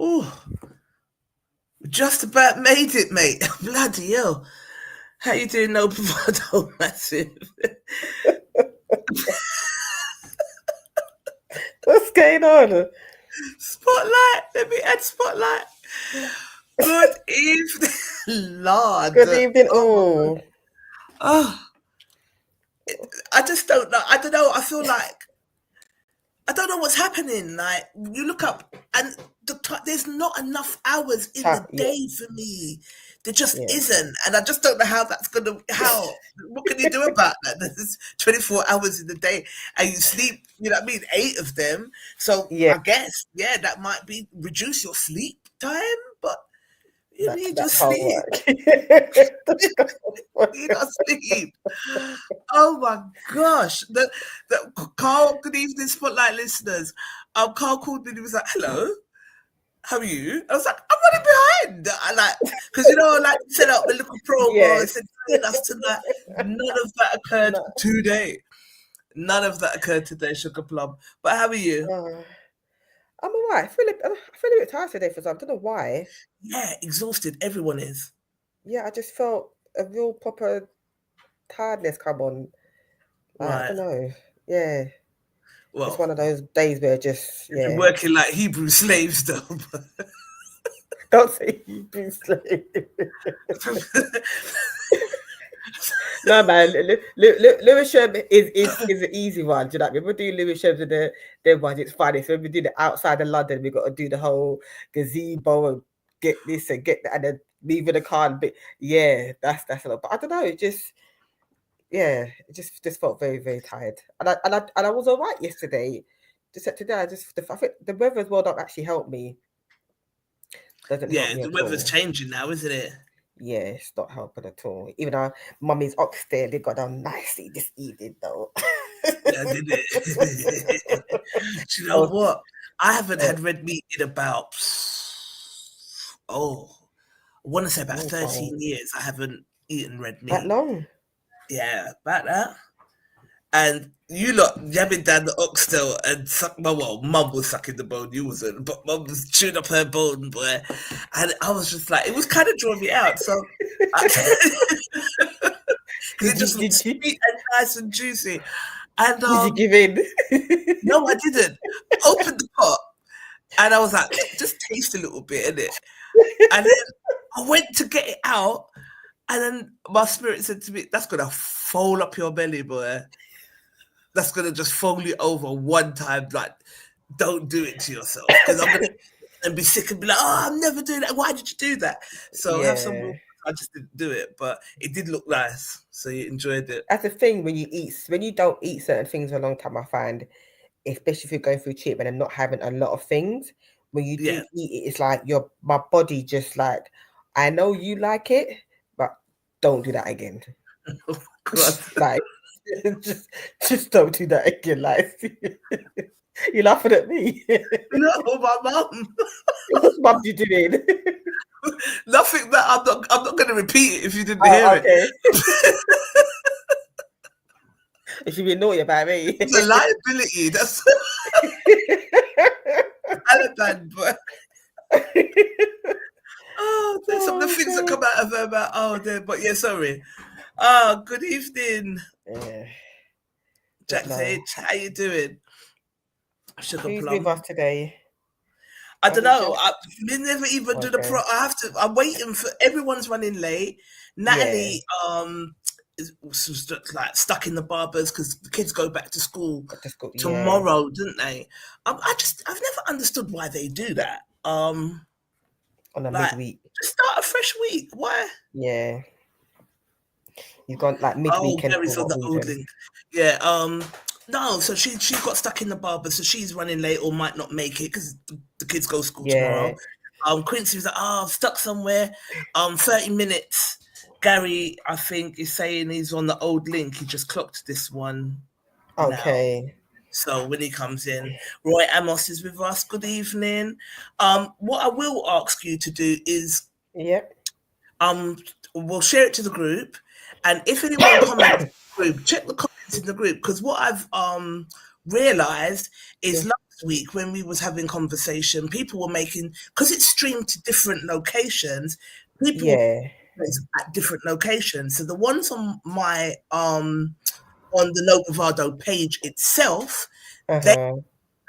Oh, just about made it, mate. Bloody hell. How you doing, no bravado, massive? What's going on? Spotlight. Let me add spotlight. Good evening, Lord. Good evening. Oh, Oh, oh, I just don't know. I don't know. I feel like I don't know what's happening. Like you look up, and there's not enough hours in the yeah, day for me. There just yeah. isn't, and I just don't know how that's gonna. How? What can you do about that? There's 24 hours in the day, and you sleep. You know what I mean? 8 of them. So Yeah, I guess that might be reduce your sleep time, but you need your that can't sleep. work. That can't work. You not sleep. Oh my gosh. The Carl, good evening, Spotlight listeners. Carl called me and he was like, hello, how are you? I was like, I'm running behind. I like, because I like set up the little promo. I Yes. said, join us tonight. None of that occurred No. today. None of that occurred today, Sugar Plum. But how are you? I'm all right. I feel a bit tired today for some. I don't know why. Yeah, exhausted. Everyone is. Yeah, I just felt a real proper tiredness come on. I Right. don't know. Yeah, just Well, one of those days where just, you've been yeah. working like Hebrew slaves, though. Don't say you be slave. No, man. Lewisham is an easy one. Do you know what I mean? We do Lewisham and the ones, it's funny. So when we do the outside of London, we got to do the whole gazebo and get this and get that and then leaving the car. Yeah, that's a lot. But I don't know. It just felt very, very tired. And I was all right yesterday. Just today, I think the weather as well don't actually help me. Doesn't help Yeah, me the at weather's all. changing now, isn't it? Yeah, it's not helping at all. Even our mummy's oxtail, they got done nicely this evening though. Yeah, did it? Do you know Oh, what? I haven't oh, had red meat in about, I want to say about oh, 13 years. I haven't eaten red that meat. long? Yeah, about that. And you lot yabbing down the oxtail and mum was sucking the bone, you wasn't, but mum was chewing up her bone, boy. And I was just like, it was kind of drawing me out. So, because it Did you just looked did you sweet and nice and juicy. And did you give in? no, I didn't. Opened the pot and I was like, just taste a little bit in it. And then I went to get it out, and then my spirit said to me, "That's gonna fold up your belly, boy. That's gonna just fold you over one time. Like, don't do it to yourself, because I'm gonna and be sick and be like, oh, I'm never doing that. Why did you do that? So have some Yeah. more. I just didn't do it, but it did look nice, so you enjoyed it. That's the thing when you don't eat certain things for a long time, I find, especially if you're going through treatment and not having a lot of things, when you do Yeah. eat it, it's like my body just like, I know you like it, but don't do that again. Oh God. Like, just just don't do that again. Like, you're laughing at me. No, my mum. What's mum you doing? Nothing that I'm not gonna repeat it if you didn't hear Oh, it. okay. It should be naughty about me. It's a liability. That's Aladdin, but there's some of the Oh things that god. come out of her mouth. But yeah, sorry. Oh, good evening, Yeah, but Jax no. H. How you doing? Sugar Who's with us Plum. today? I Are don't we know. just We never even do the pro. okay? I have to. I'm waiting for everyone's running late. Yeah, Natalie was just, like stuck in the barbers because the kids go back to school I just got yeah tomorrow, didn't they? I've never understood why they do that. on a Like midweek. just start a fresh week. Why? Yeah, He's gone like Oh, midweekend for Gary's on what the old reason? link. Yeah. No. So she got stuck in the barber, so she's running late or might not make it because the kids go to school Yeah. tomorrow. Quincy was like, "Oh, I'm stuck somewhere. 30 minutes." Gary, I think, is saying he's on the old link. He just clocked this one now. Okay. So when he comes in, Roy Amos is with us. Good evening. What I will ask you to do is Yep. we'll share it to the group, and if anyone comments in the group, check the comments in the group, because what I've realized is Yeah. last week when we was having conversation, people were making, because it's streamed to different locations, people Yeah. were at different locations. So the ones on the No Bravado page itself, they Uh-huh.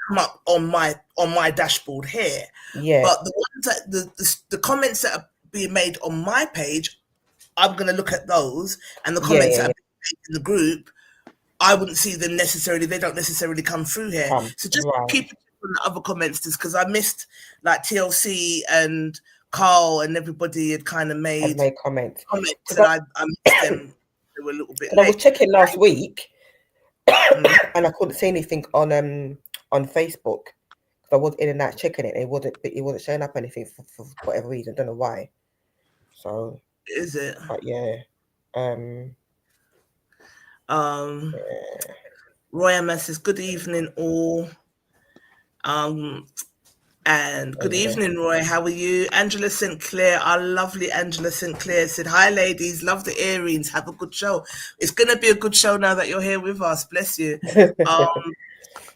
come up on my dashboard here. Yeah. But the ones that the comments that are being made on my page, I'm going to look at those, and the comments that Yeah. are being made in the group, I wouldn't see them necessarily. They don't necessarily come through here. Come. So just Right. keep on the other comments, just because I missed like TLC and Carl and everybody had kind of I've made made comments. comments, and I missed them. They were a little bit Because I was late. checking last week and I couldn't see anything on Facebook. I was in and out checking it. It wasn't showing up anything for whatever reason. I don't know why. So Is it? but yeah. Yeah. Roy MS says, good evening, all. And good evening, Roy. How are you? Angela St. Clair, our lovely Angela St. Clair, said, hi, ladies. Love the earrings. Have a good show. It's going to be a good show now that you're here with us. Bless you.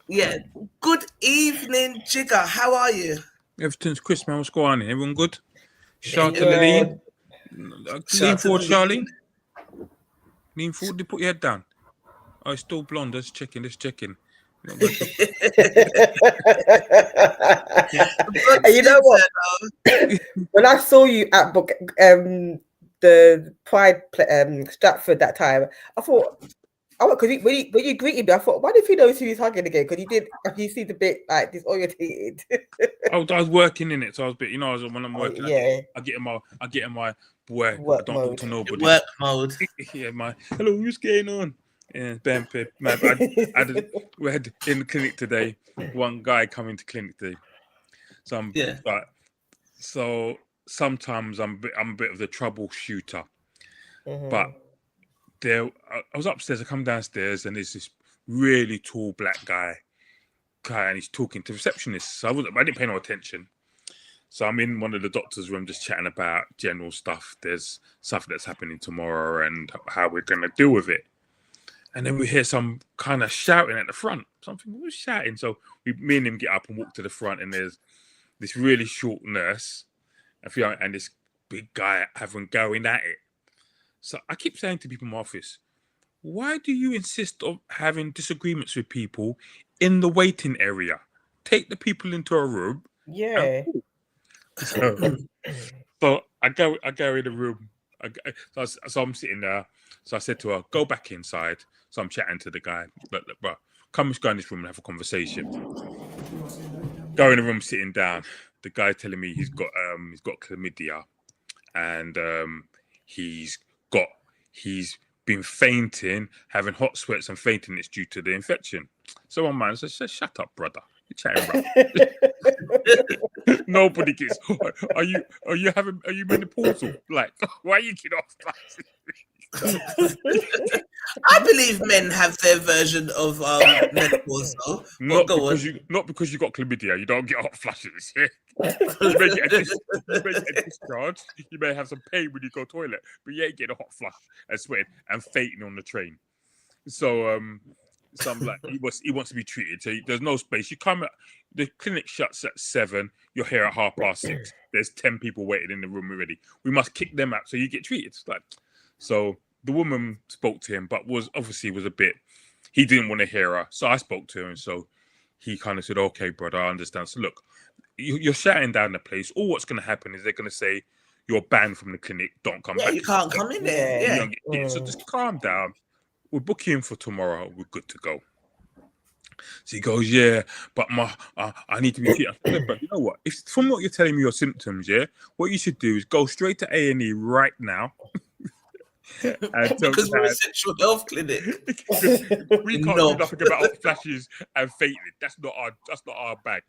Yeah. Good evening, Jigger. How are you? Everything's crisp, man. What's going on? Everyone good? Shout Yeah. to Lean. Lean to forward, the Charlie. Lean forward. Put your head down. Oh, it's still blonde. Let's check in. And you know what? When I saw you at the Pride Stratford that time, I thought, because when you greeted me, I thought, what if he knows who he's hugging again? Because he seemed a bit like disorientated. I was working in it, so I was a bit, when I'm working, yeah. I get in my boy. Work I don't mode. talk to nobody. Work mode. Yeah, my hello, what's going on? Yeah, Ben Pip. We had in the clinic today. One guy coming to clinic today. So sometimes I'm a bit of the troubleshooter, but I was upstairs. I come downstairs and there's this really tall black guy, and he's talking to receptionists. So I didn't pay no attention. So I'm in one of the doctor's room just chatting about general stuff. There's stuff that's happening tomorrow and how we're going to deal with it. And then we hear some kind of shouting at the front. Something was shouting. So me and him get up and walk to the front, and there's this really short nurse and this big guy going at it. So I keep saying to people in my office, why do you insist on having disagreements with people in the waiting area? Take the people into a room. Yeah. So I go in the room. So I'm sitting there. So I said to her, go back inside. So I'm chatting to the guy. Look, bro, come let's go in this room and have a conversation. Go in the room, sitting down. The guy telling me he's got chlamydia, and he's been fainting, having hot sweats and fainting. It's due to the infection. So one man says, shut up, brother. You're chatting, bro. Nobody gets. Are you menopausal? Like, why are you getting off? I believe men have their version of menopause, though. Not because you got chlamydia, you don't get hot flushes. Yeah? You may get a discharge. You may have some pain when you go toilet, but you ain't getting a hot flush and sweating and fainting on the train. So I'm like, he wants to be treated. So there's no space. You come at the clinic shuts at 7. You're here at 6:30. There's 10 people waiting in the room already. We must kick them out so you get treated. So the woman spoke to him, but was a bit. He didn't want to hear her, so I spoke to him. So he kind of said, "Okay, brother, I understand. So look, you're shouting down the place. All what's going to happen is they're going to say you're banned from the clinic. Don't come back. You can't come in there. You don't get So just calm down. We'll book you in for tomorrow. We're good to go." So he goes, yeah, but I need to be treated. But you know what? If from what you're telling me your symptoms, what you should do is go straight to A&E right now. and tell Because the we're a man, sexual health clinic. we can't do nothing about hot flashes and fainting. That's not our bag.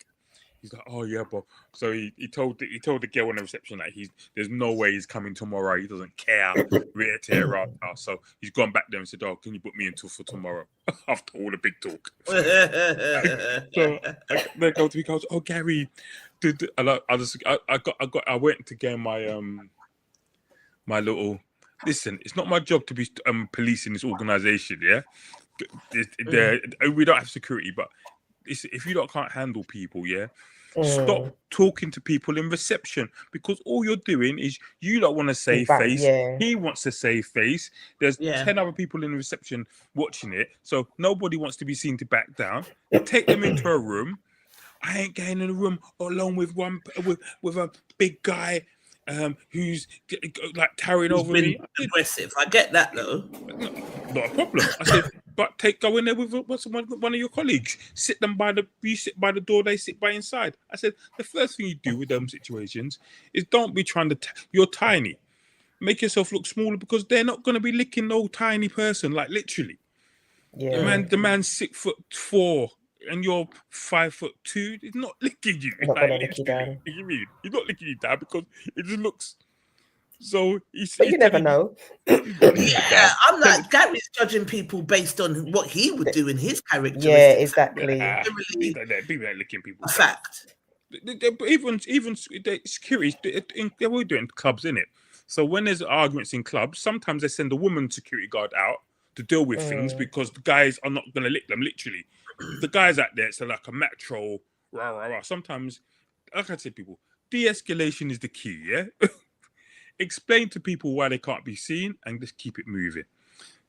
He's like, oh yeah, but so he told the girl on the reception that there's no way he's coming tomorrow. He doesn't care. We're to around house. So he's gone back there and said, oh, can you book me into for tomorrow? After all the big talk. So they go to me, goes, oh Gary, I went to get my my little. Listen, it's not my job to be policing this organization. Yeah, we don't have security, but if you can't handle people, yeah, stop talking to people in reception, because all you're doing is you don't want to save face. He wants to save face. There's 10 other people in the reception watching it, so nobody wants to be seen to back down. Take them into a room. I ain't getting in a room along with with a big guy who's like towering over me. Aggressive. I get that though. Not a problem. I said, but go in there with one of your colleagues. You sit by the door, they sit by inside. I said, the first thing you do with them situations is don't be trying to. You're tiny. Make yourself look smaller, because they're not going to be licking no tiny person, like literally. Yeah. The man's 6'4" and you're 5'2". He's not licking you. Not gonna lick you down. You mean he's not licking you down because it just looks. So but you never know. Yeah, I'm like, Gary's judging people based on what he would do in his characteristics. Yeah, exactly. People ain't licking people. A fact. Even security, they were doing clubs, innit? So when there's arguments in clubs, sometimes they send a woman security guard out to deal with things, because the guys are not going to lick them, literally. The guys out there, it's like a metro, rah, rah, rah. Sometimes, like I said, people, de-escalation is the key, yeah? Explain to people why they can't be seen and just keep it moving.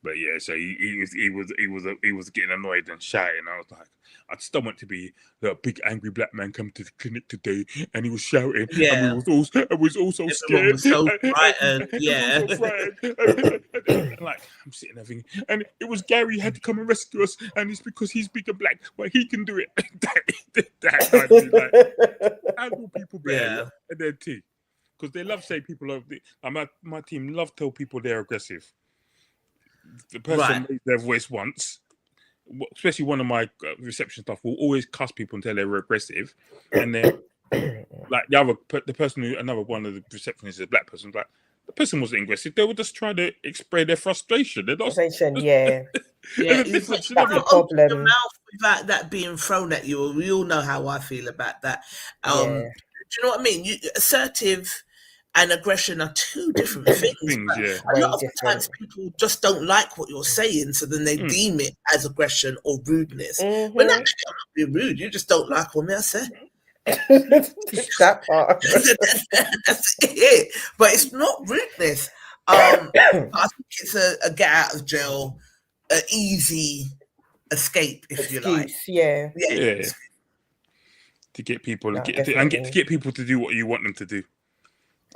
But yeah, so he was getting annoyed and shouting. I was like, I just don't want to be the big angry black man come to the clinic today, and he was shouting, and we was also scared. Was so frightened. Yeah. So frightened. And like, I'm sitting there thinking, and it was Gary had to come and rescue us, and it's because he's big and black, but he can do it. that kind of like, handle people better, and their tea, because they love saying people are. My team love tell people they're aggressive. The person made their voice once, especially one of my reception staff, will always cuss people until they're aggressive, and then like the person who another one of the receptionists is a black person, like the person wasn't aggressive, they were just trying to express their frustration. They're not, yeah. That's the problem. Your mouth without that being thrown at you. We all know how I feel about that. Do you know what I mean? Assertive and aggression are two different things. A lot of the times people just don't like what you're saying, so then they deem it as aggression or rudeness. When actually I'm not being rude, you just don't like what I say. That part. That's it. But it's not rudeness. I think it's a get out of jail, an easy escape, if you like. Yeah. To get people to get people to do what you want them to do.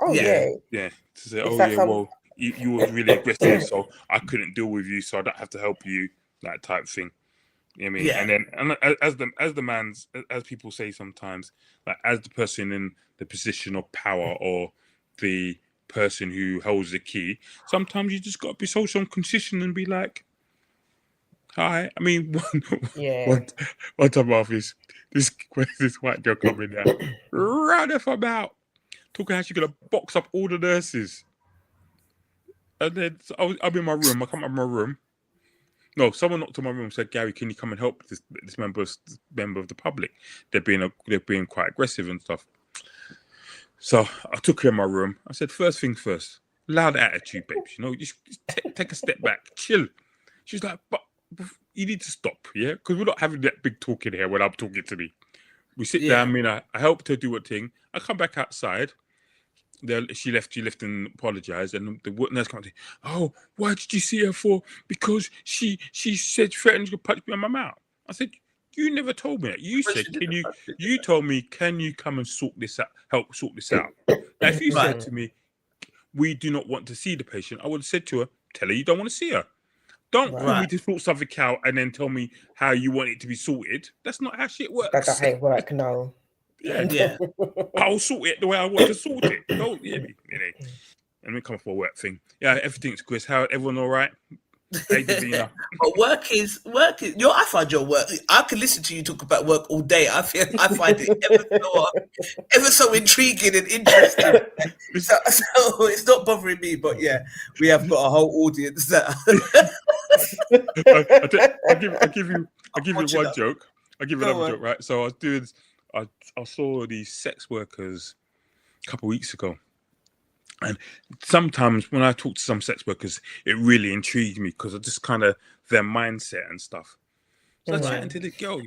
Oh yeah. To say, well, you were really aggressive, so I couldn't deal with you, so I don't have to help you, that type thing. You know what I mean? And then as people say sometimes, like as the person in the position of power or the person who holds the key, sometimes you just got to be social consistent and be like, hi. I mean, one time office, this white girl coming down, run if I'm out. Talking how she's gonna box up all the nurses, and then I'm in my room. I come out of my room. No, someone knocked on my room and said, "Gary, can you come and help this member of the public? They're being quite aggressive and stuff." So I took her in my room. I said, "First thing first, loud attitude, babes. You know, just take a step back, chill." She's like, "But you need to stop, yeah, because we're not having that big talk in here when I'm talking to me." We sit down. I mean, I helped her do a thing. I come back outside. She left and apologized, and the nurse comes in. Oh, why did you see her for? Because she said threatened to punch me on my mouth. I said, you never told me that. You said, you told me, can you come and sort this out? Help sort this out. Now, if you said to me, we do not want to see the patient, I would have said to her, tell her you don't want to see her. Don't call me to sort something out and then tell me how you want it to be sorted. That's not how shit works. That's how it works, no. Yeah. I'll sort it the way I want to sort it. Don't hear me. And we come off a work thing. Yeah, everything's good. How everyone all right? Hey, Davina. But work is. I find your work. I can listen to you talk about work all day. I find it ever so intriguing and interesting. So it's not bothering me. But yeah, we have got a whole audience that. I'll give you one joke. I'll give you another joke, right? So I saw these sex workers a couple of weeks ago. And sometimes when I talk to some sex workers, it really intrigued me because of just kind of their mindset and stuff. So I was chatting to the girl,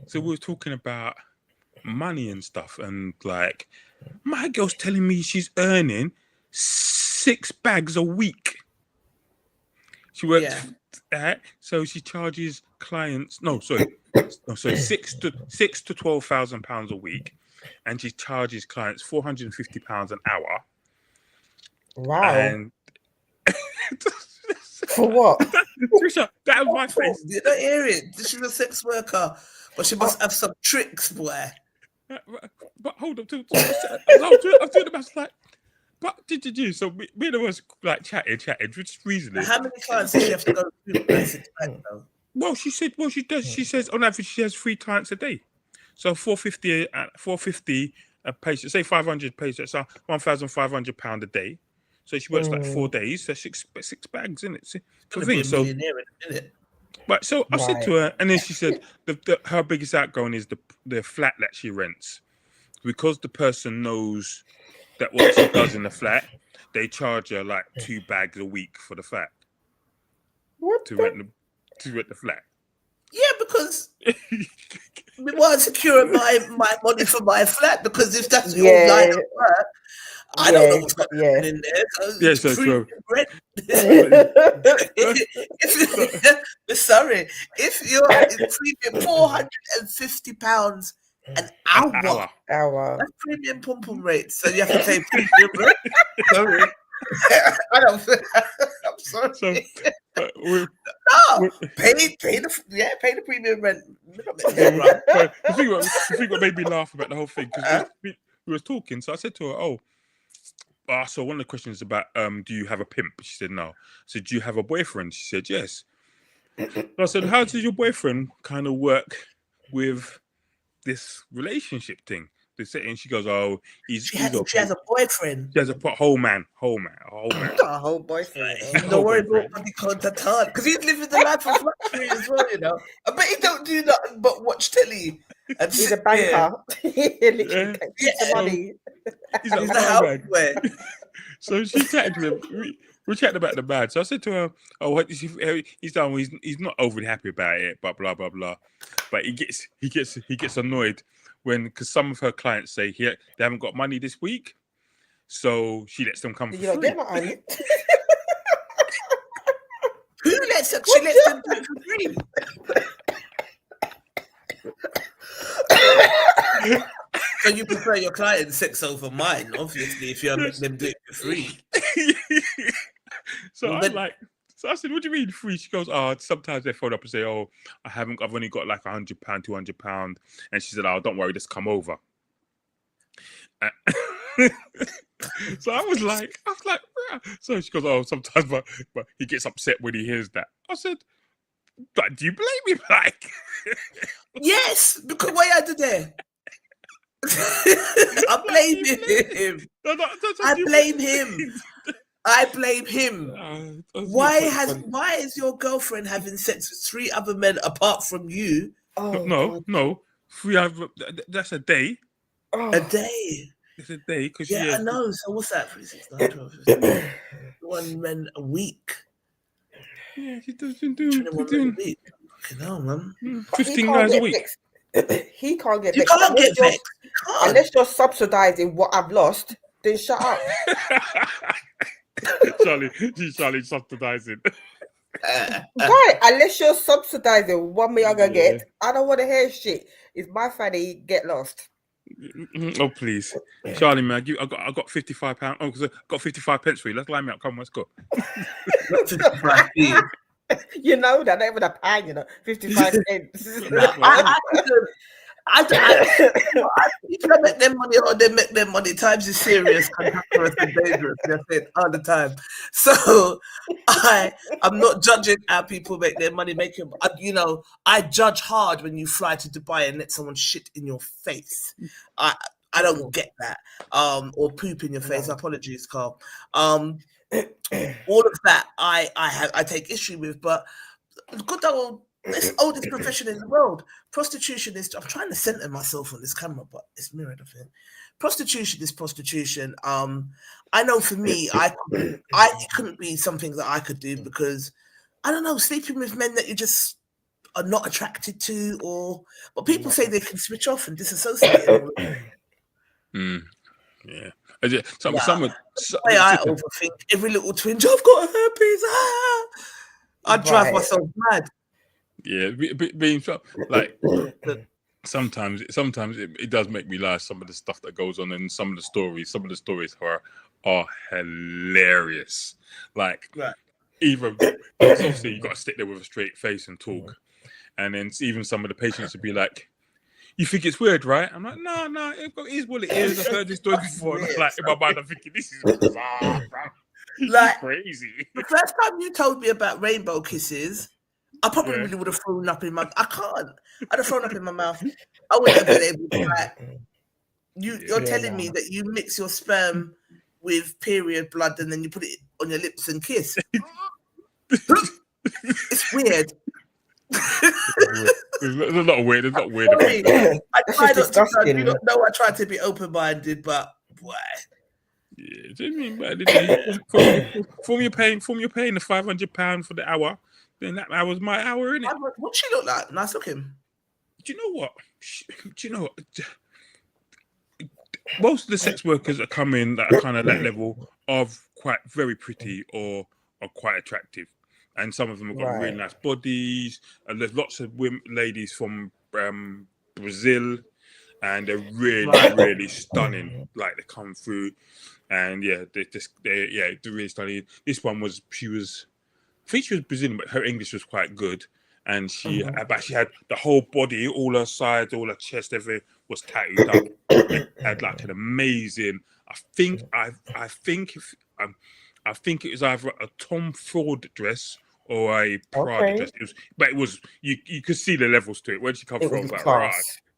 so we were talking about money and stuff. And like, my girl's telling me she's earning 6 bags a week. She works, so she charges clients. Six to £12,000 a week. And she charges clients £450 an hour. Wow. And for what? Trisha, that was my face. Did I hear it? She's a sex worker, but she must have some tricks, boy. But hold up, I was doing the maths like, but did you? So me and her was like chatting, just reasoning. How many clients does she have to go through? Well, she said, she does. She says on average she has 3 clients a day. So 450 a patient, say 500 patients, so £1,500 a day. So she works like 4 days. So 6 bags, isn't it? For things. So, but so I said to her, and then she said her biggest outgoing is the flat that she rents, because the person knows that what she does in the flat, they charge her like 2 bags a week for the flat. To rent the flat. Yeah, because we want to secure my money for my flat, because if that's your line of work, I don't know what's going on in there. So sorry, if you're premium £450 an hour, that's premium pum rate. So you have to pay premium rate. Sorry. I'm sorry. Pay the premium rent. The thing what made me laugh about the whole thing, because we were talking. So I said to her, so one of the questions is about do you have a pimp? She said no. I said, do you have a boyfriend? She said yes. So I said, how does your boyfriend kind of work with this relationship thing? And she goes, she has a boyfriend. She has a whole man. A whole boyfriend. Don't worry about money contact hard, because he's living the life of luxury as well, you know. I bet he don't do nothing but watch telly and he's a banker. He literally gets the money. He's a house man. So she chatted to him. We chatted about the bad. So I said to her, he's done. He's not overly happy about it, but blah blah blah. But he gets annoyed because some of her clients say they haven't got money this week, so she lets them come for free. Get money. Who lets them? She lets them do it for free. So you prefer your client's sex over mine, obviously, if you're making them do it for free. So I said, what do you mean free? She goes, sometimes they phone up and say, I've only got like £100, £200. And she said, don't worry, just come over. So I was like, so she goes, sometimes, but he gets upset when he hears that. I said, but do you blame him? Like, yes, because why I do that? I blame him. I blame him. Why is your girlfriend having sex with 3 other men apart from you? No. 3 that's a day. A day. It's a day because I know. So what's that? 3, 6, 9, 12, 15. 1 man a week. Yeah, she's doing a week. Fucking hell, man. 15 guys a week. He can't get. You can't get vexed. Unless you're subsidizing what I've lost, then shut up. Charlie subsidizing. Right, unless you're subsidizing what me I'm gonna get, I don't want to hear shit. It's my fanny, get lost. Oh please, Charlie, man, I got £55. Oh, because I got 55 pence for you. Let's line me up. Come on, let's go. You know that, not even a pound, 55 pence. People that make their money or they make their money, times is serious, cantankerous, and dangerous. That's it all the time. So I'm not judging how people make their money. I judge hard when you fly to Dubai and let someone shit in your face. I don't get that. Or poop in your face. No. Apologies, Carl. All of that I take issue with, but good old. It's the oldest profession in the world. Prostitution is. I'm trying to center myself on this camera, but it's mirrored. I think prostitution is prostitution. I know for me, it couldn't be something that I could do because I don't know, sleeping with men that you just are not attracted to, but people say they can switch off and disassociate. Yeah. I overthink every little twinge. I've got a herpes. I drive myself mad. Yeah, being like sometimes it does make me laugh. Some of the stuff that goes on and some of the stories are hilarious. Like even obviously you got to stick there with a straight face and talk, and then even some of the patients would be like, "You think it's weird, right?" I'm like, "No, it is what it is. I've heard this story before." And like in my mind, I'm thinking, "This is bizarre, bro. Like crazy." The first time you told me about rainbow kisses, I probably really would have thrown up in my. I can't. I'd have thrown up in my mouth. I wouldn't have been able to. Like, you're telling me that you mix your sperm with period blood and then you put it on your lips and kiss. It's weird. It's not weird. It's not weird. I try not to. You don't know. I try to be open-minded, but boy. Yeah, do you mean, man? Form you're paying the £500 for the hour. Then that hour's my hour, innit? What's she look like? Nice looking. Do you know what? Most of the sex workers that come in that are kind of that level are quite very pretty or are quite attractive. And some of them have got really nice bodies. And there's lots of ladies from Brazil, and they're really stunning. Like they come through, and they're really stunning. This one I think she was Brazilian, but her English was quite good. And she had the whole body, all her sides, all her chest, everything was tattooed up. Had like an amazing. I think it was either a Tom Ford dress or a Prada dress. It was you could see the levels to it when she come through. I was like, right,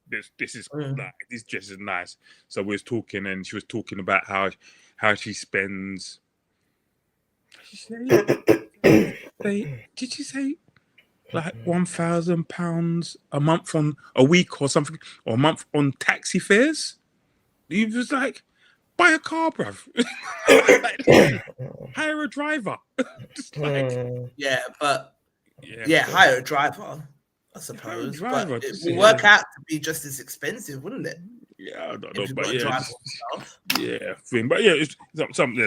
this is like this dress is nice. So we was talking, and she was talking about how she spends. Did you say like £1,000 a month on a week or something, or a month on taxi fares? He was like, buy a car, bruv. Hire a driver. Just like, hire a driver, I suppose. But it would work out to be just as expensive, wouldn't it? Yeah, I don't know, but it's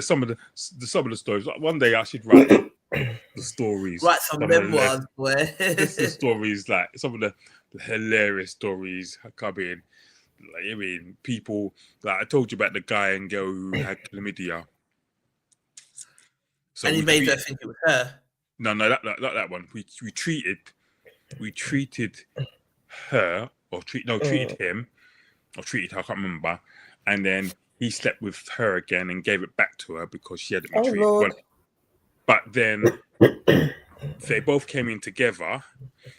some of the stories. Like one day I should write the stories. Write some memoirs, boy. The stories, like some of the hilarious stories come in. Like, I mean, people, like I told you about the guy and girl who had chlamydia. So and he made her think it was her. No, not that one. We treated her treated him. Or treated her, I can't remember. And then he slept with her again and gave it back to her because she hadn't been treated. Lord. But then they both came in together.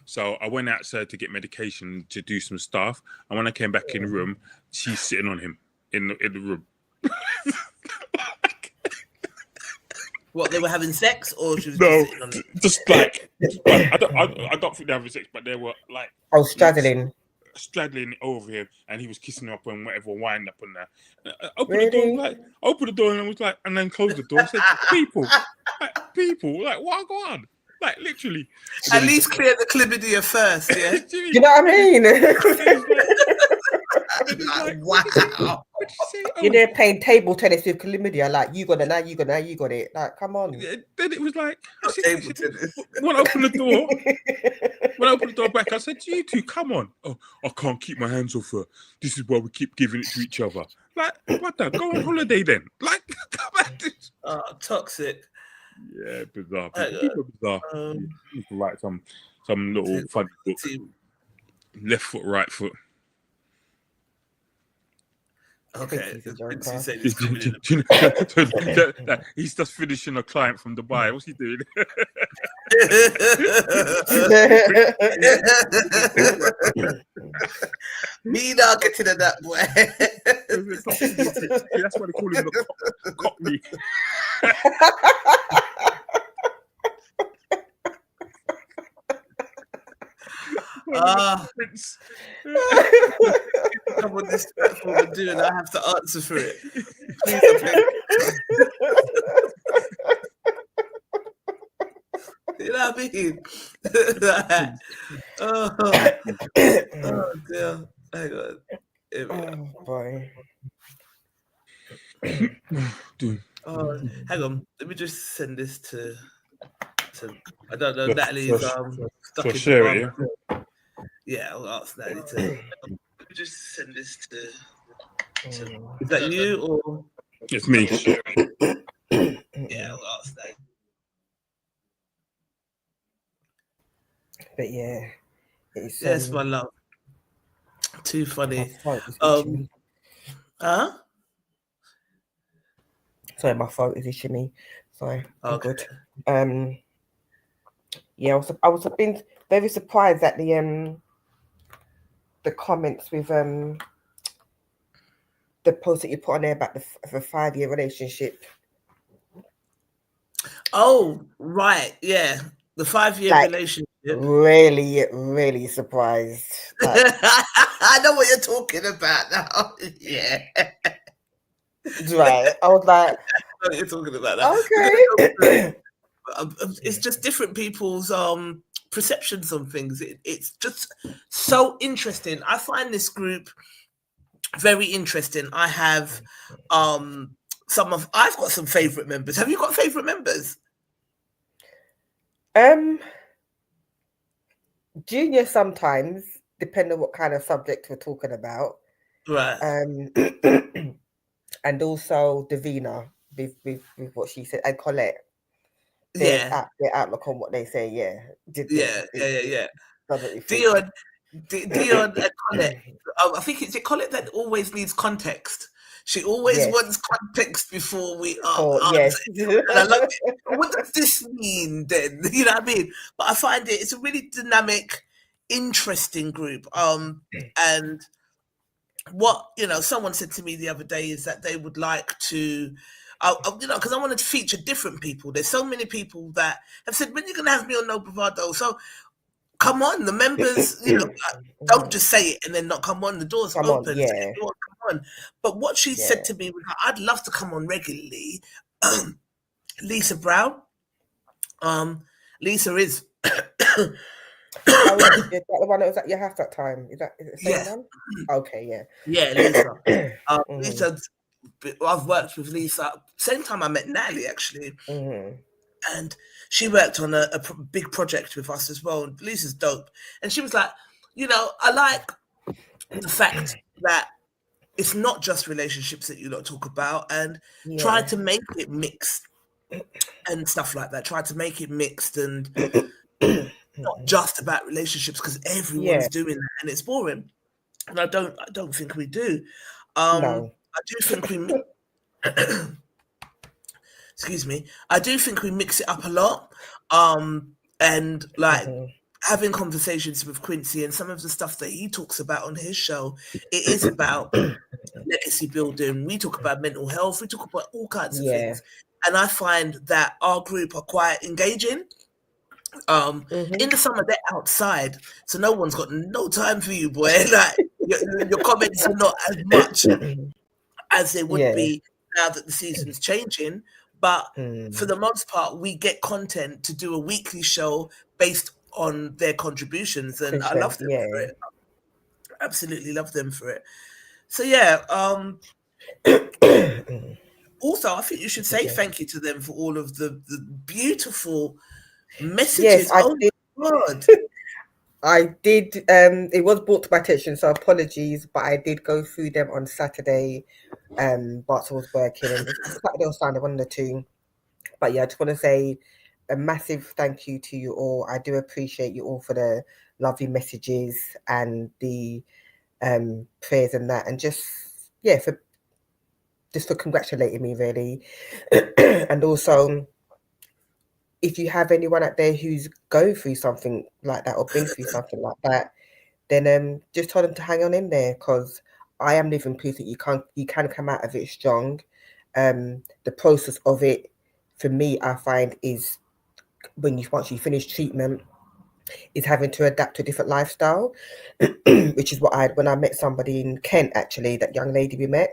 So I went outside to get medication to do some stuff. And when I came back in the room, she's sitting on him in the room. What, they were having sex, or she was just sitting on him? Just like I don't think they were having sex, but they were like straddling over him, and he was kissing her up and whatever, wind up on that. Open the door, and was like, and then closed the door. And said, people, what go on? Like literally. At least clear the chlamydia first, yeah. You know what I mean? Wow. You're there playing table tennis with chlamydia, like you got it. Like, come on. Then it was like, table tennis. When I opened the door back, I said, you two, come on. Oh, I can't keep my hands off her. This is why we keep giving it to each other. Like, what the? Go on holiday then. Like, come back. Toxic. Yeah, bizarre. People are bizarre. You can write some little funny book. Left foot, right foot. Okay, Quincy's a Quincy joker. said he's coming in. He's just finishing a client from Dubai. What's he doing? Me not getting to that boy. That's why they call him the Cockney. Come on this platform and do it. I have to answer for it. Please, you know what I mean? Oh dear. Hang on. Oh boy. Oh, hang on. Let me just send this to I don't know. Natalie's stuck in share the it, bar. Yeah, I'll ask Natalie to. Let me just send this to is that you or It's me? Yeah, I'll ask Natalie. But yeah, it's Yes, my love. Too funny. Sorry, my phone is itching me. Sorry. Okay. Good. Yeah, I was been very surprised at the comments with the post that you put on there about the 5-year relationship. Oh, right, yeah, the 5-year relationship. Really, really surprised. I know what you're talking about now. Yeah. Right. I was like, I know what you're talking about now. Okay. It's just different people's perceptions on things. It's just so interesting. I find this group very interesting. I have I've got some favorite members. Have you got favorite members? Junior sometimes, depending on what kind of subject we're talking about. Right. And also Davina with what she said, and Colette. Their outlook on what they say, yeah. Yeah. Dion and Colette. I think it's Colette that always needs context. She always wants context before we answer. And I love it. What does this mean then? You know what I mean? But I find it's a really dynamic, interesting group. And what someone said to me the other day is that they would like to because I wanted to feature different people. There's so many people that have said, when are you going to have me on No Bravado? So come on, the members, don't just say it and then not come on. The door's open. Yeah. Say, come on. But what she said to me was, I'd love to come on regularly. Lisa Brown. Lisa is. Is that the one that was at your house that time? Is it the same one? Okay, yeah. Yeah, Lisa. Lisa. I've worked with Lisa. Same time I met Natalie, actually. And she worked on a big project with us as well. And Lisa's dope. And she was like, I like the fact that it's not just relationships that you lot talk about, and try to make it mixed and stuff like that. Try to make it mixed and not just about relationships, because everyone's doing that and it's boring. And I don't think we do. No. I do think we excuse me. I do think we mix it up a lot. And like having conversations with Quincy and some of the stuff that he talks about on his show, it is about legacy building. We talk about mental health. We talk about all kinds of things. And I find that our group are quite engaging. In the summer, they're outside, so no one's got no time for you, boy. Like your comments are not as much as they would be now that the season's changing. But for the most part, we get content to do a weekly show based on their contributions, and I love them for it. Absolutely love them for it. So yeah. Also, I think you should say thank you to them for all of the beautiful messages. Yes, I did. It was brought to my attention, so apologies, but I did go through them on Saturday. Bart's was working, and Saturday or Sunday, one of the two. But yeah, I just want to say a massive thank you to you all. I do appreciate you all for the lovely messages and the prayers and that, and just for just for congratulating me, really. And also, if you have anyone out there who's going through something like that or been through something like that, then just tell them to hang on in there, because I am living proof that you can come out of it strong. The process of it, for me, I find is once you finish treatment, is having to adapt to a different lifestyle, which is what when I met somebody in Kent, actually, that young lady we met,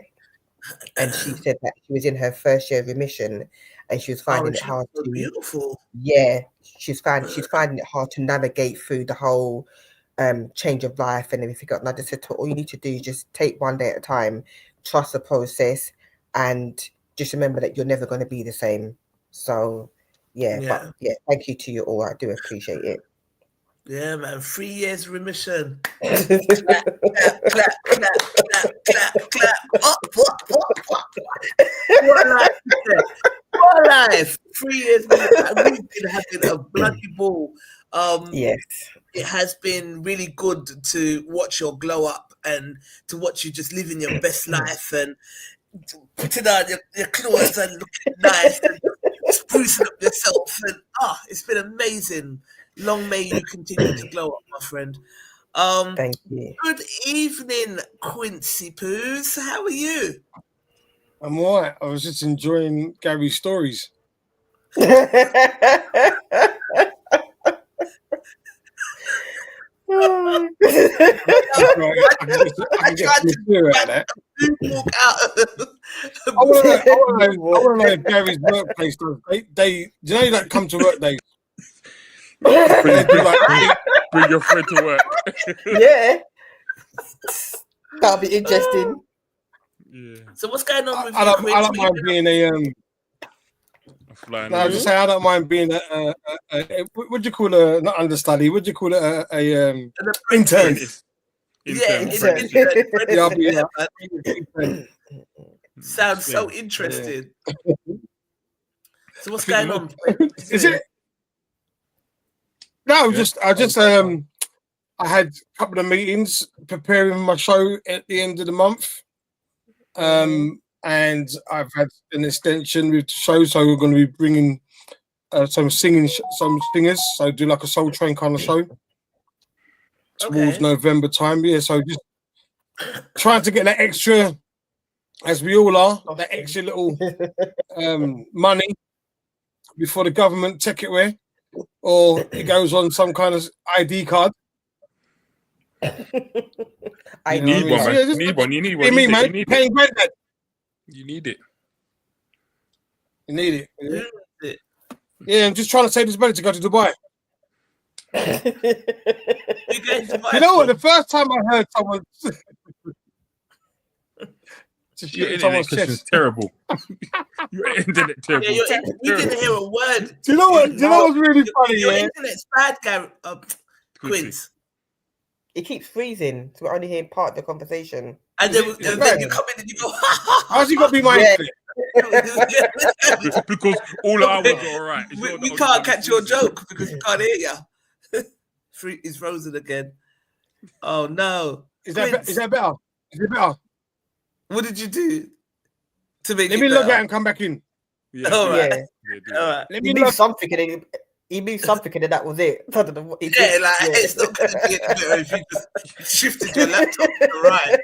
and she said that she was in her first year of remission, and she was finding it hard so to. Beautiful. Yeah, she's finding it hard to navigate through the whole change of life and everything. And I just said to her, all you need to do is just take one day at a time, trust the process, and just remember that you're never going to be the same. So but thank you to you all. I do appreciate it. Yeah, man. 3 years remission. Clap, clap, clap, clap, clap, clap, clap. What a life. What a life. 3 years remission. We've been having a bloody ball. Yes. It has been really good to watch your glow up and to watch you just living your best life and putting on your clothes and looking nice and sprucing up yourself. And it's been amazing. Long may you continue to glow up, my friend. Thank you. Good evening, Quincy Poos. How are you? I'm all right. I was just enjoying Gary's stories. I want to know if Gary's workplace does. They do you know that come to work days? Bring your friend to work. Yeah, that'll be interesting. Yeah. So what's going on with you? I don't mind being I just say I don't mind being what do you call a not understudy? What do you call it? A intern. Intern. Yeah, I'll be Sounds so interesting. So what's going on? Is it? No, I had a couple of meetings preparing my show at the end of the month. And I've had an extension with the show, so we're going to be bringing some singers, so do like a Soul Train kind of show towards November time. Yeah, so just trying to get that extra, as we all are, that extra little money before the government take it away, or it goes on some kind of ID card. You need one, man. You need one. You need one. You need it. You need it. You need it. Yeah, I'm just trying to save this money to go to Dubai. You know what? The first time I heard someone your internet is terrible. Your internet terrible. Yeah, we didn't hear a word. Do you know what? What's really funny? Your internet's bad, Gary. Quince. It keeps freezing, so we're only hearing part of the conversation. And then you come in and you go, how's he got to be my internet? Because all our hours are all right. We can't catch your joke because we can't hear you. It's frozen again. Oh no! Is that better? Is it better? What did you do to make? Let me log out and come back in. Yeah. All right. Yeah. All right. Let me do something, and then he moved something, and then that was it. I don't know what he did. It's not going to be any better if you just shifted your laptop to the right.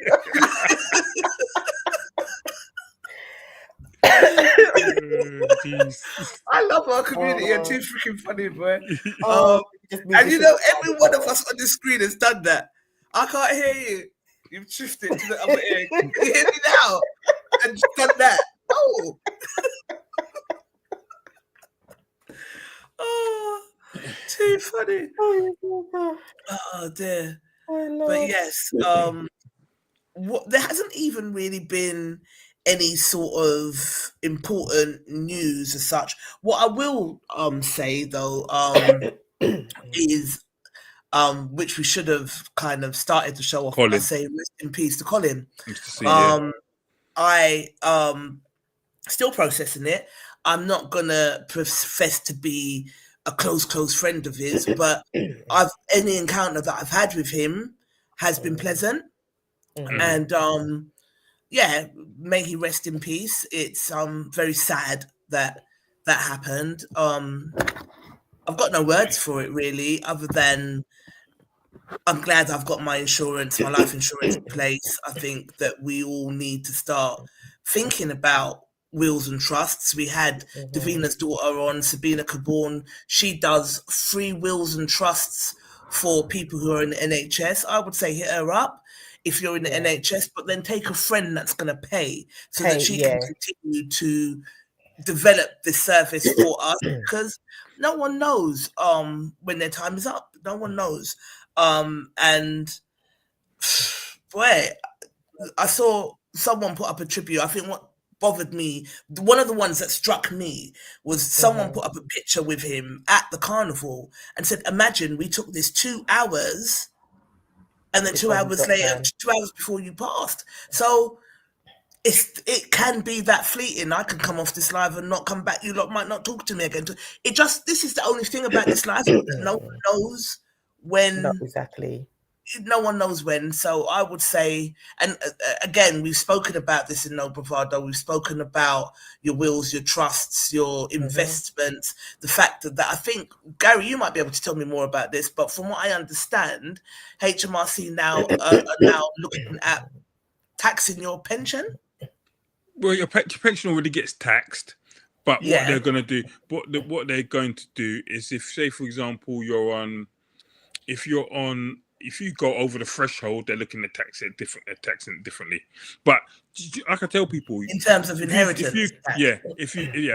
I love our community. You're too freaking funny, boy. And you know, every one of us on the screen has done that. I can't hear you. You've shifted to the other ear. Can you hear me now? And just done that. Oh, too funny. Oh dear. But yes, there hasn't even really been any sort of important news as such. What I will say though is which we should have kind of started to show off by saying rest in peace to Colin. I still processing it. I'm not gonna profess to be a close friend of his, but any encounter that I've had with him has been pleasant. And yeah, may he rest in peace. It's very sad that that happened. I've got no words for it really, other than I'm glad I've got my insurance, my life insurance in place. I think that we all need to start thinking about wills and trusts. We had Davina's daughter on, Sabina Caborn. She does free wills and trusts for people who are in the NHS. I would say hit her up if you're in the NHS, but then take a friend that's going to pay so that she can continue to develop this service for us, because no one knows when their time is up. No one knows. And boy, I saw someone put up a tribute. I think what bothered me, one of the ones that struck me, was someone put up a picture with him at the carnival and said, imagine we took this 2 hours and then 2 hours later, 2 hours before you passed. So it can be that fleeting. I can come off this live and not come back. You lot might not talk to me again. This is the only thing about this life, that no one knows when. Not exactly. No one knows when. So I would say, and again, we've spoken about this in No Bravado. We've spoken about your wills, your trusts, your investments, the fact that I think, Gary, you might be able to tell me more about this, but from what I understand, HMRC now are now looking at taxing your pension. Well, your pension already gets taxed, but what they're going to do, what they're going to do is, if, say, for example, if you go over the threshold, they're looking at taxing it differently. But I can tell people in terms of inheritance.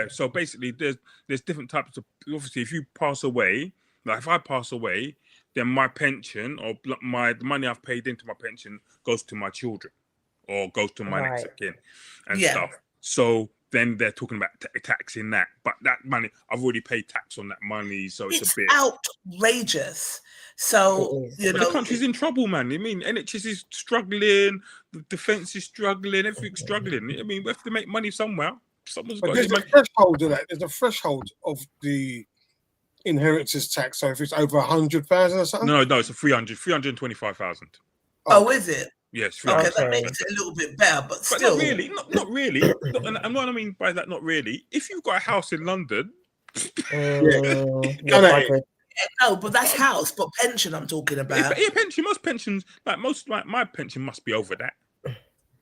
So basically, there's different types of. Obviously, if you pass away, like if I pass away, then my pension or the money I've paid into my pension goes to my children, or goes to my next of kin and stuff. So then they're talking about taxing that. But that money, I've already paid tax on that money, so it's a bit outrageous. So, but the country's in trouble, man. I mean, NHS is struggling, the defence is struggling, everything's struggling. I mean, we have to make money somewhere. Someone's got there's a threshold of that. There's a threshold of the inheritance tax. So if it's over 100,000 or something? No, it's a 325,000. Oh, is it? Yes. Okay, that makes it a little bit better, but still. Not really. Not really. And what I mean by that, not really. If you've got a house in London... No, but that's house. But pension, I'm talking about. Pension. Most pensions, my pension must be over that.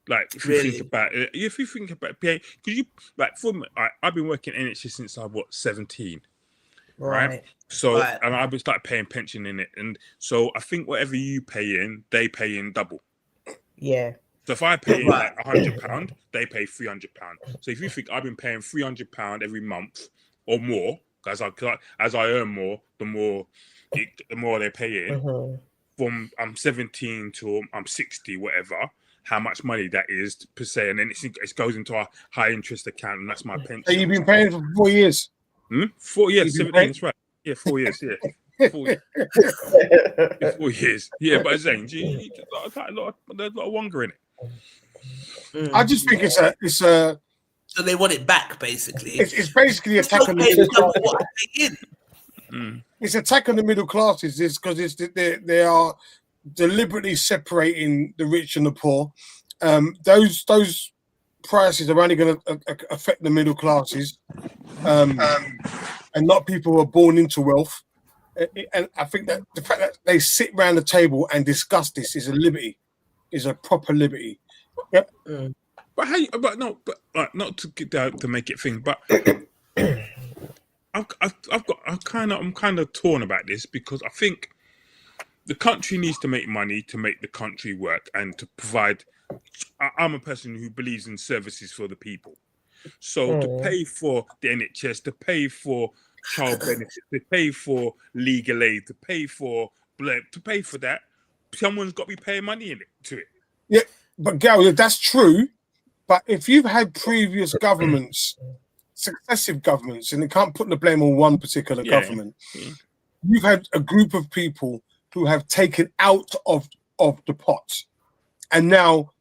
Like, if you think about paying, because I've been working NHS since I was 17, right? So and I've been started paying pension in it, and so I think whatever you pay in, they pay in double. Yeah. So if I pay like £100, they pay £300. So if you think I've been paying £300 every month or more. As I earn more, the more they pay in. From I'm 17 to I'm 60, whatever. How much money that is per se, and then it goes into a high interest account, and that's my pension. So you've been paying for 4 years. 4 years, 17. That's right. Yeah, 4 years. Yeah, 4 years. 4 years. Yeah, but it's saying there's a lot of wonder in it. I just think it's a. So they want it back, basically. It's basically attack on the middle classes. It's attack on the middle classes. It's because they are deliberately separating the rich and the poor. Those prices are only going to affect the middle classes, and not people who are born into wealth. And I think that the fact that they sit around the table and discuss this is a liberty, is a proper liberty. Yep. But not to get down to make it thing. But I'm kind of torn about this, because I think the country needs to make money to make the country work and to provide. I'm a person who believes in services for the people. So to pay for the NHS, to pay for child benefits, to pay for legal aid, to pay for that, someone's got to be paying money to it. Yeah, but Gary, that's true. But if you've had previous governments, successive governments, and you can't put the blame on one particular government, you've had a group of people who have taken out of the pot, and now,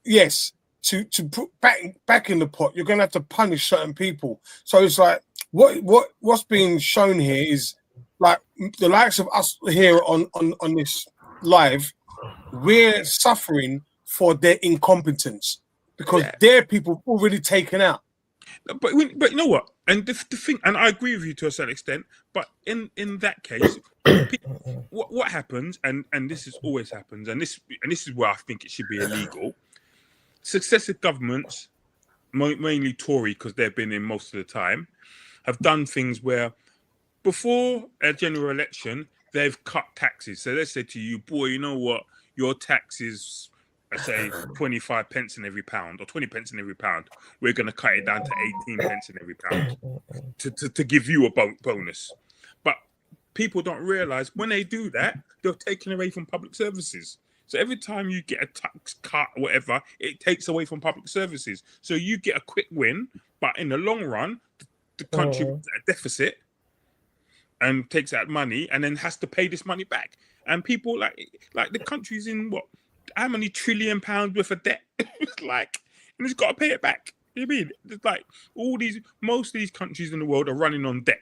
yes, to put back in the pot, you're going to have to punish certain people. So it's like what's being shown here is like the likes of us here on this live, we're suffering for their incompetence. because their people already taken out. But you know what? And the thing, and I agree with you to a certain extent. But in that case, what happens, and this is always happens, and this is where I think it should be illegal. Successive governments, mainly Tory, because they've been in most of the time, have done things where before a general election they've cut taxes. So they said to you, boy, you know what? Your tax is, I say, 25 pence in every pound or 20 pence in every pound. We're going to cut it down to 18 pence in every pound to give you a bonus. But people don't realise when they do that, they're taken away from public services. So every time you get a tax cut or whatever, it takes away from public services. So you get a quick win, but in the long run, the country is at a deficit and takes out money and then has to pay this money back. And people like the country's in what? How many trillion pounds worth of debt? And it's got to pay it back. You know what I mean? It's like most of these countries in the world are running on debt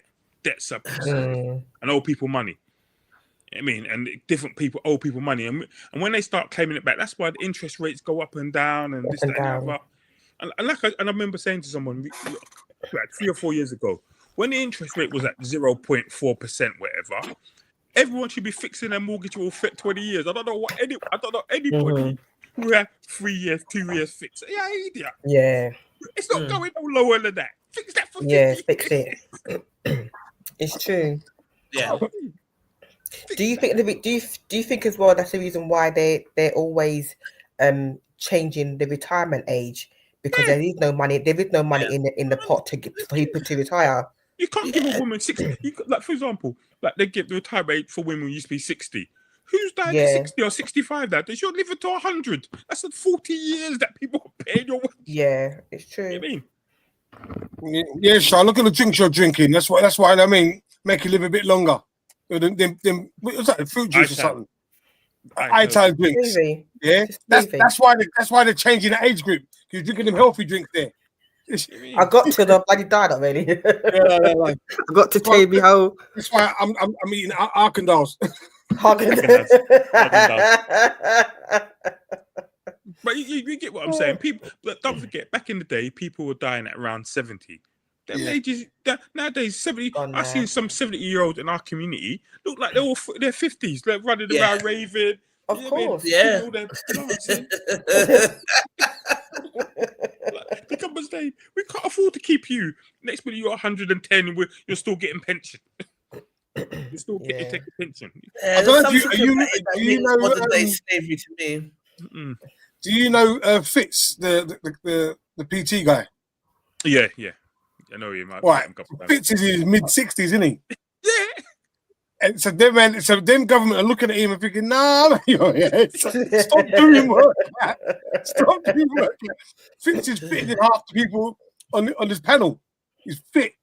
surplus, and owe people money. I mean, and different people owe people money, and when they start claiming it back, that's why the interest rates go up and down, and this, that, and the other. And I remember saying to someone like 3 or 4 years ago, when the interest rate was at 0.4%, whatever, everyone should be fixing their mortgage for 20 years. I don't know anybody who had 3 years, 2 years fixed. Yeah, idiot. Yeah. It's not going no lower than that. Fix that for 50 years. Fix it. It's true. Yeah. Do you think as well that's the reason why they're always changing the retirement age, because there is no money in the pot for people to retire. You can't give a woman 60. Like, for example, like they give the retirement age for women used to be 60. Who's died at 60 or 65 now? They should live until 100. That's 40 years that people are paying your. Yeah, it's true. You know what I mean? Yeah, Sean, look at the drinks you're drinking. That's why I mean, make you live a bit longer. Them what was that? The fruit juice or something? High-time drinks. Maybe. Yeah, that's why they're changing the age group. You're drinking them healthy drinks there. I got to the bloody died already. Yeah. I got to tell you how. That's why I'm eating Arkandals. But you get what I'm saying. People, don't forget, back in the day, people were dying at around 70. Ages, nowadays, 70. I've seen some 70-year-olds in our community look like they're all their 50s. They're running around raving. Of course, The government's saying, we can't afford to keep you. Next minute you're 110 and you're still getting pension. You're still getting taking pension. I don't know. Do you know modern day slavery to me? Do you know Fitz, the PT guy? Yeah. I know you might. Right. Fitz is in his mid-60s, isn't he? Yeah. And so them government are looking at him and thinking, stop doing work. Stop doing work. Fitz is fitter than half the people on this panel. He's fit.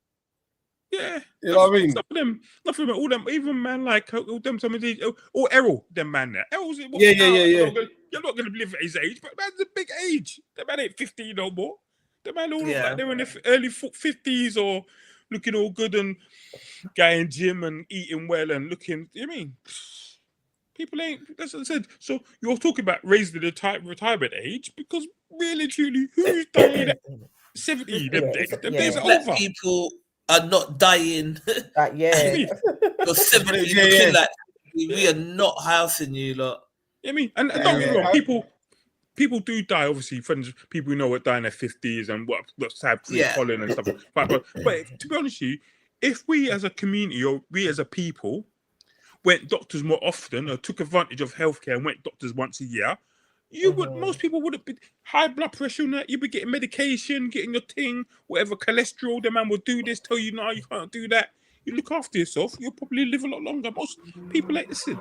Yeah. You know what I mean? Some of them, nothing about all them, even man like all them, some of these, or Errol, them man there. Errol's yeah. You're not going to live at his age, but man's a big age. That man ain't 50 no more. The man all look like they're in their early 50s or looking all good and going gym and eating well and looking. You know what I mean? People ain't. That's what I said. So you're talking about raising the retirement age because really, truly, who's dying at 70? Them days are over. People are not dying. You're 70. Looking like we are not housing you, lot. I mean, and don't get me wrong, people do die, obviously, friends, people who know are dying in their 50s and what's happening, pollen and stuff. But to be honest with you, if we as a community or we as a people went doctors more often or took advantage of healthcare and went doctors once a year, most people wouldn't be high blood pressure and that. You'd be getting medication, getting your thing, whatever, cholesterol. The man will do this, tell you, no, you can't do that. You look after yourself, you'll probably live a lot longer. Most people like listen.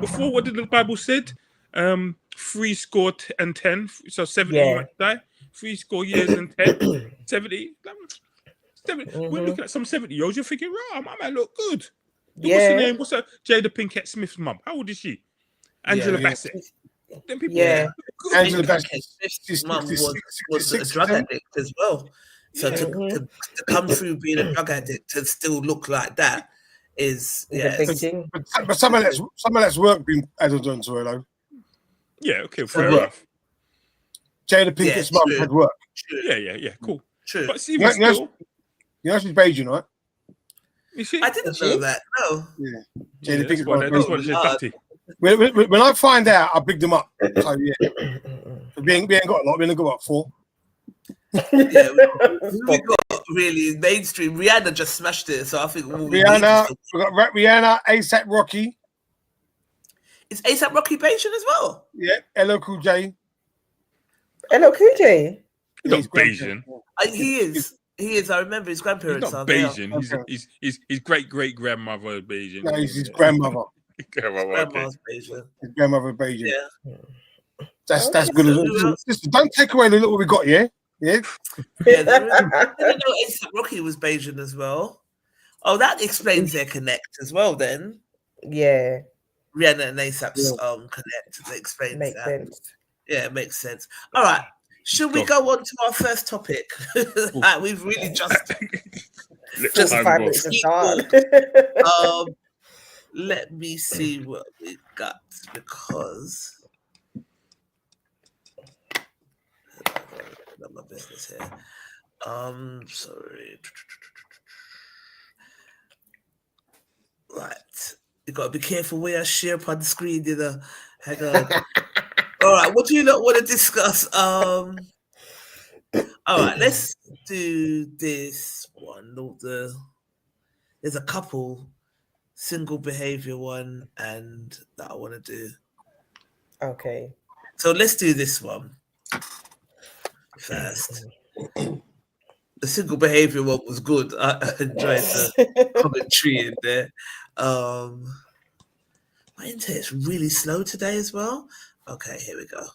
Before, what did the Bible said? 70, so 70 you might die. 70 years and 10, 70. We're looking at some 70-year-olds. You're thinking, right, my man look good. What's her name? What's her? Jada Pinkett Smith's mum. How old is she? Angela Bassett. Them people. Angela Bassett's mum was a drug addict as well. So to come through being a drug addict and still look like that is But some of that's work being added onto her though. Yeah, okay, fair enough. Jada Pinkett's mum true. had work. True. Yeah, cool. True. But even still, she's Beijing, right? is she? I didn't know that. No. Yeah. Yeah, Jada that's Pinkett's why mum. that's why they said Dutty. When I find out, I big them up. So yeah, we ain't got a lot. We only got about 4. Yeah, we got really mainstream. Rihanna just smashed it, so I think We got Rihanna, ASAP Rocky. Is ASAP Rocky Beijing as well? Yeah, LL Cool J. Hello, QJ. He's not Beijing. He is. He is. I remember his He's grandparents not are there. Beijing. His great grandmother is Beijing. No, he's his grandmother. Grandma's Beijing. His grandmother Beijing. Yeah. That's good. Listen, don't take away the little we got, yeah? Yeah. Yeah, I didn't know ASAP Rocky was Beijing as well. Oh, that explains their connect as well then. Yeah. Rihanna and ASAP's connect. That explains Makes that. sense. Yeah, it makes sense. All right. Should we go on to our first topic? We've really just 5 minutes of time. let me see what we got because not my business here. Sorry. Right. You gotta be careful where I share up on the screen, you know. Hang on. All right, what do you not want to discuss? All right, let's do this one. There's a couple single behavior one and that I want to do. Okay. So let's do this one first. The single behavior one was good. I enjoyed the commentary in there. My internet's really slow today as well. Okay, here we go.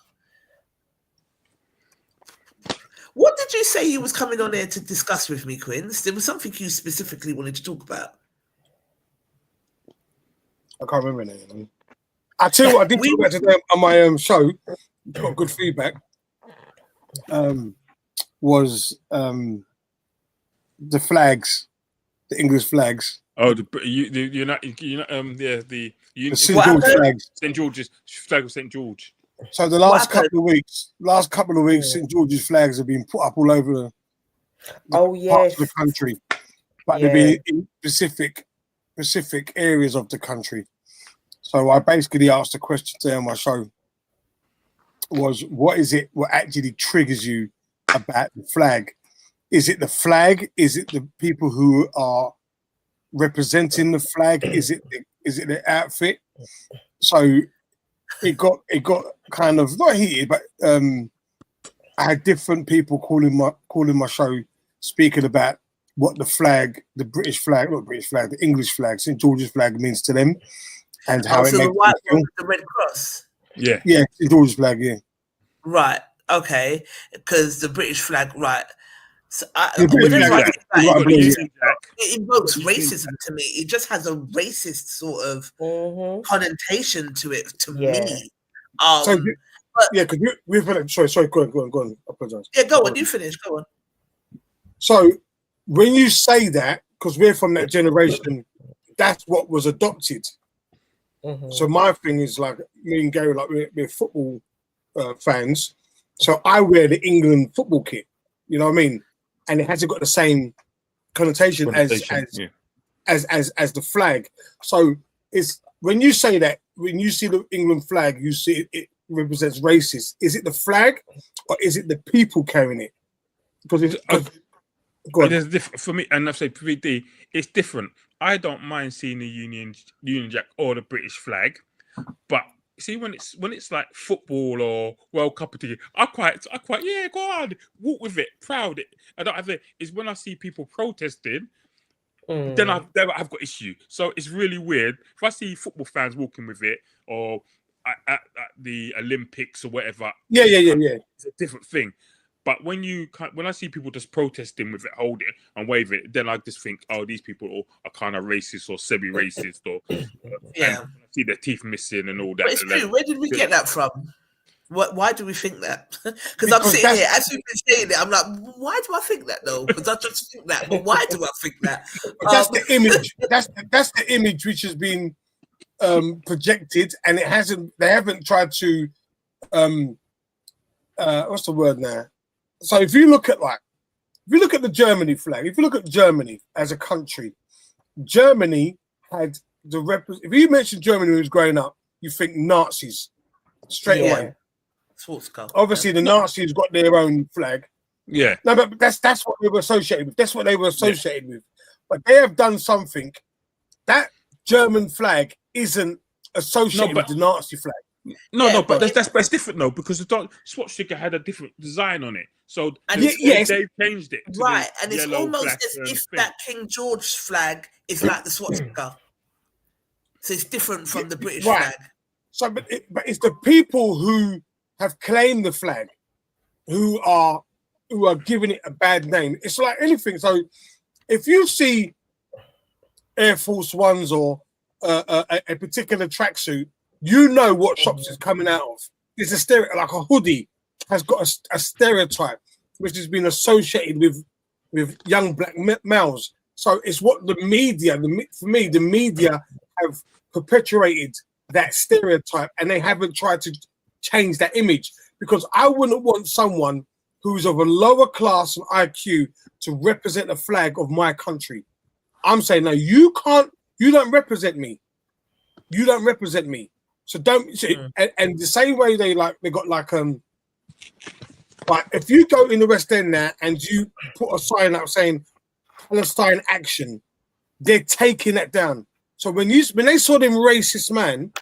What did you say you was coming on there to discuss with me, Quinns? There was something you specifically wanted to talk about. I can't remember anything. I tell you what, I did talk about today on my show. Got good feedback. Was the flags, the English flags. Oh, the St. George flags. St. George's flag of St. George. So the last couple of weeks, St. George's flags have been put up all over the parts of the country, but they've been in specific areas of the country. So I basically asked a question today on my show: was what is it? What actually triggers you about the flag? Is it the flag? Is it the people who are representing the flag? Is it the outfit? So it got kind of not heated, but I had different people calling my show, speaking about what the flag, the British flag, not British flag, the English flag, St. George's flag means to them, and how it makes the white one with the red cross. Yeah, St. George's flag, yeah. Right. Okay. Because the British flag, right. So it invokes racism to me. It just has a racist sort of connotation to it to me. Sorry, go on. I apologize. Yeah, go on. You finish. Go on. So when you say that, because we're from that generation, that's what was adopted. So my thing is like me and Gary, like we're football fans. So I wear the England football kit. You know what I mean? And it hasn't got the same connotation as the flag. So it's when you say that, when you see the England flag, you see it represents racist. Is it the flag or is it the people carrying it? Because it's for me, and I've said PVD, it's different. I don't mind seeing the Union Jack or the British flag, but see when it's like football or World Cup, I quite go on, walk with it, proud. I don't have it. It's when I see people protesting, then I've got issue. So it's really weird if I see football fans walking with it or at the Olympics or whatever. Yeah. It's a different thing. But when I see people just protesting with it, hold it and wave it, then I just think, oh, these people are kind of racist or semi-racist, or I see their teeth missing and all that. But it's true. Where did we get that from? Why do we think that? Because I'm sitting here, as you've been saying it, I'm like, why do I think that though? Because I just think that. But why do I think that? That's the image. That's the image which has been projected, and it hasn't. They haven't tried to what's the word now? So if you look at the Germany flag, if you look at Germany as a country, Germany had if you mention Germany when he was growing up, you think Nazis straight away. Obviously, the Nazis got their own flag. Yeah. No, but that's what they were associated with. That's what they were associated with. But they have done something. That German flag isn't associated with the Nazi flag. No, but that's different though, because the swastika had a different design on it. So they changed it. Right, and it's almost as if that King George flag is like the swastika. So it's different from the British flag. So, but it's the people who have claimed the flag who are giving it a bad name. It's like anything. So if you see Air Force Ones or a particular tracksuit, you know what shops it's coming out of. It's a stereotype, like a hoodie has got a stereotype which has been associated with young black males. So it's what the media, for me, the media have perpetuated that stereotype, and they haven't tried to change that image, because I wouldn't want someone who's of a lower class and IQ to represent the flag of my country. I'm saying, no, you don't represent me. You don't represent me. So don't. So, and the same way they got like if you go in the West End now and you put a sign up saying Palestine action, they're taking that down. So when they saw them racist man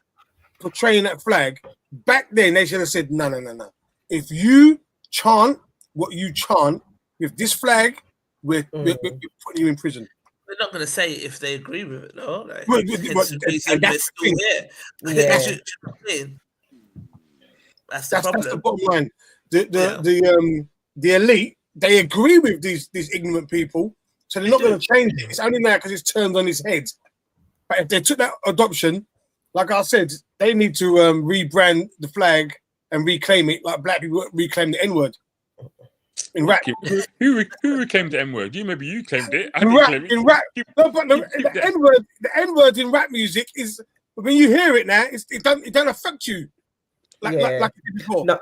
portraying that flag back then, they should have said no. If you chant what you chant with this flag, we're putting you in prison. They're not going to say it if they agree with it, though. Like, that's the problem. That's the bottom line. The elite, they agree with these ignorant people, so they're not going to change it. It's only now because it's turned on its head. But if they took that adoption, like I said, they need to rebrand the flag and reclaim it like black people reclaim the N-word. In rap, who reclaimed the N-word? Maybe you claimed it. In rap. No, but the N-word in rap music is, when you hear it now, it don't affect you like it did before. No,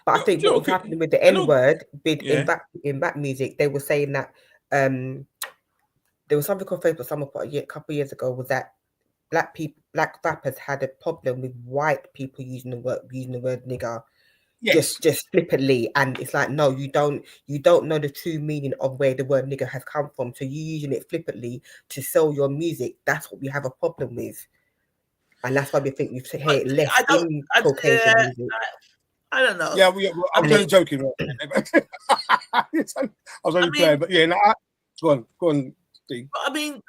but I think what was happening with the N-word in rap music, they were saying that there was something on Facebook someone put a couple of years ago, was that black rappers had a problem with white people using the word nigger. Yes. Just flippantly, and it's like, no, you don't know the true meaning of where the word nigger has come from. So you using it flippantly to sell your music. That's what we have a problem with, and that's why we think we've heard it less in Caucasian music. I don't know. Yeah, I'm only joking. I was only playing, but yeah, go on, Steve. I mean,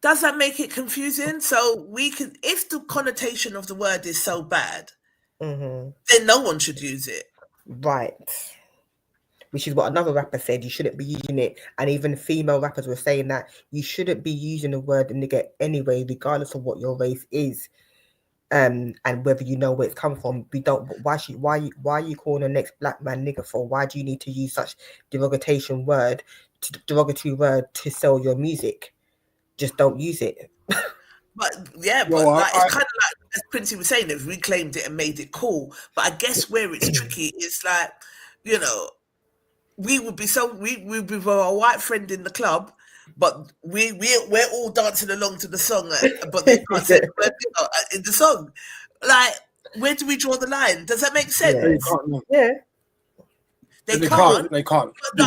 does that make it confusing? So we can, if the connotation of the word is so bad, then no one should use it. Right. Which is what another rapper said, you shouldn't be using it. And even female rappers were saying that you shouldn't be using the word nigger anyway, regardless of what your race is. And whether you know where it's come from. We don't. Why are you calling the next black man nigger for? Why do you need to use such derogatory word to sell your music? Just don't use it. But it's kind of like, as Princey was saying, they've reclaimed it and made it cool. But I guess where it's tricky is like, we would be with our white friend in the club, but we're all dancing along to the song, but they can't say the word in the song. Like, where do we draw the line? Does that make sense? Yeah. They can't. They can't. We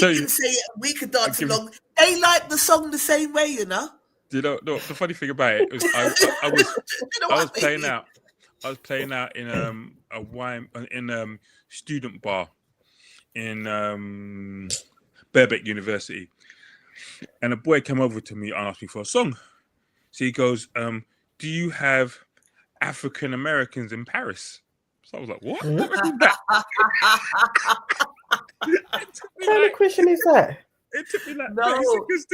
can say it, we can dance along. They like the song the same way, Do you know the funny thing about it was I was playing out. I was playing out in a wine in student bar in Birkbeck University, and a boy came over to me and asked me for a song. So he goes, "Do you have African Americans in Paris?" So I was like, "What? What kind of question is that?" It took me like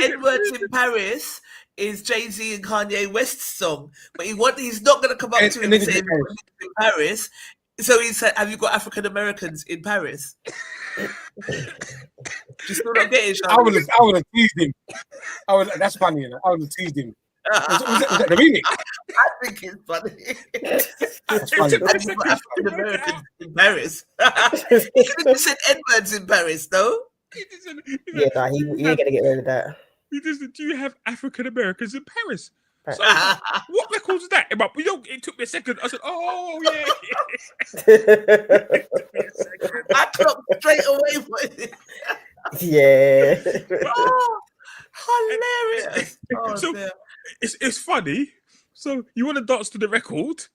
Edwards in Paris is Jay-Z and Kanye West's song, but he's not going to come up to him and say in Paris. So he said, "Have you got African Americans in Paris?" You still not getting it? I would have teased him. That's funny, I would have teased him. Was that the remix? I think it's funny. That's funny. And you've got African Americans in Paris. He could have just said N-words in Paris, no? Yeah, no, he ain't gonna get rid of that. He just, do you have African Americans in Paris? So I was like, what record's that? It took me a second. I said, oh yeah. I clocked straight away with it. Yeah. Oh, hilarious. Oh, So dear. it's funny. So you want to dance to the record,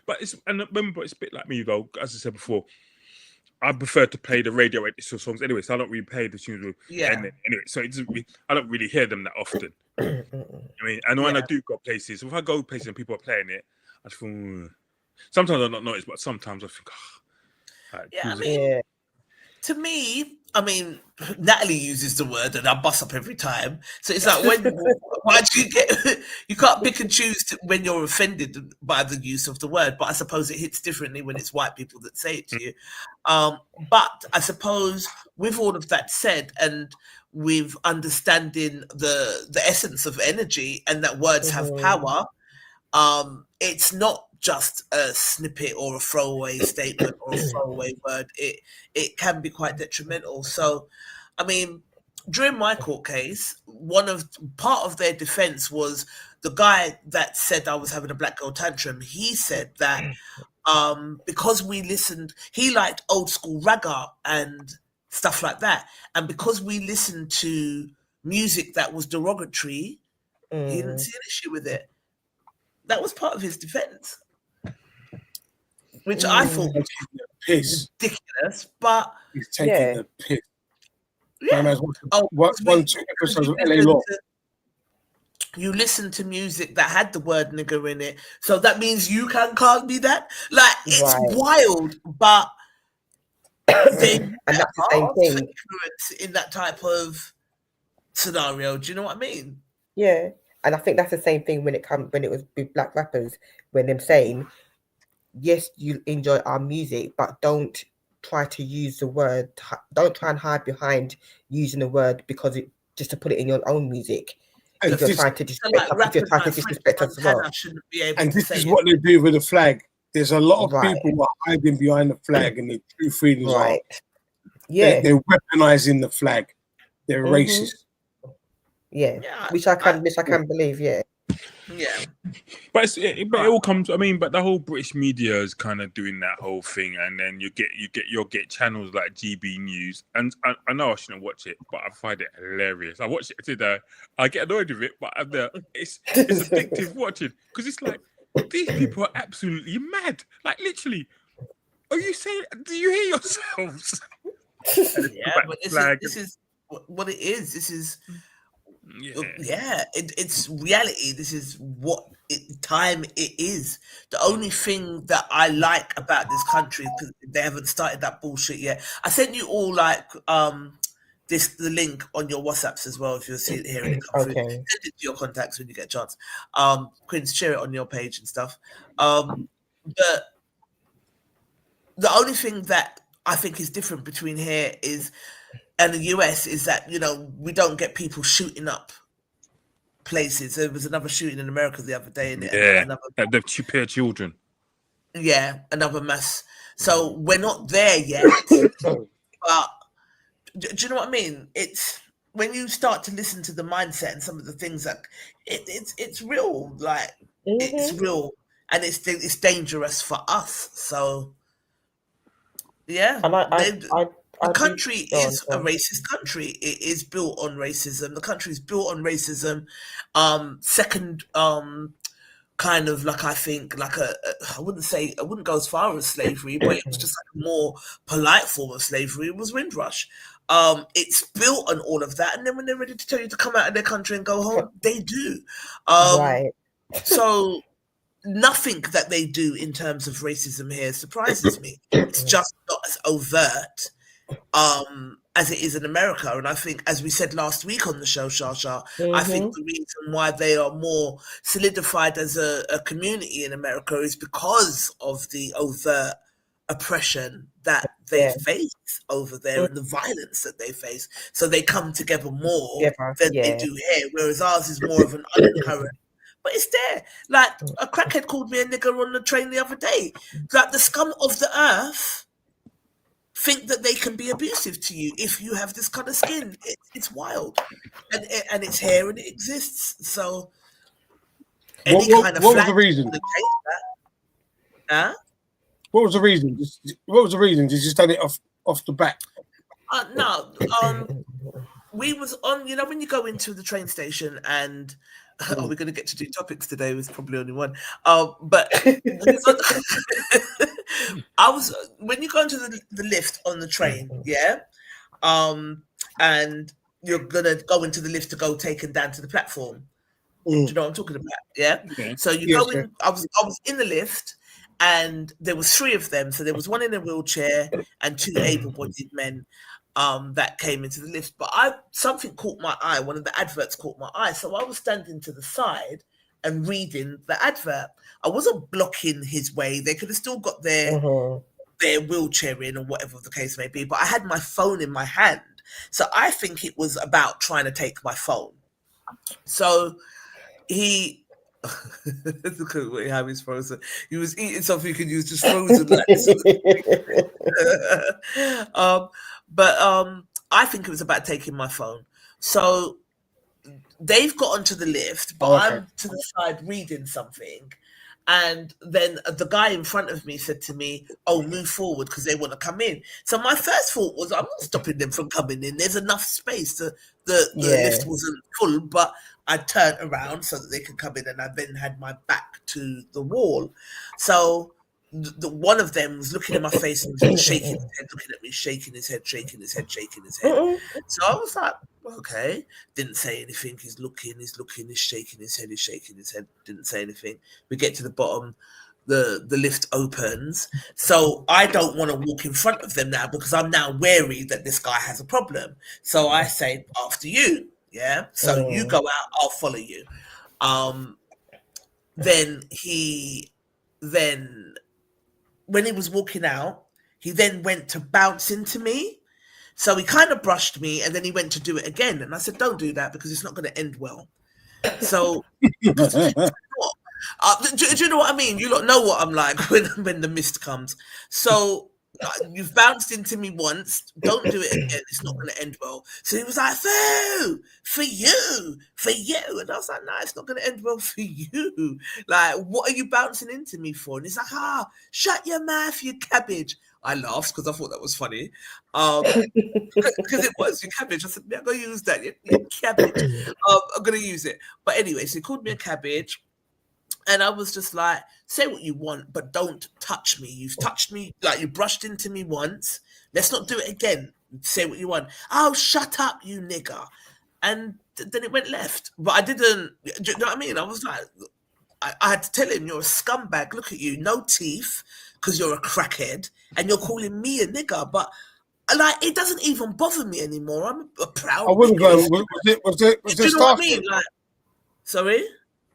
but remember, it's a bit like me, though. As I said before, I prefer to play the radio edition songs anyway, so I don't really play the tunes with. Yeah. And anyway, so I don't really hear them that often. I mean, and when I do go places, if I go places and people are playing it, I just feel. Sometimes I don't notice, but sometimes I think, Yeah, to me, I mean, Natalie uses the word and I bust up every time. So it's like, why do you you can't pick and choose when you're offended by the use of the word, but I suppose it hits differently when it's white people that say it to you. But I suppose with all of that said, and with understanding the essence of energy and that words have power, it's not just a snippet or a throwaway statement or a throwaway word. It can be quite detrimental. So, I mean, during my court case, part of their defense was the guy that said I was having a black girl tantrum. He said that because he liked old school ragga and stuff like that, and because we listened to music that was derogatory, he didn't see an issue with it. That was part of his defense, which I thought was ridiculous, but he's taking the piss. Yeah. One, two episodes of LA Law. You listen to music that had the word nigger in it, so that means you can't be that. Like, it's wild, but and that's the same thing. Influence in that type of scenario. Do you know what I mean? Yeah. And I think that's the same thing when it was with black rappers, when them saying, yes, you enjoy our music, but don't try to use the word, don't try and hide behind using the word because just to put it in your own music. If you're trying to disrespect us as well. And this is what they do with the flag. There's a lot of people who are hiding behind the flag, and their true feelings are. Yeah. They're weaponizing the flag. They're racist. Yeah, which I can believe. Yeah, but it all comes. I mean, but the whole British media is kind of doing that whole thing, and then you'll get channels like GB News, and I know I shouldn't watch it, but I find it hilarious. I watch it today. I get annoyed with it, but it's addictive watching because it's like these people are absolutely mad. Like literally, are you saying? Do you hear yourselves? But this is what it is. This is. It's reality. This is what time it is. The only thing that I like about this country, because they haven't started that bullshit yet. I sent you all the link on your WhatsApps as well. If you're hearing it come through, send it to your contacts when you get a chance. Quinn, share it on your page and stuff. But the only thing that I think is different between here and the US is that, we don't get people shooting up places. There was another shooting in America the other day. The pair children. Yeah, another mass. So we're not there yet. But do you know what I mean? It's when you start to listen to the mindset and some of the things that it's real. Like it's real, and it's dangerous for us. So yeah, the country is a racist country. It is built on racism. The country is built on racism. Second, kind of like, I think, like I wouldn't go as far as slavery, but it was just like a more polite form of slavery. It was Windrush. It's built on all of that. And then when they're ready to tell you to come out of their country and go home, they do. So nothing that they do in terms of racism here surprises me. It's just not as overt as it is in America. And I think, as we said last week on the show, Shasha, I think the reason why they are more solidified as a community in America is because of the overt oppression that they face over there and the violence that they face. So they come together more than they do here, whereas ours is more of an undercurrent but it's there. Like a crackhead called me a nigger on the train the other day. Like the scum of the earth think that they can be abusive to you if you have this kind of skin. It's wild, and it's here and it exists. So any kind of what was the reason? Huh? What was the reason? What was the reason? Did you just done it off the bat? No. We was on, you know, when you go into the train station and are we going to get to do topics today? It was probably only one. But I was, when you go into the lift on the train, yeah, and you're going to go into the lift to go taken down to the platform. Do you know what I'm talking about? Yeah. Okay. So you go in. I was in the lift, and there was 3 of them. So there was one in a wheelchair and 2 able-bodied men that came into the lift. But something caught my eye. One of the adverts caught my eye. So I was standing to the side and reading the advert. I wasn't blocking his way. They could have still got their wheelchair in or whatever the case may be. But I had my phone in my hand. So I think it was about trying to take my phone. So he look at how he's frozen. He was eating something he could use just frozen like this. But I think it was about taking my phone. So they've got onto the lift, but I'm to the side reading something. And then the guy in front of me said to me, "Oh, move forward because they want to come in." So my first thought was, I'm not stopping them from coming in. There's enough space. The lift wasn't full, but I turned around so that they could come in, and I then had my back to the wall. So one of them was looking in my face and shaking his head, looking at me, shaking his head, shaking his head, shaking his head. So I was like, okay, didn't say anything. He's looking, he's shaking his head, didn't say anything. We get to the bottom, the lift opens. So I don't want to walk in front of them now because I'm now wary that this guy has a problem. So I say, after you, yeah? So you go out, I'll follow you. Then when he was walking out, he then went to bounce into me. So he kind of brushed me and then he went to do it again. And I said, don't do that because it's not going to end well. So, do you know what I mean? You don't know what I'm like when the mist comes. So you've bounced into me once. Don't do it again. It's not going to end well. So he was like, "Foo, for you. And I was like, "No, it's not going to end well for you. Like, what are you bouncing into me for?" And he's like, shut your mouth, you cabbage. I laughed because I thought that was funny. Because it was your cabbage. I said, I'm going to use that. Your cabbage. I'm going to use it. But anyway, so he called me a cabbage. And I was just like, say what you want, but don't touch me. You've touched me, like you brushed into me once. Let's not do it again. Say what you want. Oh, shut up, you nigger. And then it went left. But I didn't, do you know what I mean? I was like, I had to tell him, you're a scumbag. Look at you, no teeth, because you're a crackhead, and you're calling me a nigger. But like, it doesn't even bother me anymore. I'm a proud. I wouldn't go. Was there you know what I mean? Like, sorry?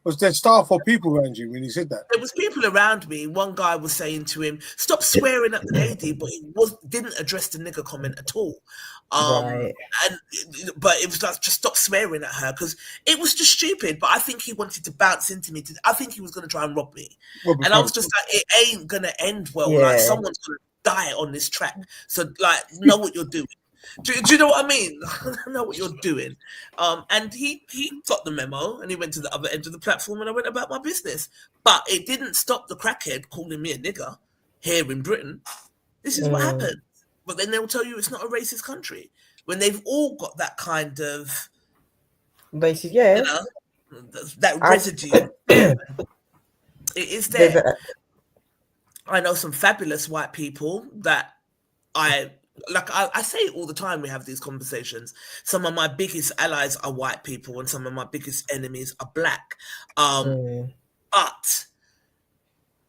Was there staff or people around you when he said that? There was people around me. One guy was saying to him, "Stop swearing at the lady," but he didn't address the nigger comment at all. But it was like, just stop swearing at her because it was just stupid. But I think he wanted to bounce into me. I think he was going to try and rob me. And I was just like, it ain't going to end well. Yeah. Like someone's going to die on this track. So like, know what you're doing. Do you know what I mean? I know what you're doing. And he got the memo and he went to the other end of the platform and I went about my business. But it didn't stop the crackhead calling me a nigger here in Britain. This is what happened. But then they'll tell you it's not a racist country when they've all got that kind of racist, yeah. You know, that residue. It is there. I know some fabulous white people that I say it all the time. We have these conversations. Some of my biggest allies are white people, and some of my biggest enemies are black. But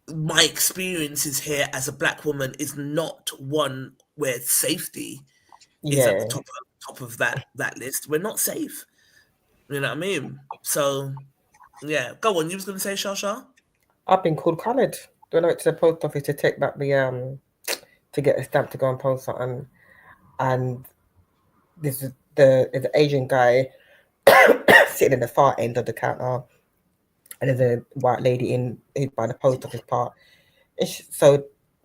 my experiences here as a black woman is not one where safety is at the top of that list. We're not safe. You know what I mean? So, yeah. Go on. You was going to say, Shasha? I've been called coloured. When I went to the post office to take back the to get a stamp to go and post something, and this is the Asian guy sitting in the far end of the counter, and there's a white lady in by the post office part. So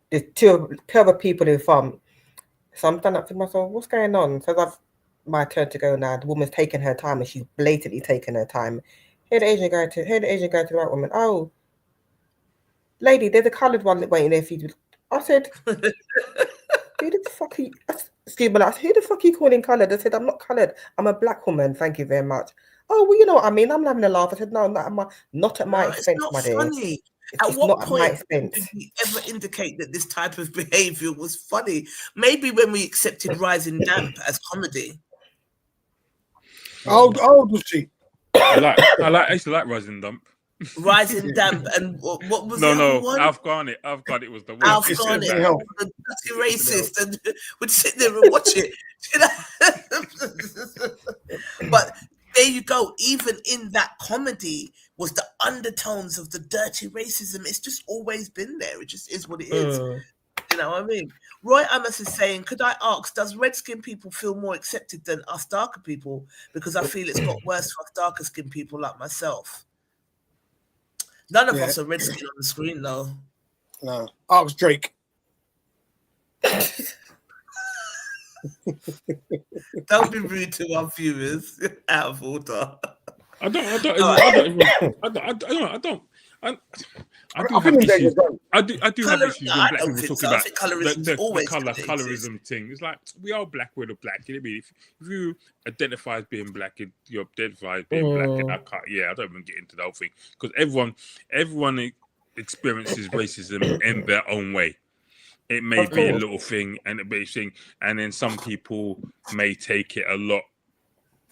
there's two other people in front. So I'm standing up to myself, what's going on? So that's my turn to go now. The woman's taking her time, and she's blatantly taking her time. Hear the Asian guy to the white woman. Oh, lady, there's a coloured one waiting there for you. I said, who the fuck are you? Excuse me, who the fuck are you calling coloured? I said, I'm not coloured. I'm a black woman. Thank you very much. Oh, well, you know what I mean. I'm having a laugh. I said, no, not at my expense, it's not my dear. funny. It's not at my expense. Did we ever indicate that this type of behaviour was funny? Maybe when we accepted Rising Damp as comedy. How old was she? I used to like Rising Damp. Rising Damp, and what was no one? Alf Garnett was the one. Alf Garnett, the dirty racist, and would sit there and watch it. But there you go. Even in that comedy was the undertones of the dirty racism. It's just always been there. It just is what it is. You know what I mean? Roy Amos is saying, could I ask, does red-skinned people feel more accepted than us darker people? Because I feel it's got worse for us darker-skinned people like myself. None of us are red-skinned on the screen, though. No. Ask Drake. Don't be rude to our viewers. Out of order. I do have issues. I do have issues when black people talk about the colorism thing. It's like, we are black, we're the black. You know what I mean? If you identify as being black, you identify as being black, and I don't even get into the whole thing, because everyone experiences racism in their own way. It may be a little thing and a big thing, and then some people may take it a lot.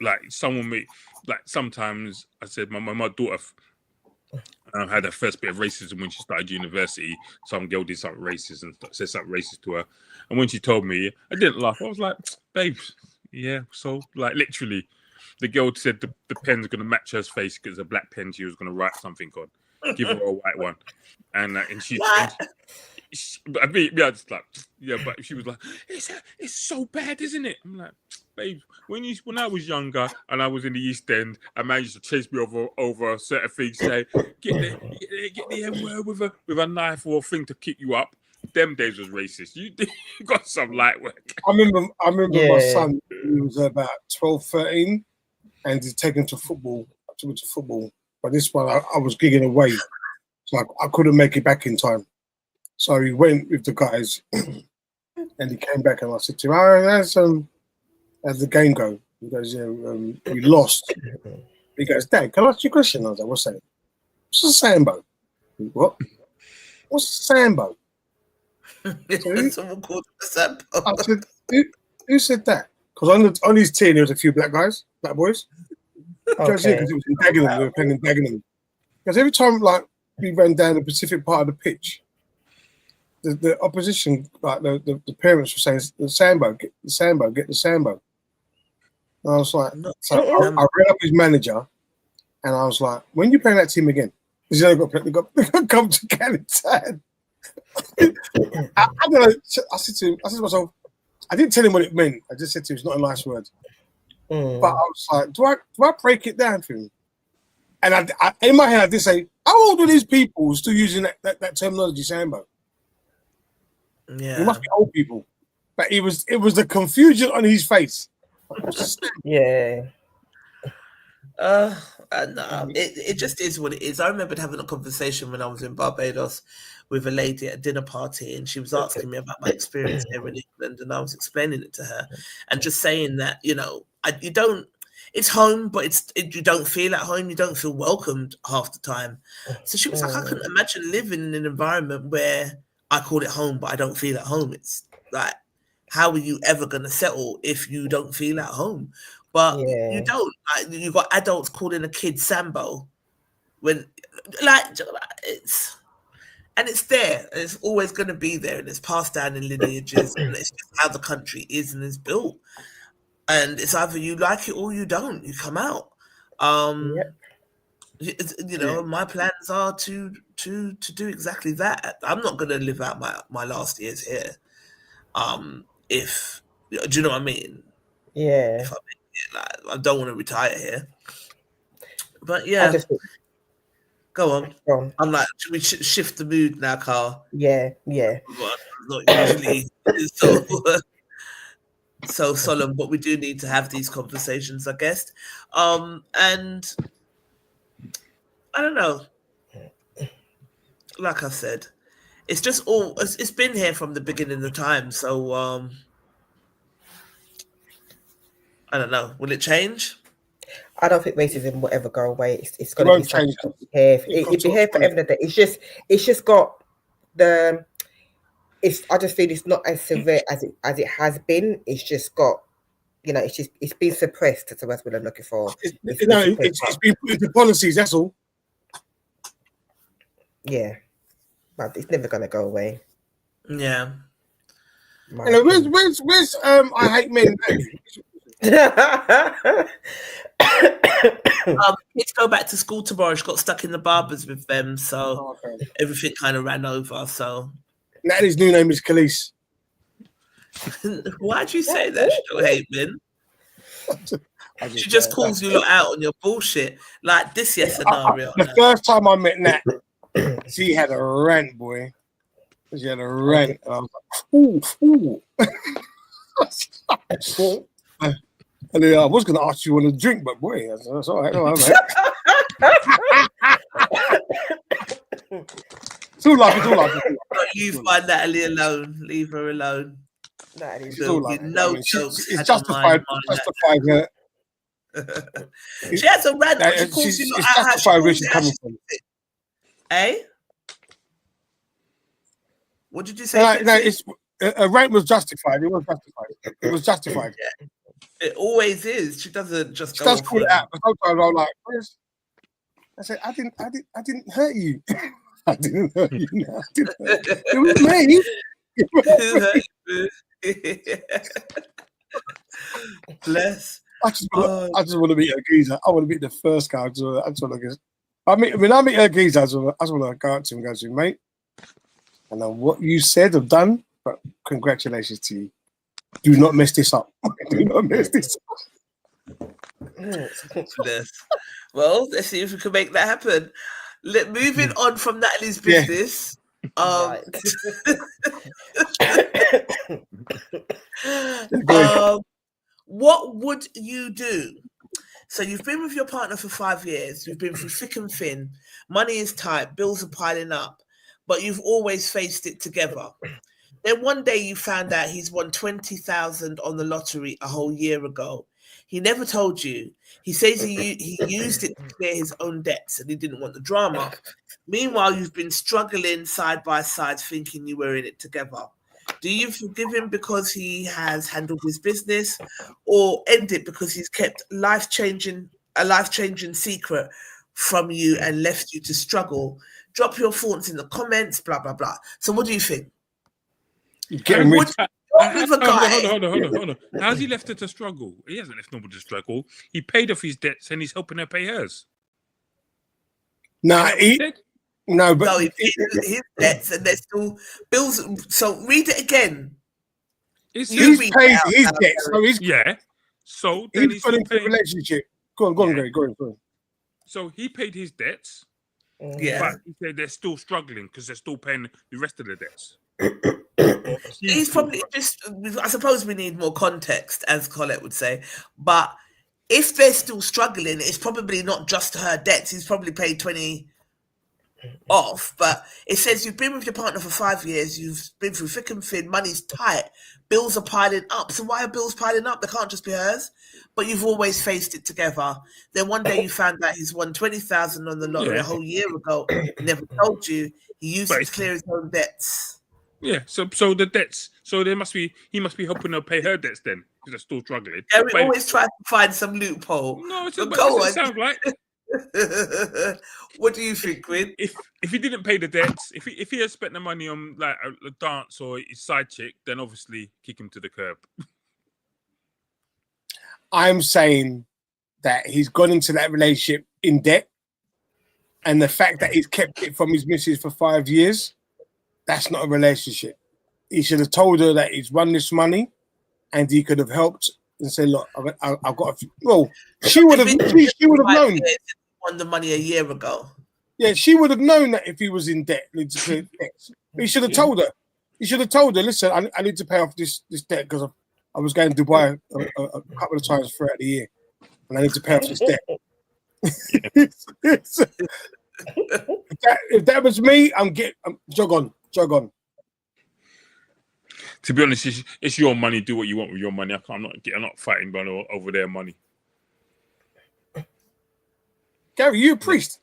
Like someone may, like sometimes I said my daughter had her first bit of racism when she started university. Some girl did something racist and said something racist to her, and when she told me, I didn't laugh. I was like, babe, yeah. So like literally, the girl said the pen's going to match her face because a black pen she was going to write something on. Give her a white one, and she. I mean, yeah, just like, yeah, but she was like, it's so bad, isn't it? I'm like, babe, when I was younger and I was in the East End, a man used to chase me over certain things, say, get the M word with a knife or a thing to kick you up. Them days was racist. You got some light work. I remember my son, he was about 12, 13, and he's taken to football. I took him to football, but this one I was gigging away, so I couldn't make it back in time. So he went with the guys, and he came back, and I said to him, how's the game go? He goes, yeah, we lost. He goes, Dad, can I ask you a question? I was like, what's that? What's a sambo? What? What's a sambo? Someone called it a sambo. I said, who said that? Because on his team, there was a few black boys. Because it was in Dagenham, they were playing in Dagenham. Because every time, like, we ran down the Pacific part of the pitch, the opposition, like the parents were saying, the sambo, get the sambo. And I was like, I ran up his manager, and I was like, when you play that team again? Because they got come to Canning Town. I don't know. I said to myself, I didn't tell him what it meant. I just said to him, it's not a nice word. But I was like, do I break it down for him? And I in my head, I did say, how old are these people still using that terminology, sambo? Yeah, it must be old people. But it was the confusion on his face. Yeah. No, it just is what it is. I remembered having a conversation when I was in Barbados with a lady at a dinner party, and she was asking me about my experience here in England, and I was explaining it to her, and just saying that, you know, it's home, but you don't feel at home. You don't feel welcomed half the time. So she was like, I couldn't imagine living in an environment where I call it home, but I don't feel at home. It's like, how are you ever going to settle if you don't feel at home? But you don't. Like, you got adults calling a kid Sambo when, like, it's there. And it's always going to be there, and it's passed down in lineages, and it's just how the country is and is built. And it's either you like it or you don't. You come out. You know, my plans are to do exactly that. I'm not going to live out my last years here. If do you know what I mean? Yeah. If I don't want to retire here. But yeah, Go on. Go on. I'm like, should we shift the mood now, Carl? Yeah. Not usually so solemn, but we do need to have these conversations, I guess. And I don't know. Like I said, it's just it's been here from the beginning of time. So I don't know. Will it change? I don't think racism will ever go away. It's going to be change. something here. It'll be here forever. That it's just got the. I just feel it's not as severe as it has been. It's just got, it's been suppressed. That's the word I'm looking for. It's been put into policies. That's all. Yeah, but it's never going to go away. Yeah. Where's I hate men? Kids go back to school tomorrow. She got stuck in the barbers with them, so everything kind of ran over. So Natalie's new name is Khalees. Why'd you say that? She don't hate men. She just calls you lot out on your bullshit, like this scenario. The first time I met Nat, she had a rant, boy. She had a rant, and I was like, ooh. And then I was going to ask you on a drink, but boy, that's all right. It's all life. You find Natalie alone. Leave her alone. Natalie's jokes. It's justified. Her. She has a rant. It's justified where she's coming from. Eh? What did you say? No, a rant was justified. It was justified. Yeah. It always is. She doesn't just. She does call it out. But sometimes I'm like, "Where's?" I said, "I didn't hurt you. I didn't hurt you. No, it was me." Bless. I just want to meet a geezer. I want to meet the first guy. I just want to get. I meet a geezer. I just want to go up to him and go to him, mate. And then what you said or done, but congratulations to you. Do not mess this up. Do not mess this up. Bless. Well, let's see if we can make that happen. Moving on from Natalie's business. What would you do? So you've been with your partner for 5 years. You've been through thick and thin. Money is tight. Bills are piling up. But you've always faced it together. Then one day you found out he's won 20,000 on the lottery a whole year ago. He never told you. He says he used it to clear his own debts and he didn't want the drama. Meanwhile, you've been struggling side by side thinking you were in it together. Do you forgive him because he has handled his business, or end it because he's kept a life-changing secret from you and left you to struggle? Drop your thoughts in the comments, blah, blah, blah. So what do you think? Hold on. How's he left her to struggle? He hasn't left nobody to struggle. He paid off his debts and he's helping her pay hers. No, he paid his debts and there's still bills. So read it again. He's paid his debts. So then he's got into a relationship. Go on. So he paid his debts. Yeah. But he said they're still struggling because they're still paying the rest of the debts. He's probably just, I suppose we need more context, as Colette would say. But if they're still struggling, it's probably not just her debts. He's probably paid 20 off. But it says you've been with your partner for 5 years. You've been through thick and thin. Money's tight. Bills are piling up. So why are bills piling up? They can't just be hers. But you've always faced it together. Then one day you found out he's won 20,000 on the lottery a whole year ago. He never told you. He used it to clear his own debts. Yeah, so the debts. So he must be helping her pay her debts then, because they're still struggling. Yeah, we always try to find some loophole. No, it sounds like. What do you think, Quinn? If he didn't pay the debts, if he had spent the money on like a dance or his side chick, then obviously kick him to the curb. I'm saying that he's gone into that relationship in debt, and the fact that he's kept it from his missus for 5 years, that's not a relationship. He should have told her that he's run this money, and he could have helped and said, "Look, I've got a few." Well, she would have known. Won the money a year ago. Yeah, she would have known that if he was in debt, need to clear debts. He should have told her. He should have told her, listen, I need to pay off this debt because I was going to Dubai a couple of times throughout the year, and I need to pay off this debt. If that was me, I'm jog on. To be honest, it's your money. Do what you want with your money. I'm not fighting over their money. Gary, you a priest?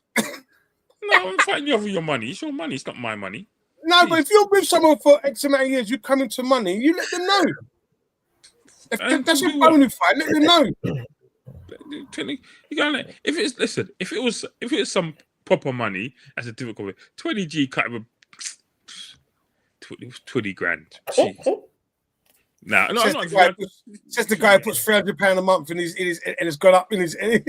No, I'm fighting you over your money. It's your money. It's not my money. No, but if you're with someone for X amount of years, you come into money, you let them know. If that's a bona fide, let them know. If it was some proper money, that's a difficult. 20G cut with 20 grand. Jeez. No, Says the guy who puts £300 a month and it's gone up in his. 20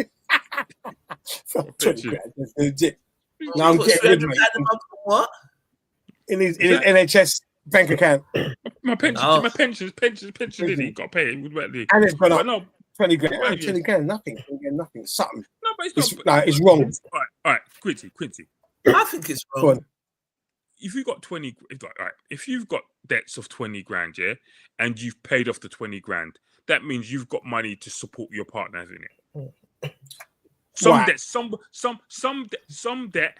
grand. That's legit. Now I'm getting rid of it. What? In his NHS bank account. My pensions, Lily, got to pay it. And it's gone up. No, 20 grand. 20 grand, nothing. Nothing. Something. No, but it's wrong. All right, Quincy. I think it's wrong. If you've got 20, if you've got debts of 20 grand, yeah, and you've paid off the 20 grand, that means you've got money to support your partner, isn't it? Some debt.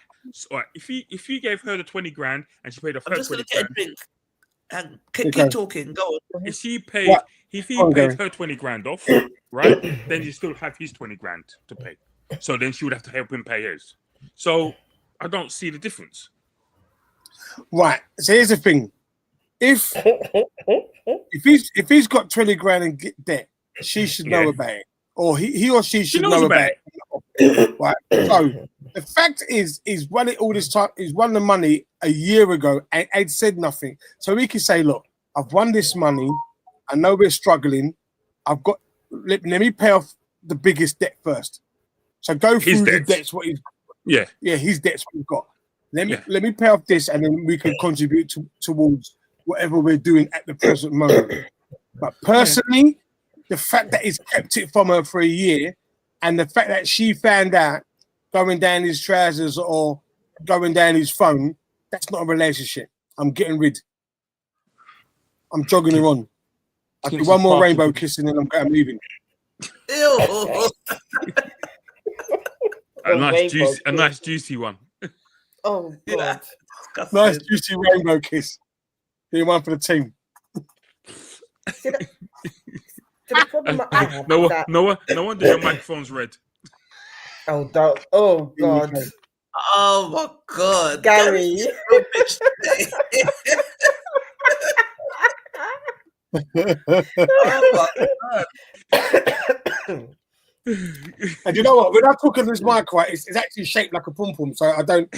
Right, if you gave her the 20 grand and she paid off her 20 grand, get a drink and keep talking. Go on. If he paid her 20 grand off, right, then you still have his 20 grand to pay. So then she would have to help him pay his. So I don't see the difference. Right. So here's the thing: if he's got 20 grand in debt, she should know about it, or he or she should know about it. Right. So the fact is, he's won it all this time. He's won the money a year ago and ain't said nothing. So he can say, "Look, I've won this money. I know we're struggling. I've got. Let me pay off the biggest debt first. So go through the debts. What he's his debts we've got. Let me pay off this, and then we can contribute towards whatever we're doing at the present moment. But personally, the fact that he's kept it from her for a year, and the fact that she found out going down his trousers or going down his phone, that's not a relationship. I'm getting rid. I'm jogging her on. I'll do one more rainbow kiss and then I'm leaving. Ew. A nice juicy one. Oh God! Nice juicy rainbow kiss. Here, one for the team. The problem I have no wonder your microphone's red. Oh God! Oh my God, Gary! Oh my God. And you know what? When I talk on this mic, right, it's actually shaped like a pom pom, so I don't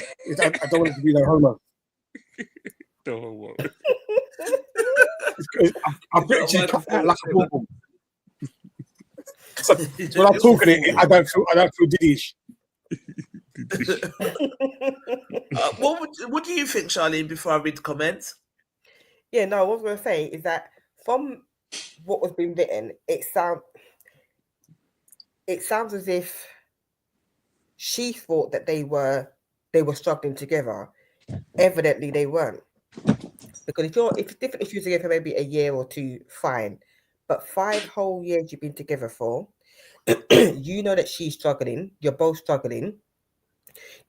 want it to be no homo. No homo. I'm actually cut out like a pom pom. So when I'm talking it, I don't feel diddy-ish. What do you think, Charlene? Before I read the comments. Yeah, no. What I was going to say is that from what was being written, it sounds as if she thought that they were struggling together. Evidently, they weren't. Because if it's different, if you were together maybe a year or two, fine. But 5 whole years you've been together for, you know that she's struggling. You're both struggling.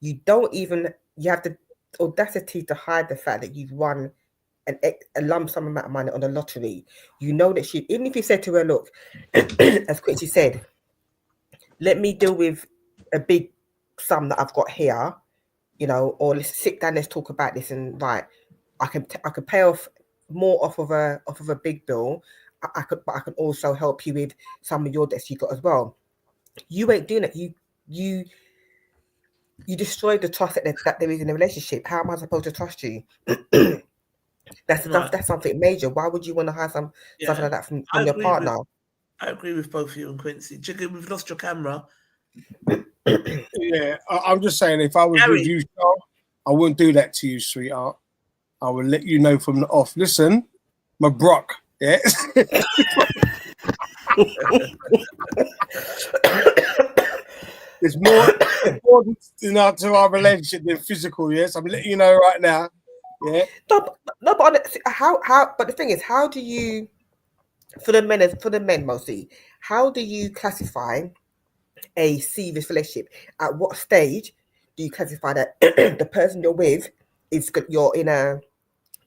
You have the audacity to hide the fact that you've won a lump sum amount of money on the lottery. You know that even if you said to her, look, as Quincy said, let me deal with a big sum that I've got here, or let's sit down, let's talk about this, and right, I can pay off more off of a big bill. But I can also help you with some of your debts you got as well. You ain't doing it. You destroyed the trust that there is in a relationship. How am I supposed to trust you? That's something major. Why would you want to hide something like that from your partner? I agree with both you and Quincy. Jigga, we've lost your camera. Yeah, I'm just saying, if I was with you, Charles, I wouldn't do that to you, sweetheart. I would let you know from the off. Listen, my Brock, yeah. There's more importance to our relationship than physical. Yes, I'm letting you know right now. Yeah. No, but how? But the thing is, how do you, for the men mostly, how do you classify a serious relationship? At what stage do you classify that the person you're with is good? You're in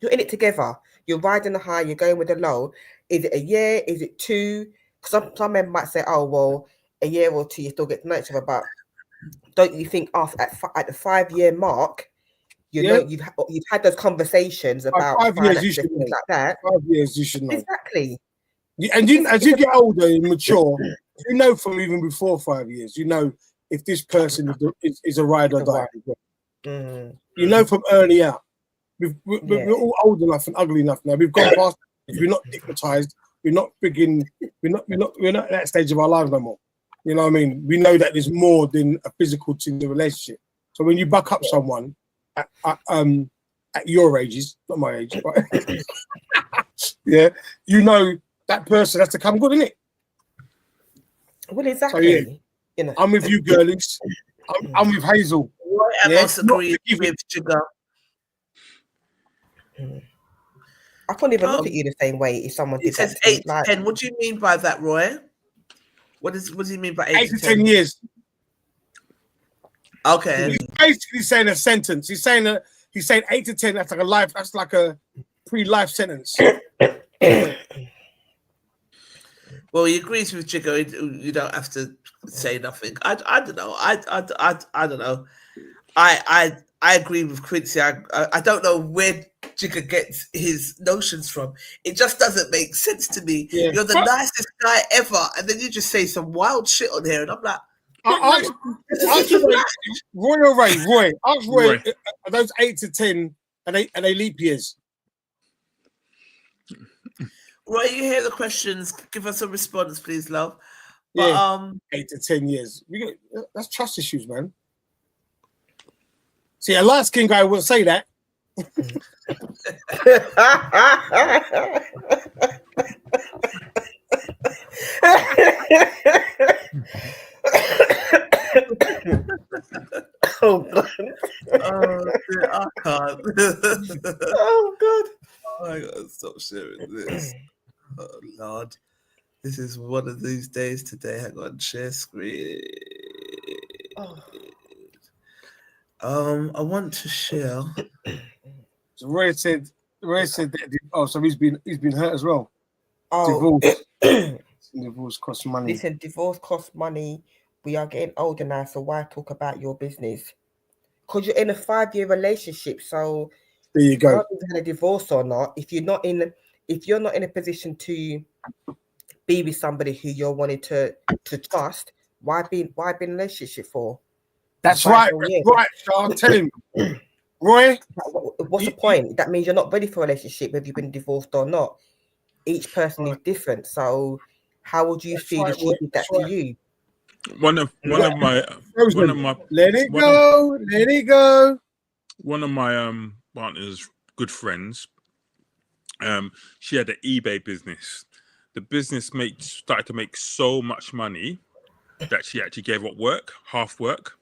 it together. You're riding the high. You're going with the low. Is it a year? Is it 2? Because some men might say, "Oh, well, a year or 2, you still get to know each other." But don't you think after at the 5-year mark, you know, you've had those conversations about 5 years, you finances should and things know. like that? 5 years, you should know. Exactly. And as you get older and mature, you know from even before 5 years, you know if this person is a ride or die. You know from early out. We're all old enough and ugly enough now. We've gone past. We're not dignitized. We're not at that stage of our lives no more. You know what I mean? We know that there's more than a physical to the relationship. So when you buck up someone at your ages, not my age, but yeah, you know that person has to come good, innit? Well, exactly. So, you know, I'm with you, girlies. I'm with Hazel. I must agree with Jigger. I can't even look at you the same way if someone did that. 8 to 10. What do you mean by that, Roy? What does he mean by 8 to 10 years? Okay. He's basically saying a sentence. He's saying 8 to 10. That's like a life. That's like a pre-life sentence. Well, he agrees with Jigger. You don't have to say nothing. I don't know. I don't know. I agree with Quincy. I don't know where Jigger gets his notions from. It just doesn't make sense to me. Yeah. You're the nicest guy ever, and then you just say some wild shit on here, and I'm like, Roy, ask Roy, are those 8 to 10 are they leap years? Roy, you hear the questions. Give us a response, please, love. But, 8 to 10 years. That's trust issues, man. See, a light-skinned guy wouldn't say that. Oh God! I can't. Oh God! I gotta stop sharing this. Oh Lord, this is one of these days today. Hang on, share screen. I want to share. So Roy said that. Oh, so he's been hurt as well. Oh, divorce costs money. Listen, divorce costs money. We are getting older now, so why talk about your business? Because you're in a 5-year relationship, so there you go. Whether you had a divorce or not, if you're not in a position to be with somebody who you're wanting to trust, why be in a relationship for? That's right. That's right, Sean. Tell him. Roy, what's the point? That means you're not ready for a relationship, whether you've been divorced or not. Each person is different. So how would you feel if she did that to you? One of my let it go. One of my partner's good friends, she had an eBay business. The business started to make so much money that she actually gave up work, half work.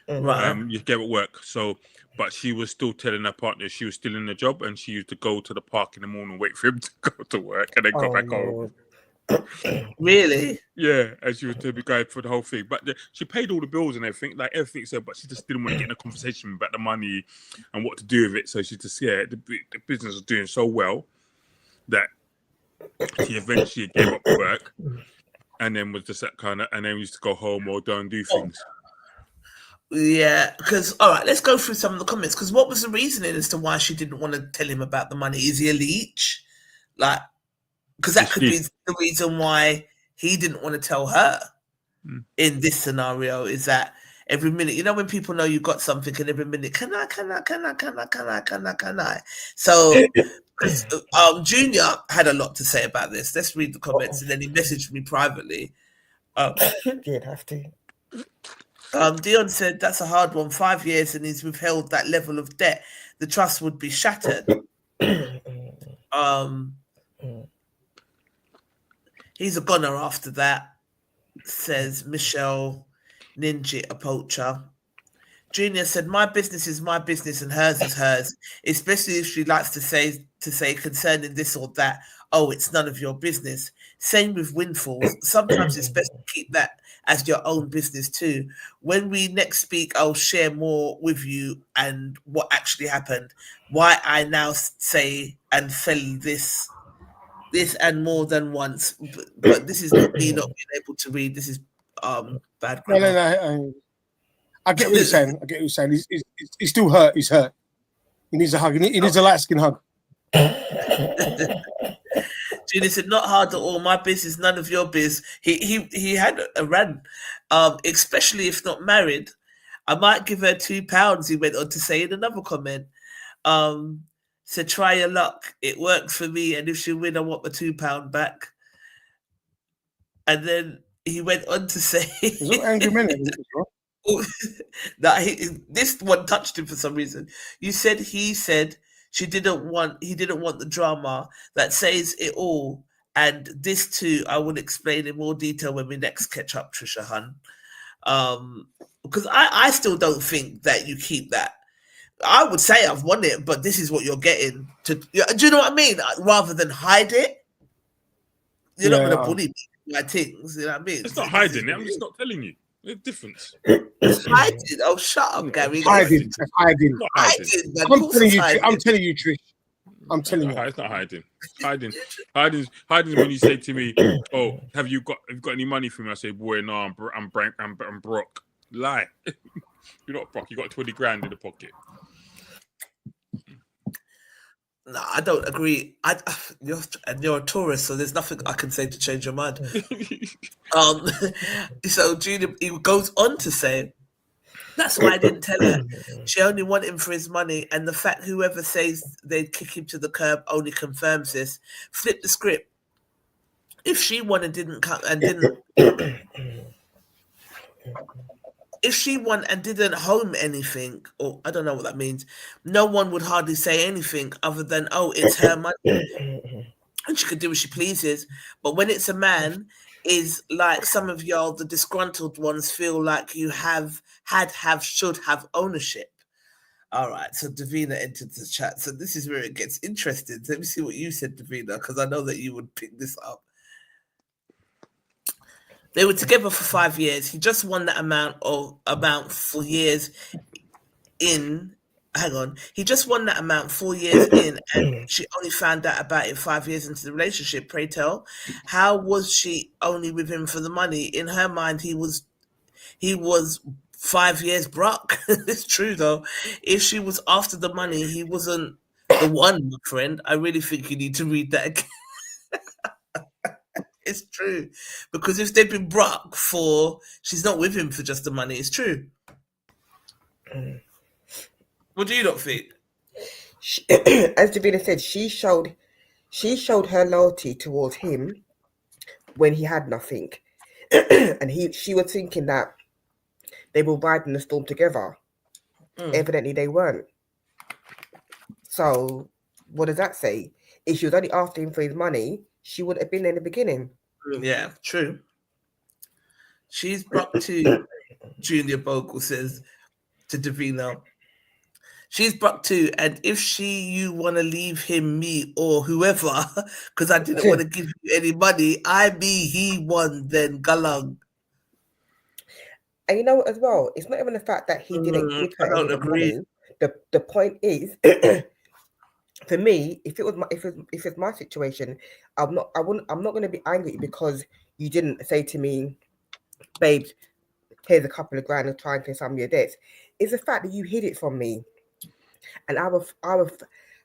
You gave up work. So, but she was still telling her partner she was still in the job, and she used to go to the park in the morning, wait for him to go to work, and then go back home. Really? Yeah, and she was to be going for the whole thing. But she paid all the bills and everything, like everything. So, but she just didn't want to get in a conversation about the money and what to do with it. So she just, the business was doing so well that she eventually gave up work, and then was just that kind of, and then used to go home or go and do things. Yeah, because all right, let's go through some of the comments. Because what was the reasoning as to why she didn't want to tell him about the money? Is he a leech? Like, because that could be the reason why he didn't want to tell her. In this scenario, is that every minute, you know, when people know you got something, and every minute, can I? So, Junior had a lot to say about this. Let's read the comments, and then he messaged me privately. You'd have to. Dion said that's a hard one. 5 years and he's withheld that level of debt. The trust would be shattered. He's a goner after that, says Michelle. Ninja a poacher. Junior said, "My business is my business and hers is hers, especially if she likes to say concerning this or that. Oh, it's none of your business. Same with windfalls. Sometimes it's best to keep that as your own business too. When we next speak, I'll share more with you and what actually happened. Why I now say and sell this and more than once. But this is not me not being able to read. This is bad No, grammar." I get what you're saying. I get what you're saying. He's still hurt. He's hurt. He needs a hug. He needs a light skin hug. Julie said, "Not hard at all. My business, none of your biz." He had a rant, especially if not married. I might give her £2. He went on to say in another comment. So try your luck. It worked for me, and if she win, I want my £2 back. And then he went on to say, There's an angry men as well. This one touched him for some reason. He said he didn't want the drama that says it all, and this too I will explain in more detail when we next catch up, Trisha Hun. Because I still don't think that you keep that. I would say I've won it, but this is what you're getting. Do you know what I mean? Rather than hide it, you're not going to bully me with my things. You know what I mean? It's not hiding it. I'm just not telling you. There's a difference. Hiding? Oh, shut up, Gary. Hiding. Not hiding. I'm telling you, Trish. I'm telling you. It's not hiding. Hiding when you say to me, "Oh, have you got any money for me?" I say, "Boy, no, I'm broke." Lie. You're not broke. You got 20 grand in the pocket. No, I don't agree. You're a tourist, so there's nothing I can say to change your mind. So Julie, he goes on to say, "That's why I didn't tell her. She only wanted him for his money, and the fact whoever says they'd kick him to the curb only confirms this. Flip the script. If she won and didn't come and didn't." If she won and didn't home anything, or I don't know what that means, no one would hardly say anything other than, "Oh, it's her money," and she could do what she pleases. But when it's a man, is like some of y'all, the disgruntled ones, feel like you should have ownership. All right, so Davina entered the chat. So this is where it gets interesting. Let me see what you said, Davina, because I know that you would pick this up. They were together for 5 years. He just won that amount for years in. Hang on. He just won that amount 4 years in, and she only found out about it 5 years into the relationship. Pray tell, how was she only with him for the money? In her mind, he was 5 years broke. It's true though. If she was after the money, he wasn't the one, my friend. I really think you need to read that again. It's true, because if they've been broke she's not with him for just the money. It's true. What do you not think? As Davina said, she showed her loyalty towards him when he had nothing, and she was thinking that they were riding the storm together. Evidently, they weren't. So, what does that say? If she was only after him for his money, she wouldn't have been there in the beginning. Yeah, true. She's broke too. Junior Bogle says to Davina. She's broke too, and if you want to leave him, me, or whoever, because I didn't want to give you any money, he won, then galang. And you know what, as well, it's not even the fact that he didn't give her any money. The point is, for me, if it's my situation, I'm not going to be angry because you didn't say to me, "Babe, here's a couple of grand and try and pay some of your debts." It's the fact that you hid it from me, and our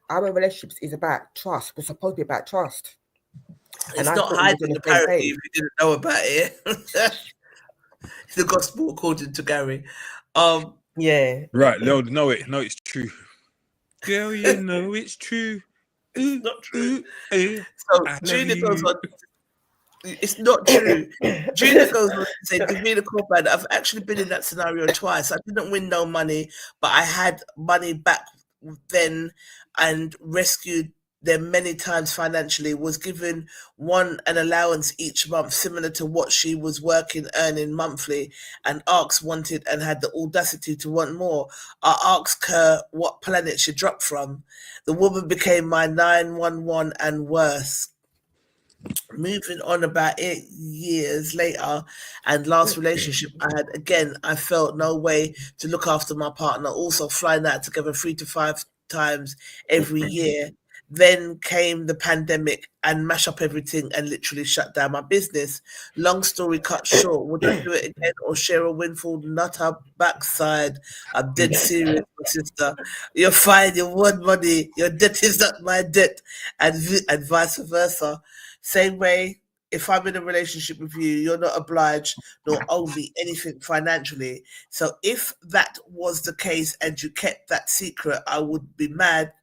relationships is about trust. We're supposed to be about trust. It's not hiding the parody if you didn't know about it. The gospel according to Gary. Yeah. Right, no, it's true. Girl, you know it's true. It's not true. So Junior goes on. It's not true. Junior goes on to say, Davina Corbett, I've actually been in that scenario twice. I didn't win no money, but I had money back then and rescued them many times financially, was given one an allowance each month similar to what she was earning monthly, and wanted and had the audacity to want more. I asked her what planet she dropped from. The woman became my 911 and worse. Moving on about 8 years later, and last relationship I had, again, I felt no way to look after my partner, also flying out together 3 to 5 times every year. Then came the pandemic and mash up everything and literally shut down my business. Long story cut short, would I do it again or share a windfall? Not her backside. I'm dead serious, my sister. You're fine, you want money, your debt is not my debt, and vice versa. Same way, if I'm in a relationship with you, you're not obliged nor owe me anything financially. So if that was the case and you kept that secret, I would be mad.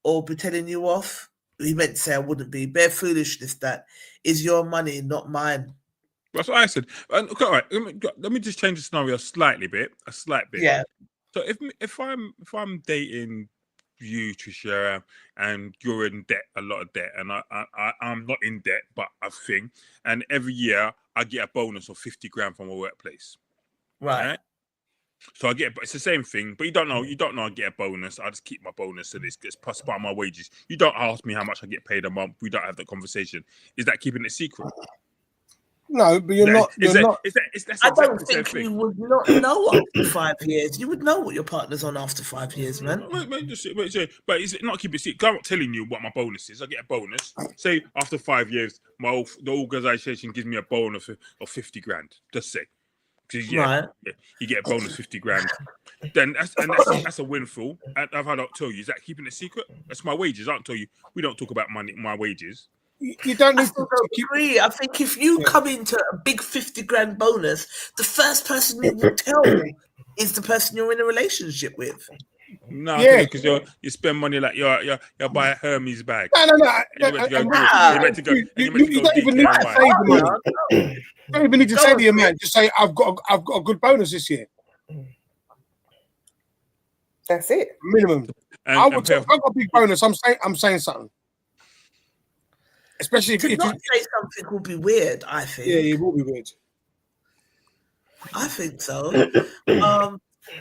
Or be telling you off. He meant to say I wouldn't be. Bare foolishness, that is your money, not mine. That's what I said. Okay, all right, let me just change the scenario a slight bit. Yeah. So if I'm dating you, Tricia, and you're in debt, a lot of debt, and I'm not in debt, but a thing, and every year I get a bonus of 50 grand from my workplace. Right. So I get, it's the same thing, but you don't know I get a bonus. I just keep my bonus, and it's part of my wages. You don't ask me how much I get paid a month. We don't have that conversation. Is that keeping it secret? No, but you're not. I don't think you would not know after 5 years. You would know what your partner's on after 5 years, man. But is it not keep it secret? I'm not telling you what my bonus is. I get a bonus. Say after 5 years, the organisation gives me a bonus of 50 grand. Just say. Right. You get a bonus 50 grand. Then that's a windfall. And I've had to tell you, is that keeping it secret? That's my wages. I don't tell you. We don't talk about money, my wages. You don't need to agree. I think if you come into a big 50 grand bonus, the first person you will tell is the person you're in a relationship with. No, because you spend money like you buy a Hermes bag. No. You don't even need to say the money. You don't even need to say the amount. Just say I've got a good bonus this year. That's it. Minimum. I've got a big bonus. I'm saying something. Especially if not say something would be weird, I think. Yeah, it will be weird. I think so.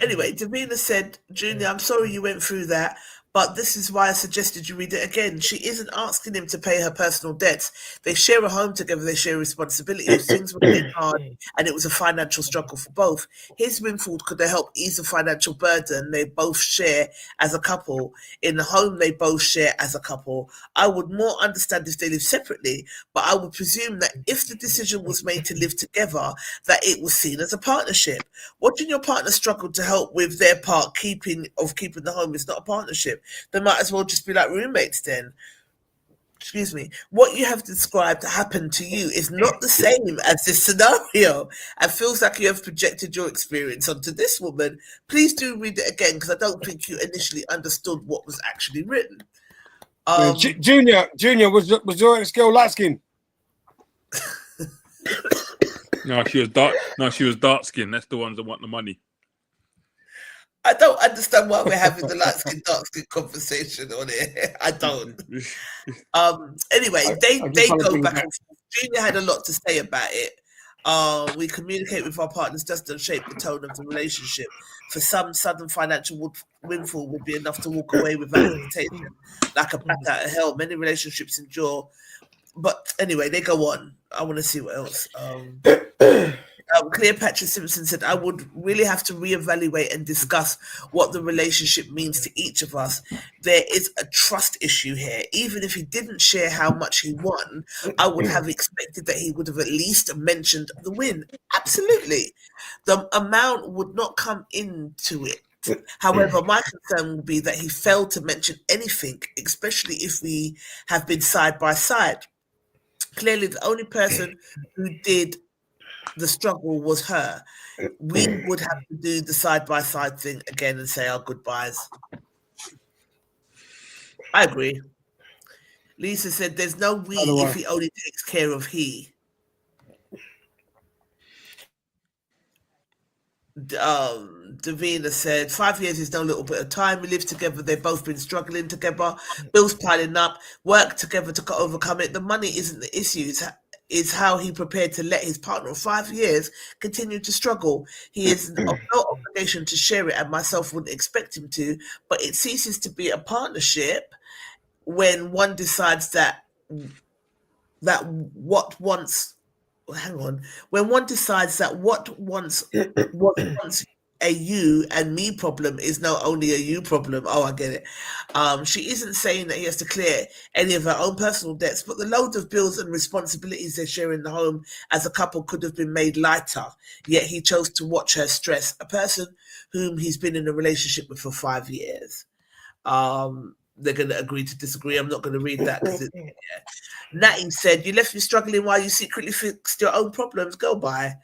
Anyway, Davina said, Junior, I'm sorry you went through that, but this is why I suggested you read it again. She isn't asking him to pay her personal debts. They share a home together. They share responsibilities. Things were getting hard, and it was a financial struggle for both. His windfall could have helped ease the financial burden they both share as a couple. In the home they both share as a couple. I would more understand if they live separately, but I would presume that if the decision was made to live together, that it was seen as a partnership. Watching your partner struggle to help with their part keeping the home is not a partnership. They might as well just be like roommates then. Excuse me. What you have described happened to you is not the same as this scenario and feels like you have projected your experience onto this woman. Please do read it again because I don't think you initially understood what was actually written. Junior, was your ex-girl light skin? No, she was dark. No, she was dark skin. That's the ones that want the money. I don't understand why we're having the light skin, dark skin conversation on it. I don't. Anyway, they go back and forth. Junior had a lot to say about it. We communicate with our partners just to shape the tone of the relationship. For some, sudden financial windfall would be enough to walk away without hesitation, like a bat out of hell. Many relationships endure. But anyway, they go on. I want to see what else. Cleopatra Simpson said, I would really have to reevaluate and discuss what the relationship means to each of us. There is a trust issue here. Even if he didn't share how much he won, I would have expected that he would have at least mentioned the win. Absolutely. The amount would not come into it. However, my concern would be that he failed to mention anything, especially if we have been side by side. Clearly, the only person who did the struggle was her. We would have to do the side-by-side thing again and say our goodbyes. I agree. Lisa said there's no we if he only takes care of he. Davina said 5 years is no little bit of time. We live together. They've both been struggling together. Bills piling up. Work together to overcome it. The money isn't the issue. It's how he prepared to let his partner of 5 years continue to struggle. He is of no obligation to share it, and myself wouldn't expect him to. But it ceases to be a partnership when one decides that what once hang on, when one decides that what once a you and me problem is now only a you problem. Oh, I get it. She isn't saying that he has to clear any of her own personal debts, but the load of bills and responsibilities they share in the home as a couple could have been made lighter, yet he chose to watch her stress, a person whom he's been in a relationship with for 5 years. They're going to agree to disagree. I'm not going to read that because Natty said, you left me struggling while you secretly fixed your own problems. Go by.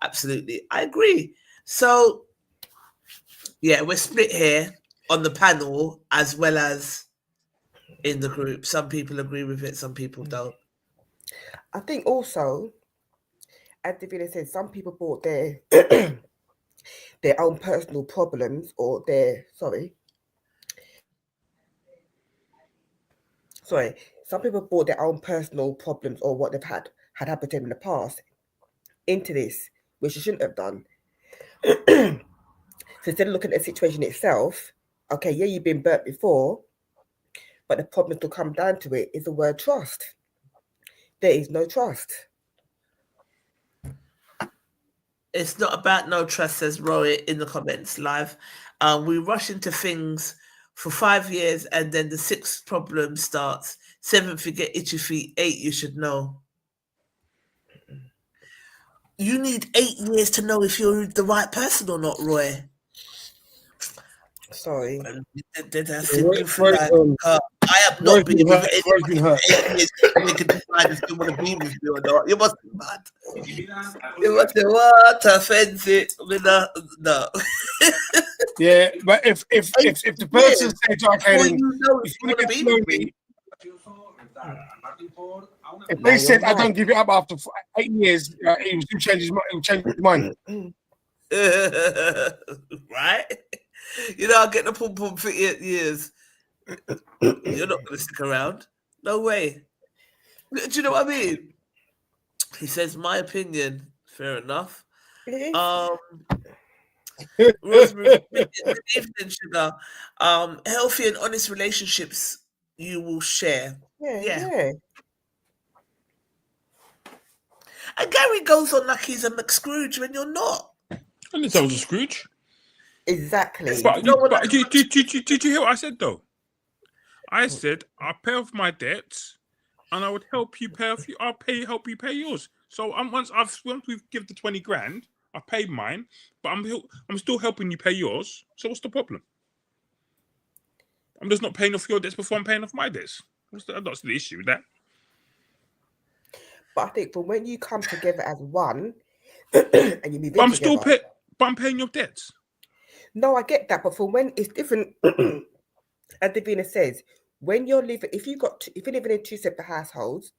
Absolutely. I agree. So, yeah, we're split here on the panel as well as in the group. Some people agree with it, some people don't. I think also, as Davina said, some people brought their their own personal problems or some people brought their own personal problems or what they've had happened to them in the past into this, which you shouldn't have done. So instead of looking at the situation itself, okay, yeah, you've been burnt before, but the problem to come down to it is the word trust. There is no trust. It's not about no trust, says Roy in the comments live. We rush into things for 5 years and then the 6th problem starts. 7th, you get itchy feet. 8, you should know. You need 8 years to know if you're the right person or not, Roy. Sorry. I have not been with anyone for 8 years to make a decide if you want to be with me or not. You must be mad. You must say, what? Offense it. No. Yeah, but if the person says, okay, then you know if you want to be with me. If they said, I don't give it up after 8 years, he will change his mind. Right? You know, I'll get the pom-pom for 8 years. You're not going to stick around. No way. Do you know what I mean? He says, my opinion. Fair enough. Rosemary, good evening, Sugar. Healthy and honest relationships you will share. Yeah. And Gary goes on like he's a McScrooge when you're not. I didn't say I was a Scrooge. Exactly. But did you hear what I said though? I said I'll pay off my debts, and I would help you pay off. Help you pay yours. So once we've given the 20 grand, I paid mine, but I'm still helping you pay yours. So what's the problem? I'm just not paying off your debts before I'm paying off my debts. That's the issue with that. But I think from when you come together as one, and you move in together, but I'm paying your debts. No, I get that, but from when it's different. As Davina says, when you're living, if you're living in 2 separate households,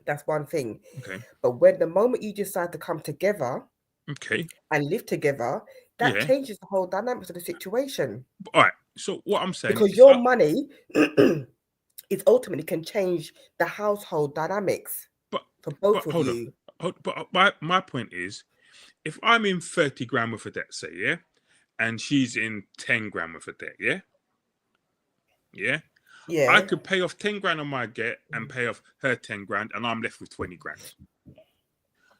that's one thing. Okay. But when the moment you decide to come together, okay, and live together, that changes the whole dynamics of the situation. All right. So what I'm saying, because your money is ultimately can change the household dynamics for both of you. But my point is, if I'm in 30 grand worth of debt, say, and she's in 10 grand worth of debt, yeah, I could pay off 10 grand on my debt and pay off her 10 grand, and I'm left with 20 grand.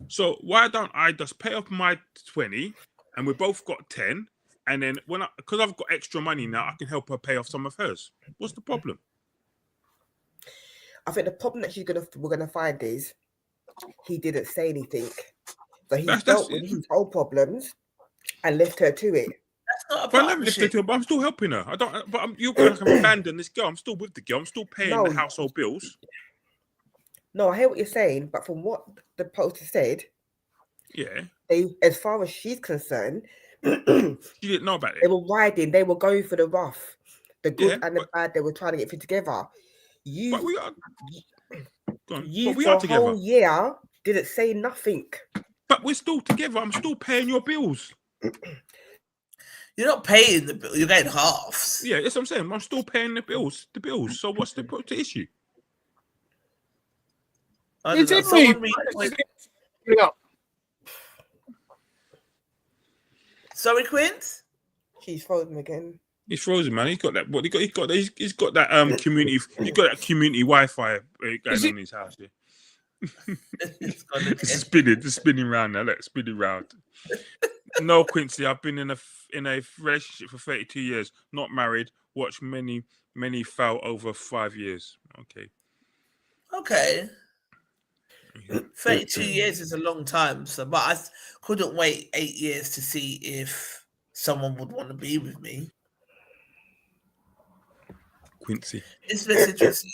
So why don't I just pay off my 20, and we both got 10, and then because I've got extra money now, I can help her pay off some of hers. What's the problem? I think the problem that we're gonna find is he didn't say anything, so he dealt with his whole problems and left her to it. But I'm still helping her. You're going to abandon this girl. I'm still with the girl. I'm still paying the household bills. No, I hear what you're saying, but from what the poster said, as far as she's concerned, she didn't know about it. They were riding. They were going for the rough, the good and the bad. They were trying to get together. We are for a whole year didn't say nothing. But we're still together. I'm still paying your bills. You're not paying the bill. You're getting halves. Yeah, that's what I'm saying. I'm still paying the bills. So what's the issue? I don't know. Someone Yeah. Sorry, Quint? She's frozen again. He's frozen, man. He's got that. What he's got that community. He's got that community Wi-Fi going on in his house. Yeah. It's spinning round now. Look, spinning round. No, Quincy. I've been in a relationship for 32 years. Not married. Watched many fail over 5 years. Okay. 32 years is a long time. So, but I couldn't wait 8 years to see if someone would want to be with me. Quincy. This message was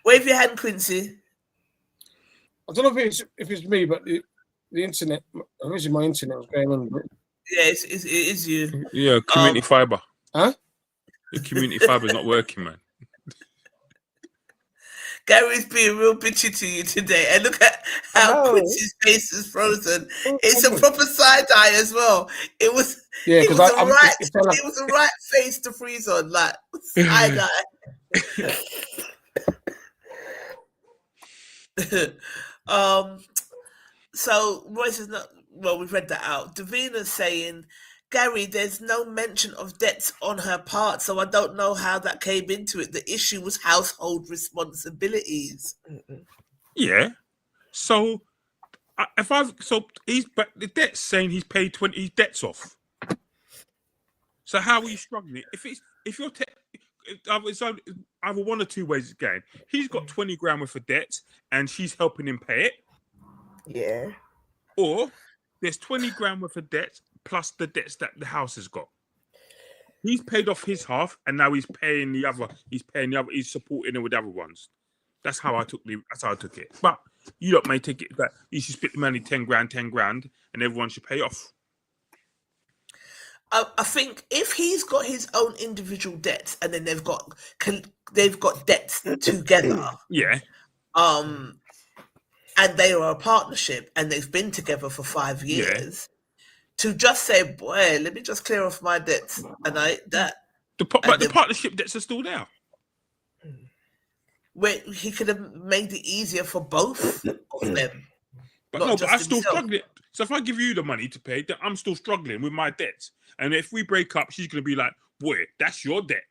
wave your hand, Quincy. I don't know if it's me, but the internet. Originally, my internet was going on. Yeah, it is you. Yeah, community fiber. Huh? The community fiber is not working, man. Gary's being real bitchy to you today, and look at how Quincy's face is frozen. It's a proper side eye as well. It was it was the right face to freeze on, like side eye. So Royce is not. Well, we've read that out. Davina's saying, Gary, there's no mention of debts on her part, so I don't know how that came into it. The issue was household responsibilities. Yeah. So but the debt's saying he's paid 20 his debts off. So how are you struggling? If you're it's either one or two ways it's going. He's got 20 grand worth of debt and she's helping him pay it. Yeah. Or there's 20 grand worth of debt plus the debts that the house has got. He's paid off his half, and now he's paying the other. He's supporting it with the other ones. That's how I took it. But you lot may take it that you should split the money 10 grand, and everyone should pay off. I think if he's got his own individual debts, and then they've got debts together. Yeah. And they are a partnership, and they've been together for 5 years. Yeah. To just say, boy, let me just clear off my debts, and the partnership debts are still there. Where he could have made it easier for both of them. But I'm still struggling. So if I give you the money to pay, then I'm still struggling with my debts. And if we break up, she's going to be like, boy, that's your debt.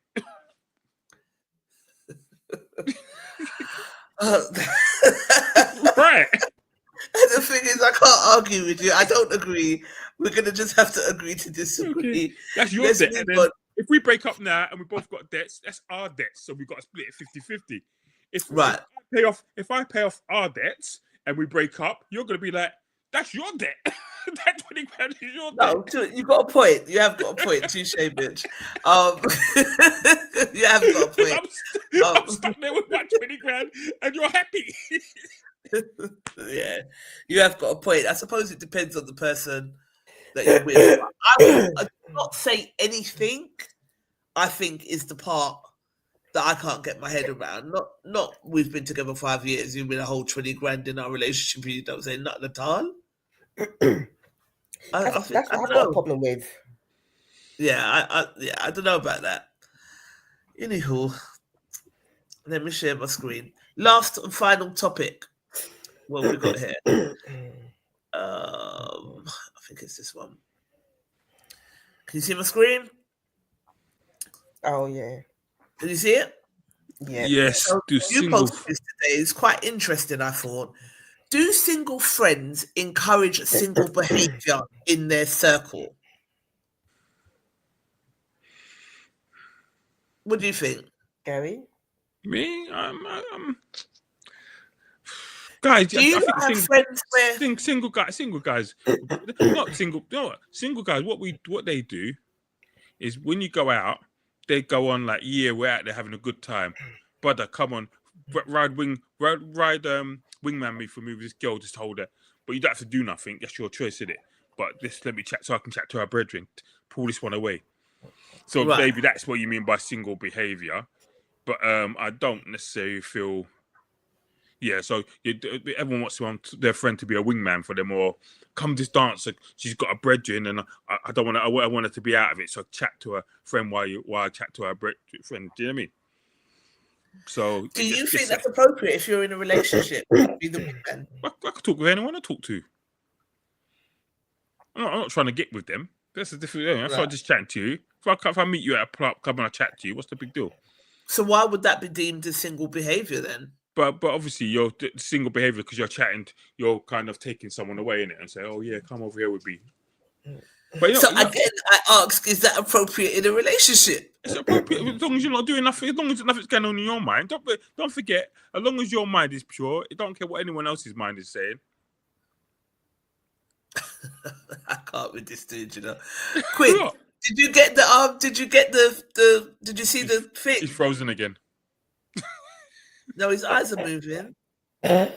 Right. And the thing is, I can't argue with you. I don't agree. We're going to just have to agree to disagree. Okay. That's your debt. And then if we break up now and we both got debts, that's our debts. So we've got to split it 50-50. If I pay off our debts and we break up, you're going to be like, that's your debt. That 20 grand is your debt. No, you got a point. You have got a point. Touche, bitch. You have got a point. I'm stuck there with my 20 grand and you're happy. Yeah, you have got a point. I suppose it depends on the person that you're with. I do not say anything. I think is the part that I can't get my head around. Not we've been together 5 years. You've been a whole 20 grand in our relationship. You don't say nothing at all. That's what I've got a problem with. Yeah, I don't know about that. Anywho, let me share my screen. Last and final topic. What we got here? I think it's this one. Can you see my screen? Oh yeah. Can you see it? Yeah. Yes. So you posted this today. It's quite interesting, I thought. Do single friends encourage single behaviour in their circle? What do you think, Gary? Me? Guys, do you have friends where single guys, not single. No, single guys. What they do is when you go out, they go on like, yeah, we're out there having a good time. Brother, come on, ride wingman me for me with this girl. Just hold her, but you don't have to do nothing. That's your choice, isn't it? But just let me chat so I can chat to our brethren. Pull this one away. So maybe that's what you mean by single behaviour. But I don't necessarily feel. Yeah, so everyone wants their friend to be a wingman for them, or come this dance. She's got a brethren, and I don't want to. I want her to be out of it. So chat to her friend while I chat to her friend. Do you know what I mean? So do you think that's appropriate if you're in a relationship? Be the wingman? I could talk with anyone I talk to. I'm not trying to get with them. That's a different thing. If I just chat to you, if I meet you at a club, come and I chat to you, what's the big deal? So why would that be deemed as single behavior then? But obviously you're single behavior because you're chatting, you're kind of taking someone away in it and say, oh yeah, come over here with me. But so again, I ask, is that appropriate in a relationship? It's appropriate as long as you're not doing nothing. As long as nothing's going on in your mind, don't forget. As long as your mind is pure, it don't care what anyone else's mind is saying. I can't with this dude, you know. Quick, did you get the Did you get the? Did you see the thing? He's frozen again. No, his eyes are moving. I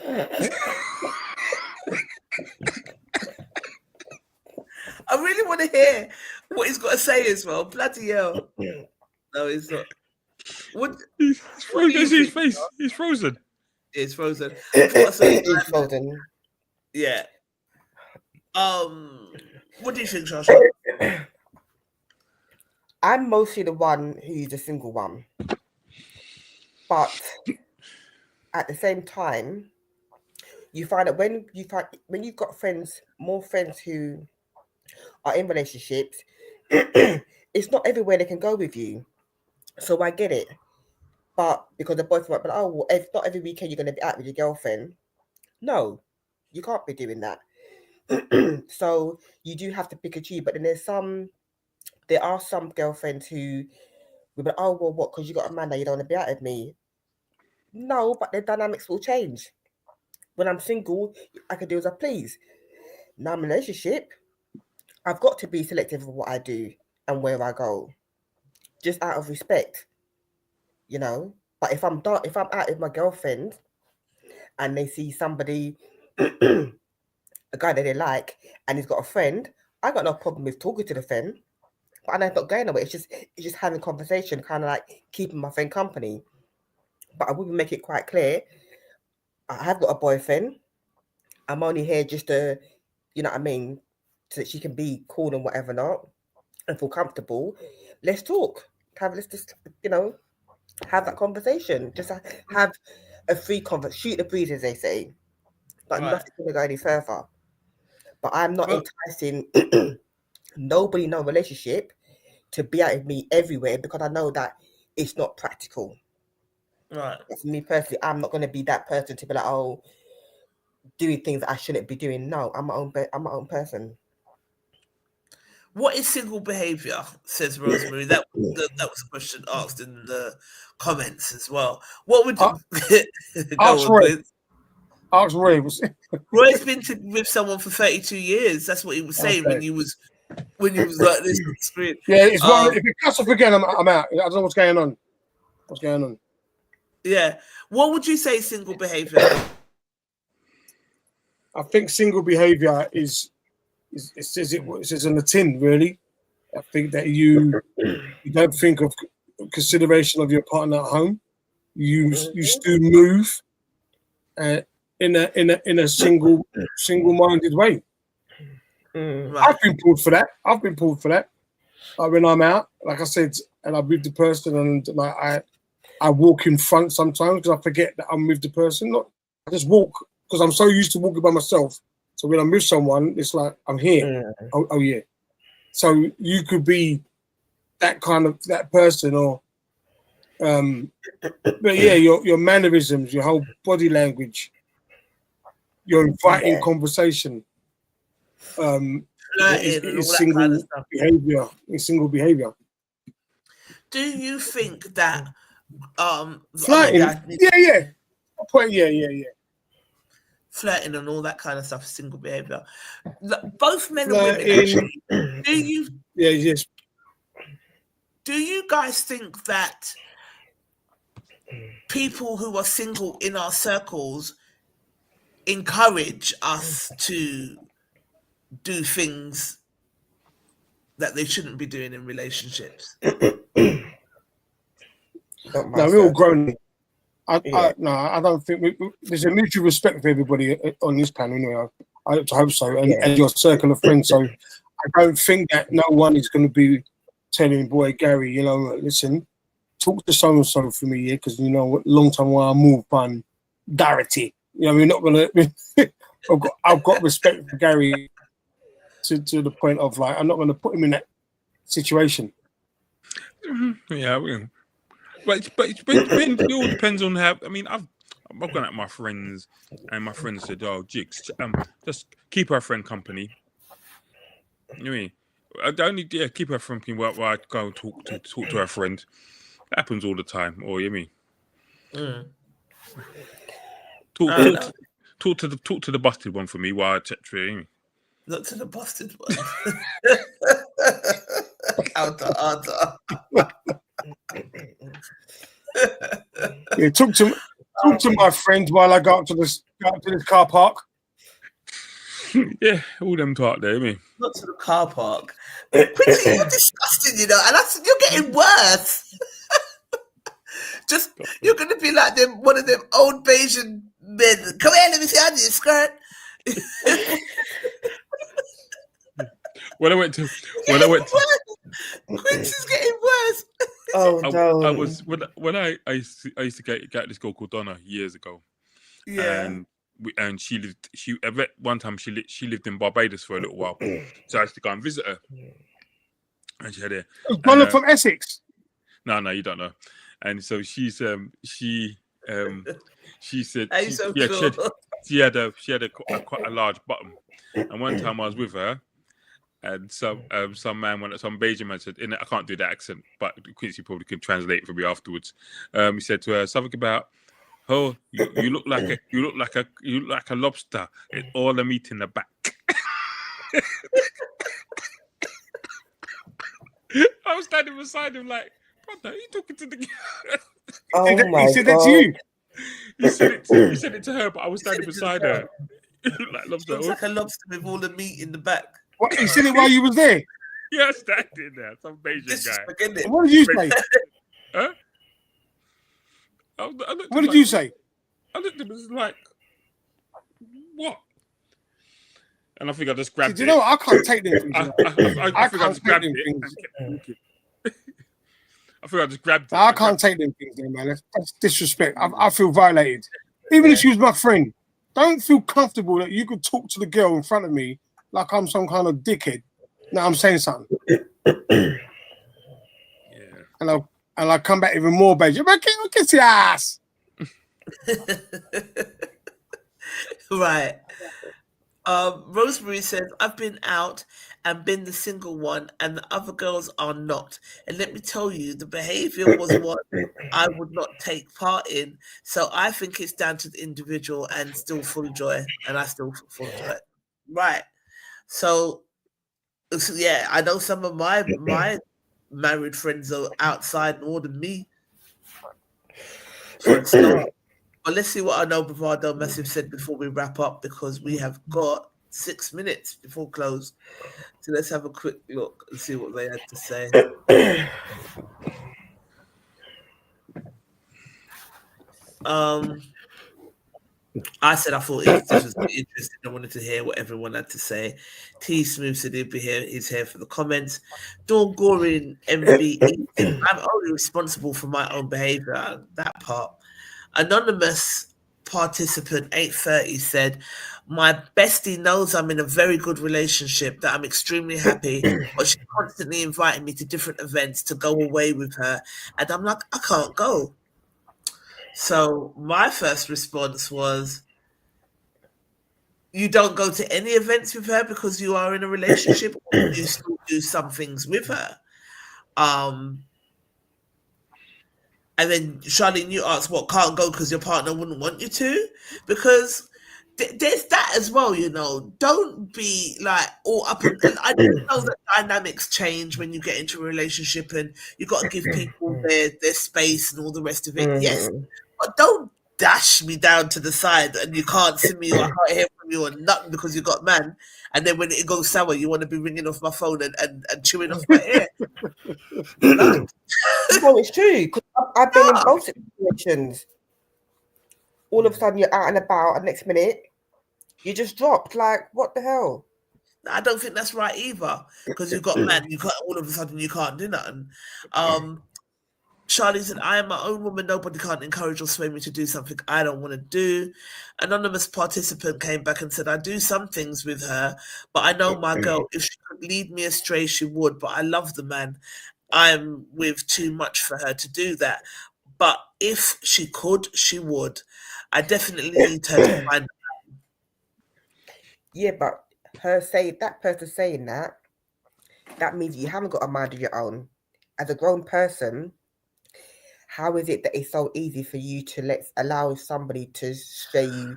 really want to hear what he's got to say as well. Bloody hell. No, he's not. He's frozen. His face. He's frozen. It's frozen. He's frozen. Yeah. What do you think, Sasha? I'm mostly the one who's a single one. But at the same time, you find that when you've got more friends who are in relationships, it's not everywhere they can go with you. So I get it. But because the boyfriend, but well, if not every weekend you're going to be out with your girlfriend. No, you can't be doing that. So you do have to pick a choose. But then there are some girlfriends who will be like, oh, well, what? Because you got a man that you don't want to be out with me. No, but the dynamics will change. When I'm single, I can do as I please. Now I'm in a relationship, I've got to be selective of what I do and where I go, just out of respect, you know. But if I'm out with my girlfriend and they see somebody, a guy that they like, and he's got a friend, I got no problem with talking to the friend. But I'm not going nowhere. It's just having conversation, kind of like keeping my friend company. But I would make it quite clear, I have got a boyfriend. I'm only here just to, you know what I mean, so that she can be cool and whatever not, and feel comfortable. Let's talk. Let's just, you know, have that conversation. Just have a free conversation. Shoot the breeze, as they say. But nothing's going to go any further. But I'm not enticing nobody, no relationship to be out with me everywhere because I know that it's not practical. Right. For me personally, I'm not going to be that person to be like, oh, doing things that I shouldn't be doing. No, I'm my own person. What is single behavior? Says Rosemary. That was a question asked in the comments as well. What would ask Roy? Ask Roy. Roy's been with someone for 32 years. That's what he was saying when he was like this on the screen. Yeah, it's if it cuts off again, I'm out. I don't know what's going on. Yeah. What would you say single behavior? I think single behavior is it says in the tin, really. I think that you don't think of consideration of your partner at home. You still move in a single-minded way. Right. I've been pulled for that. Like when I'm out, like I said, and I'm with the person, and like I walk in front sometimes because I forget that I'm with the person. I just walk because I'm so used to walking by myself. So when I'm with someone, it's like I'm here. Oh yeah. So you could be that person, or but yeah, your mannerisms, your whole body language, your inviting conversation. Is single kind of behavior. It's single behavior. Do you think that flirting? Yeah. Flirting and all that kind of stuff is single behavior. Both men and women. Actually, do you? Yeah. Yes. Do you guys think that people who are single in our circles encourage us to do things that they shouldn't be doing in relationships? No, we're all grown. I don't think there's a mutual respect for everybody on this panel. Anyway, I hope so, and your circle of friends. So I don't think that no one is going to be telling boy Gary, you know, listen, talk to so and so for me, yeah, because you know, long time while I move on, Darity. You know, we're not gonna. I've got respect for Gary to the point of like I'm not going to put him in that situation. Yeah, but it all depends on how. I mean, I've gone at my friends, and my friends said, "Oh, Jigs, just keep her friend company." You know what I mean? I only keep her friend company while I go and talk to her friend. It happens all the time. Or you know what I mean? Talk to the busted one for me while I chat to you. Not to the busted one. Outer. Yeah, talk to my friend while I go up to this car park. Yeah, all them talk there, I mean. Not to the car park. Quincy, you're disgusting, you know, and you're getting worse. Just you're gonna be like one of them old Bayesian men. Come here, let me see under your skirt. When I went to Quincy's getting worse. Oh no! I was when I used to get this girl called Donna years ago. Yeah. And she lived in Barbados for a little while, so I used to go and visit her. And she had a Donna from Essex. No, you don't know. And so she said she had quite a large bottom. And one time I was with her, and some Bayesian man said, I can't do that accent, but Quincy probably could translate it for me afterwards. He said to her something about, "Oh, you look like a lobster. It's all the meat in the back." I was standing beside him like, "Brother, are you talking to the girl?" Oh he said that to you. He said it to her, but I was standing beside her. Like lobster. Looks like a lobster with all the meat in the back. What, you said it while you was there? Yeah, standing there. Some Bayesian guy. What did you say? Huh? What did you say? I looked at him and was like, what? And I think I just grabbed it. You know what? I can't take them things. I think I just grabbed it and kept walking. I think I just grabbed it. I can't take them things, man. That's disrespect. I feel violated. Even if she was my friend, don't feel comfortable that you could talk to the girl in front of me like I'm some kind of dickhead. Now I'm saying something. Yeah. And I'll come back even more bad. You're like, kiss your ass. Right. Rosemary says, I've been out and been the single one, and the other girls are not. And let me tell you, the behavior was what I would not take part in. So I think it's down to the individual, and still full of joy. And I still full of joy. Right. So yeah, I know some of my married friends are outside more than me. But let's see what I know Bravado Massive said before we wrap up, because we have got 6 minutes before close. So let's have a quick look and see what they had to say. I said I thought this was interesting. I wanted to hear what everyone had to say. T Smooth said he's here for the comments. Dawn Goring MBE, I'm only responsible for my own behavior. That part. Anonymous participant 830 said, my bestie knows I'm in a very good relationship, that I'm extremely happy, but she's constantly inviting me to different events to go away with her, and I'm like, I can't go. So my first response was, you don't go to any events with her because you are in a relationship, or you still do some things with her? And then Charlene, you asked, what, can't go because your partner wouldn't want you to? Because there's that as well, you know. Don't be like all up and I know that dynamics change when you get into a relationship, and you got to give people their space and all the rest of it. Yes, but don't dash me down to the side and you can't see me or I can't hear from you or nothing because you got man. And then when it goes sour, you want to be ringing off my phone and chewing off my ear. No, it's true. I've been in both situations. all of a sudden you're out and about, and next minute you just dropped. Like, what the hell? I don't think that's right either, because you've got man, you can't all of a sudden you can't do nothing. Charlie said, I am my own woman. Nobody can't encourage or sway me to do something I don't want to do. Anonymous participant came back and said, I do some things with her, but I know my girl, if she could lead me astray, she would. But I love the man. I'm with too much for her to do that. But if she could, she would. I definitely need her to find. Yeah, but that person saying that means you haven't got a mind of your own. As a grown person, how is it that it's so easy for you to allow somebody to stray you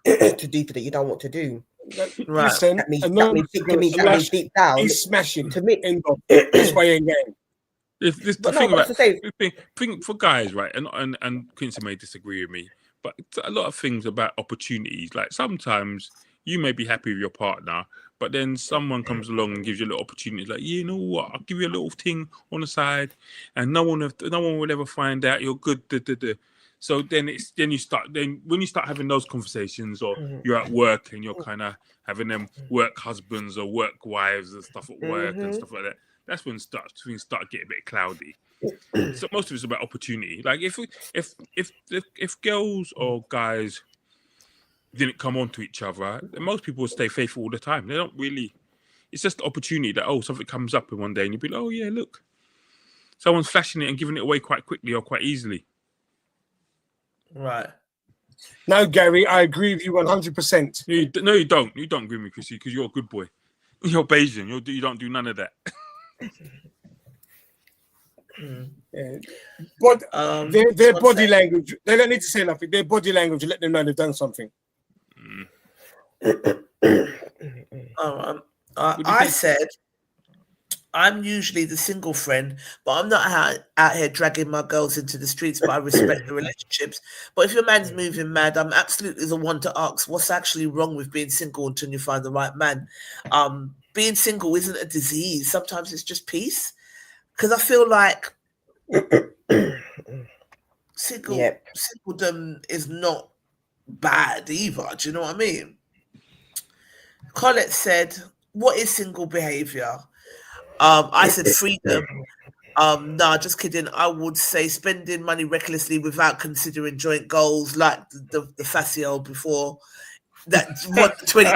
to do things that you don't want to do? Right. Listen, that means deep down, he's smashing to me. This way ain't game. The thing for guys, right? And Quincy may disagree with me, but a lot of things about opportunities. Like sometimes you may be happy with your partner, but then someone comes along and gives you a little opportunity. Like, you know what? I'll give you a little thing on the side, and no one will ever find out you're good. So then when you start having those conversations, or you're at work and you're kind of having them work husbands or work wives and stuff at work and stuff like that. That's when things start getting a bit cloudy. So most of it's about opportunity. Like if girls or guys didn't come on to each other, then most people would stay faithful all the time. They don't really. It's just the opportunity that something comes up in one day and you'll be like, oh yeah, look, someone's flashing it and giving it away quite quickly or quite easily. Right. No, Gary, I agree with you 100%. No, you don't. You don't agree with me, Chrissy, because you're a good boy. You're Bayesian. You don't do none of that. Yeah. But their body language, they don't need to say nothing. Their body language will let them know they've done something. I said, I'm usually the single friend, but I'm not out here dragging my girls into the streets, but I respect the relationships. But if your man's moving mad, I'm absolutely the one to ask what's actually wrong with being single until you find the right man. Being single isn't a disease. Sometimes it's just peace. Because I feel like singledom is not bad either. Do you know what I mean? Colette said, what is single behavior? I said freedom. Nah, just kidding. I would say spending money recklessly without considering joint goals, like the Facio before. That what 20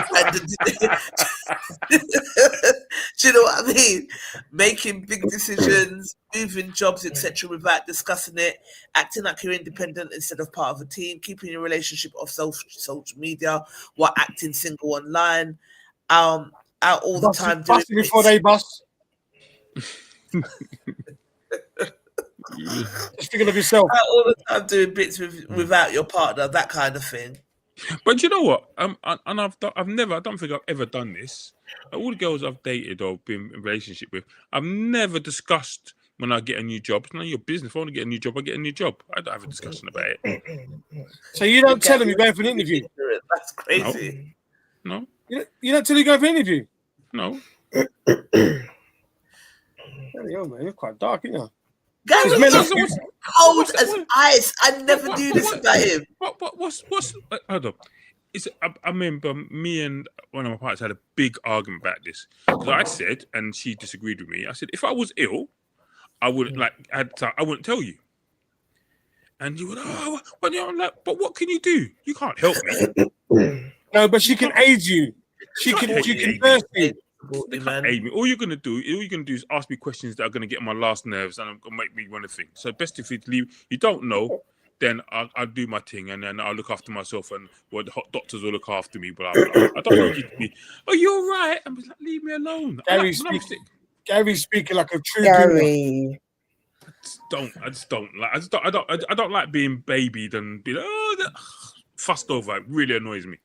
do you know what I mean? Making big decisions, moving jobs, etc., without discussing it, acting like you're independent instead of part of a team, keeping your relationship off social media while acting single online, out all the time doing before they bust. Just thinking of yourself. Out all the time doing bits without your partner, that kind of thing. But you know what? I don't think I've ever done this. All the girls I've dated or been in a relationship with, I've never discussed when I get a new job. It's none of your business. If I want to get a new job, I get a new job. I don't have a discussion about it. So you don't tell them you're going for an interview? That's crazy. No. You don't tell them you're going for an interview? No. Man, you're quite dark, isn't you? Gary is cold as ice. I never knew this about him. What's hold on. I remember me and one of my partners had a big argument about this. Because I said, and she disagreed with me, I said, if I was ill, I wouldn't I wouldn't tell you. And you would, but what can you do? You can't help me. No, but she can aid you. She can nurse you. Aid me. All you're gonna do is ask me questions that are gonna get on my last nerves and gonna make me want to think. So best if you leave. You don't know, then I'll do my thing and then I'll look after myself and the hot doctors will look after me. Blah, blah, blah. I don't need you to be. Oh, you're right. I'm like, leave me alone. Gary's speaking like a true Gary. I just don't like. I don't like being babied and be like, fussed over. It really annoys me.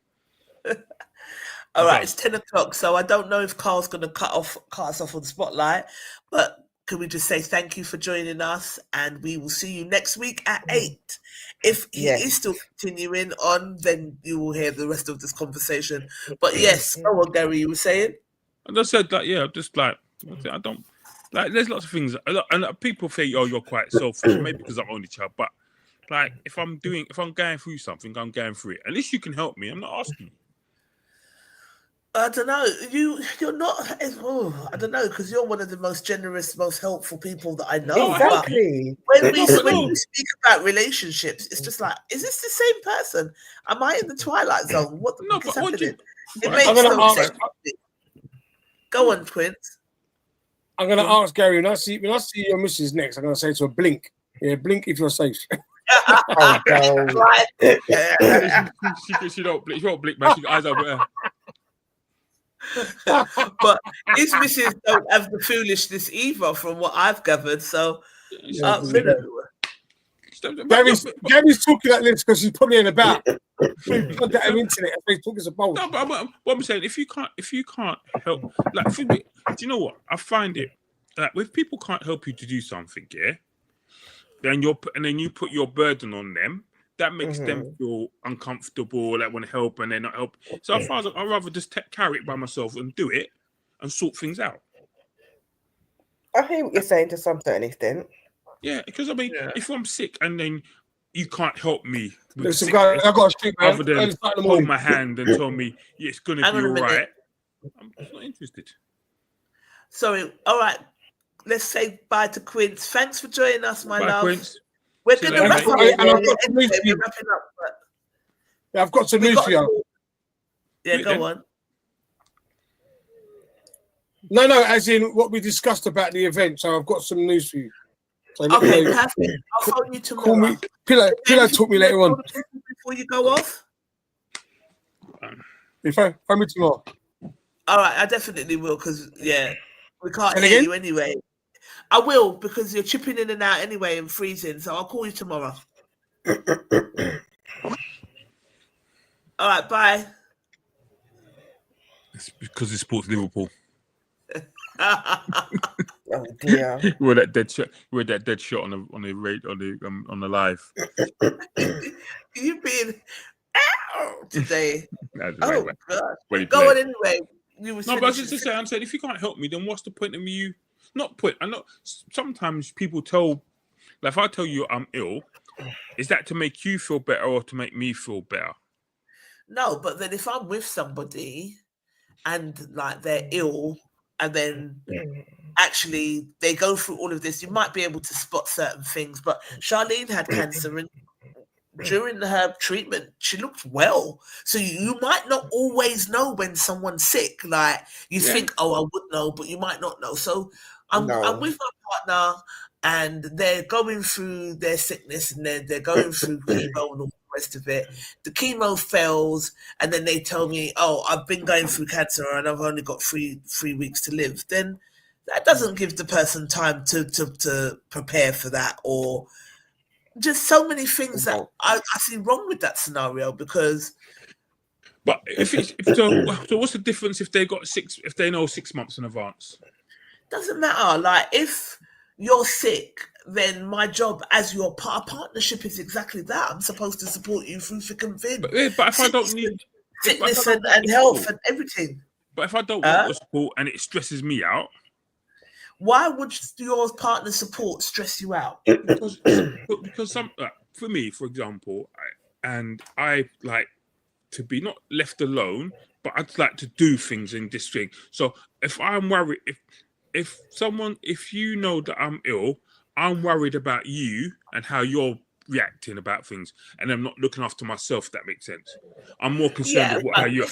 All right, it's 10 o'clock, so I don't know if Carl's going to cut us off on Spotlight, but can we just say thank you for joining us, and we will see you next week at 8. If he is still continuing on, then you will hear the rest of this conversation. But yes, go on, Gary, you were saying? I just said that, just like, I don't, like, there's lots of things, and people think, oh, you're quite selfish, maybe because I'm only child, but like if I'm going through something, I'm going through it. At least you can help me. I'm not asking you. I don't know. You're not. Oh, I don't know, because you're one of the most generous, most helpful people that I know. No, I help But Exactly. when No. you speak about relationships, it's just like, is this the same person? Am I in the twilight zone? What the No, fuck is but what do happening? you- It Right. I'm makes gonna no ask. sense. to me. Go on, Quince. I'm gonna ask Gary when I see your missus next. I'm gonna say to her, blink. Yeah, blink if you're safe. Oh, God. Right. She don't blink, man. She got eyes over there. But his missus don't have the foolishness either, from what I've gathered. So, Yeah, Gary's Gary's talking like this because she's probably in about contact of internet and Facebook is a bowl. No, but what I'm saying, if you can't help, like for me, do you know what? I find it like if people can't help you to do something, yeah, then you put your burden on them. That makes them feel uncomfortable, like want to help and they're not help. So as far as I'd rather just carry it by myself and do it and sort things out. I hear what you're saying to some certain extent. Yeah, because I mean, if I'm sick and then you can't help me with Listen, sickness, I got a street, man. other than hold my hand and tell me it's going to Hang be on a all minute. right, I'm just not interested. Sorry. All right. Let's say bye to Quince. Thanks for joining us, my Bye, love. Quince. We're See you going to later, wrap mate. up. And I've got some news Anyway, for you. we're wrapping up. But Yeah, I've got some we news got for you. Yeah, Wait, go then. on. No, as in what we discussed about the event. So I've got some news for you. So let me Okay, know. perfect. I'll phone you tomorrow. Call me. Pillow talk me later on. Before you go off? Phone me tomorrow. All right, I definitely will, because, yeah, we can't And hear again? you anyway. I will, because you're chipping in and out anyway and freezing, so I'll call you tomorrow. All right, bye. It's because he supports Liverpool. Oh dear. We're that dead shot. We're that dead shot on the live. You being today. That's Oh, right. God. When he Go on played. anyway. You was No, but I was finishing. just saying, I'm saying, if you can't help me, then what's the point of you? Not point. I know sometimes people tell, like, if I tell you I'm ill, is that to make you feel better or to make me feel better? No, but then if I'm with somebody and like they're ill and then actually they go through all of this, you might be able to spot certain things. But Charlene had cancer and during her treatment, she looked well. So you might not always know when someone's sick. Like you think, oh, I would know, but you might not know. So I'm with my partner and they're going through their sickness and they're going through chemo and all the rest of it. The chemo fails and then they tell me, oh, I've been going through cancer and I've only got three weeks to live. Then that doesn't give the person time to prepare for that, or just so many things that I see wrong with that scenario. Because but so what's the difference if they know 6 months in advance? Doesn't matter. Like if you're sick, then my job as your partnership is exactly that. I'm supposed to support you through thick and thin. But if I don't need fitness and health and everything. But if I don't want your support and it stresses me out, why would your partner support stress you out? Because for me, for example, I like to be not left alone, but I'd like to do things in this thing. So if I'm worried, if you know that I'm ill, I'm worried about you and how you're reacting about things, and I'm not looking after myself. If that makes sense. I'm more concerned with how you.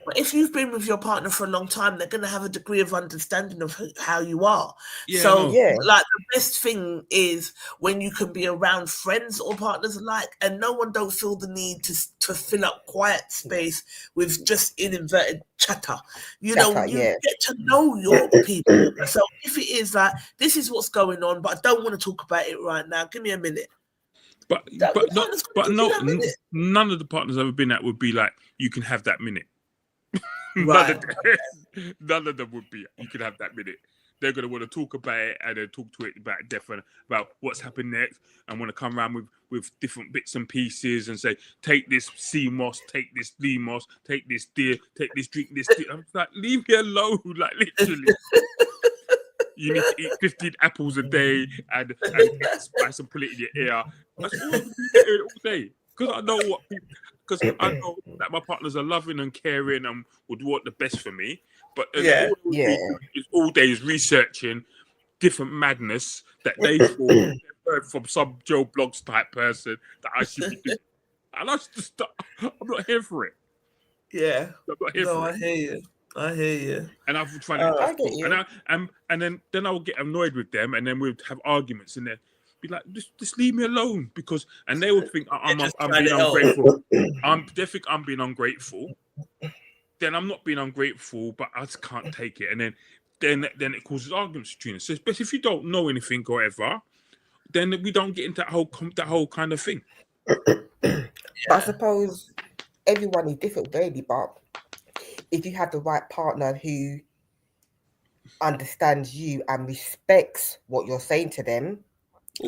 But if you've been with your partner for a long time, they're going to have a degree of understanding of how you are. Like the best thing is when you can be around friends or partners alike, and no one don't feel the need to fill up quiet space with just in inverted chatter. You get to know your people. So if it is like, this is what's going on, but I don't want to talk about it right now. Give me a minute. But none of the partners I've ever been at would be like, you can have that minute. Right. None of them would be. You can have that minute. They're going to want to talk about it and then talk to it about death and about what's happened next, and want to come around with different bits and pieces and say, take this sea moss, take this lee moss, take this deer, take this drink, this tea. I'm like, leave me alone, like literally. you need to eat 15 apples a day and get spice and put it in your ear. That's all I'm doing all day. Because I know what people, because I know that my partners are loving and caring and would want the best for me. But Yeah. all day is researching different madness that they thought they've heard from some Joe Blogs type person that I should be doing. And I'm not here for it. Yeah. I'm not here for it. I hear you. And I've tried it. I get you. And then I would get annoyed with them, and then we'd have arguments, and then be like, just leave me alone, because and they would think I'm being ungrateful. They think I'm being ungrateful. Then I'm not being ungrateful, but I just can't take it, and then it causes arguments between us. So, but if you don't know anything or whatever, then we don't get into that whole kind of thing. But I suppose everyone is different, really. But if you have the right partner who understands you and respects what you're saying to them,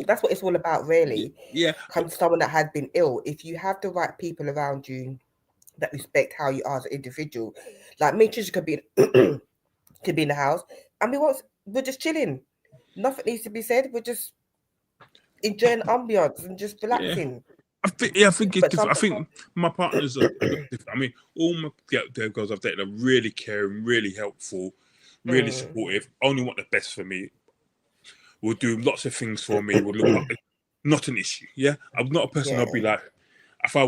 that's what it's all about, really. Yeah. Come to someone that has been ill. If you have the right people around you that respect how you are as an individual, like me, Trisha could be in the house, and we're just chilling. Nothing needs to be said. We're just enjoying ambience and just relaxing. I think it's different. I think my partners are different. I mean, all my girls I've dated are really caring, really helpful, really supportive. Only want the best for me. Will do lots of things for me. Will look like not an issue. Yeah, I'm not a person. I'll be like, if I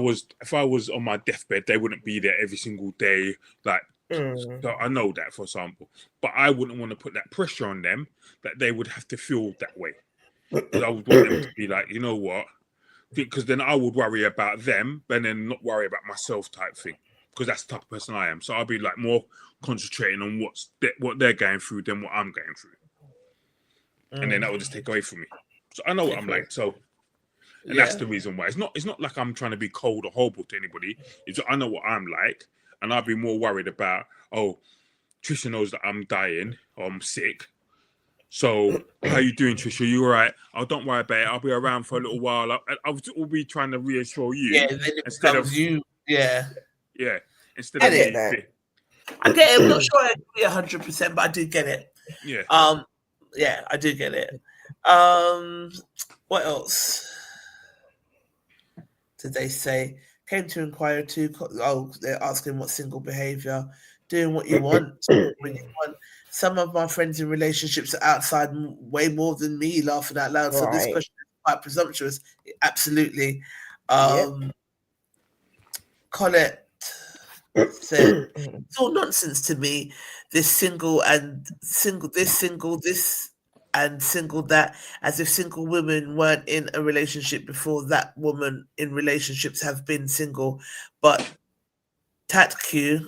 was on my deathbed, they wouldn't be there every single day. Like, so I know that, for example. But I wouldn't want to put that pressure on them that they would have to feel that way. Because I would want them to be like, you know what? Because then I would worry about them and then not worry about myself, type thing. Because that's the type of person I am. So I'll be like more concentrating on what they're going through than what I'm going through. And then that will just take away from me. So I know what I'm like. So, and that's the reason why. It's not like I'm trying to be cold or horrible to anybody. It's I know what I'm like, and I'll be more worried about, Trisha knows that I'm dying or I'm sick. So how you doing, Trisha? You all right? Oh, don't worry about it. I'll be around for a little while. I'll be trying to reassure you. Yeah, then it becomes you. Yeah. Yeah. Instead of me. I get it. I'm not sure I agree 100%, but I do get it. Yeah. Yeah, I do get it. What else did they say? Came to inquire too. They're asking what single behavior. Doing what you want when you want. Some of my friends in relationships are outside way more than me, laughing out loud. So this question is quite presumptuous. Absolutely. Colette said, it's all nonsense to me. This single and single that, as if single women weren't in a relationship before that woman in relationships have been single. But TATQ,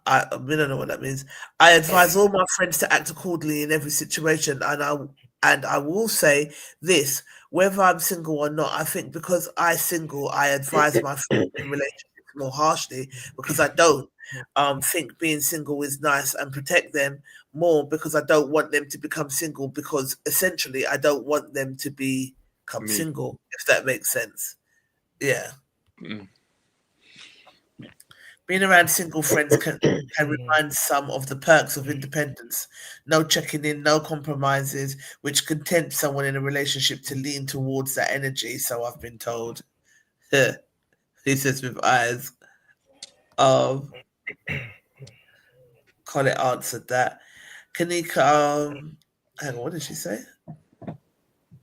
I don't know what that means. I advise all my friends to act accordingly in every situation, and I will say this: whether I'm single or not, I think because I advise my friends in relationships more harshly, because I don't think being single is nice, and protect them more because I don't want them to become single, because essentially I don't want them to become single, if that makes sense. Yeah. Being around single friends can remind some of the perks of independence. No checking in, no compromises, which can tempt someone in a relationship to lean towards that energy, so I've been told. He says with eyes. Colette answered that. Kanika, hang on, what did she say?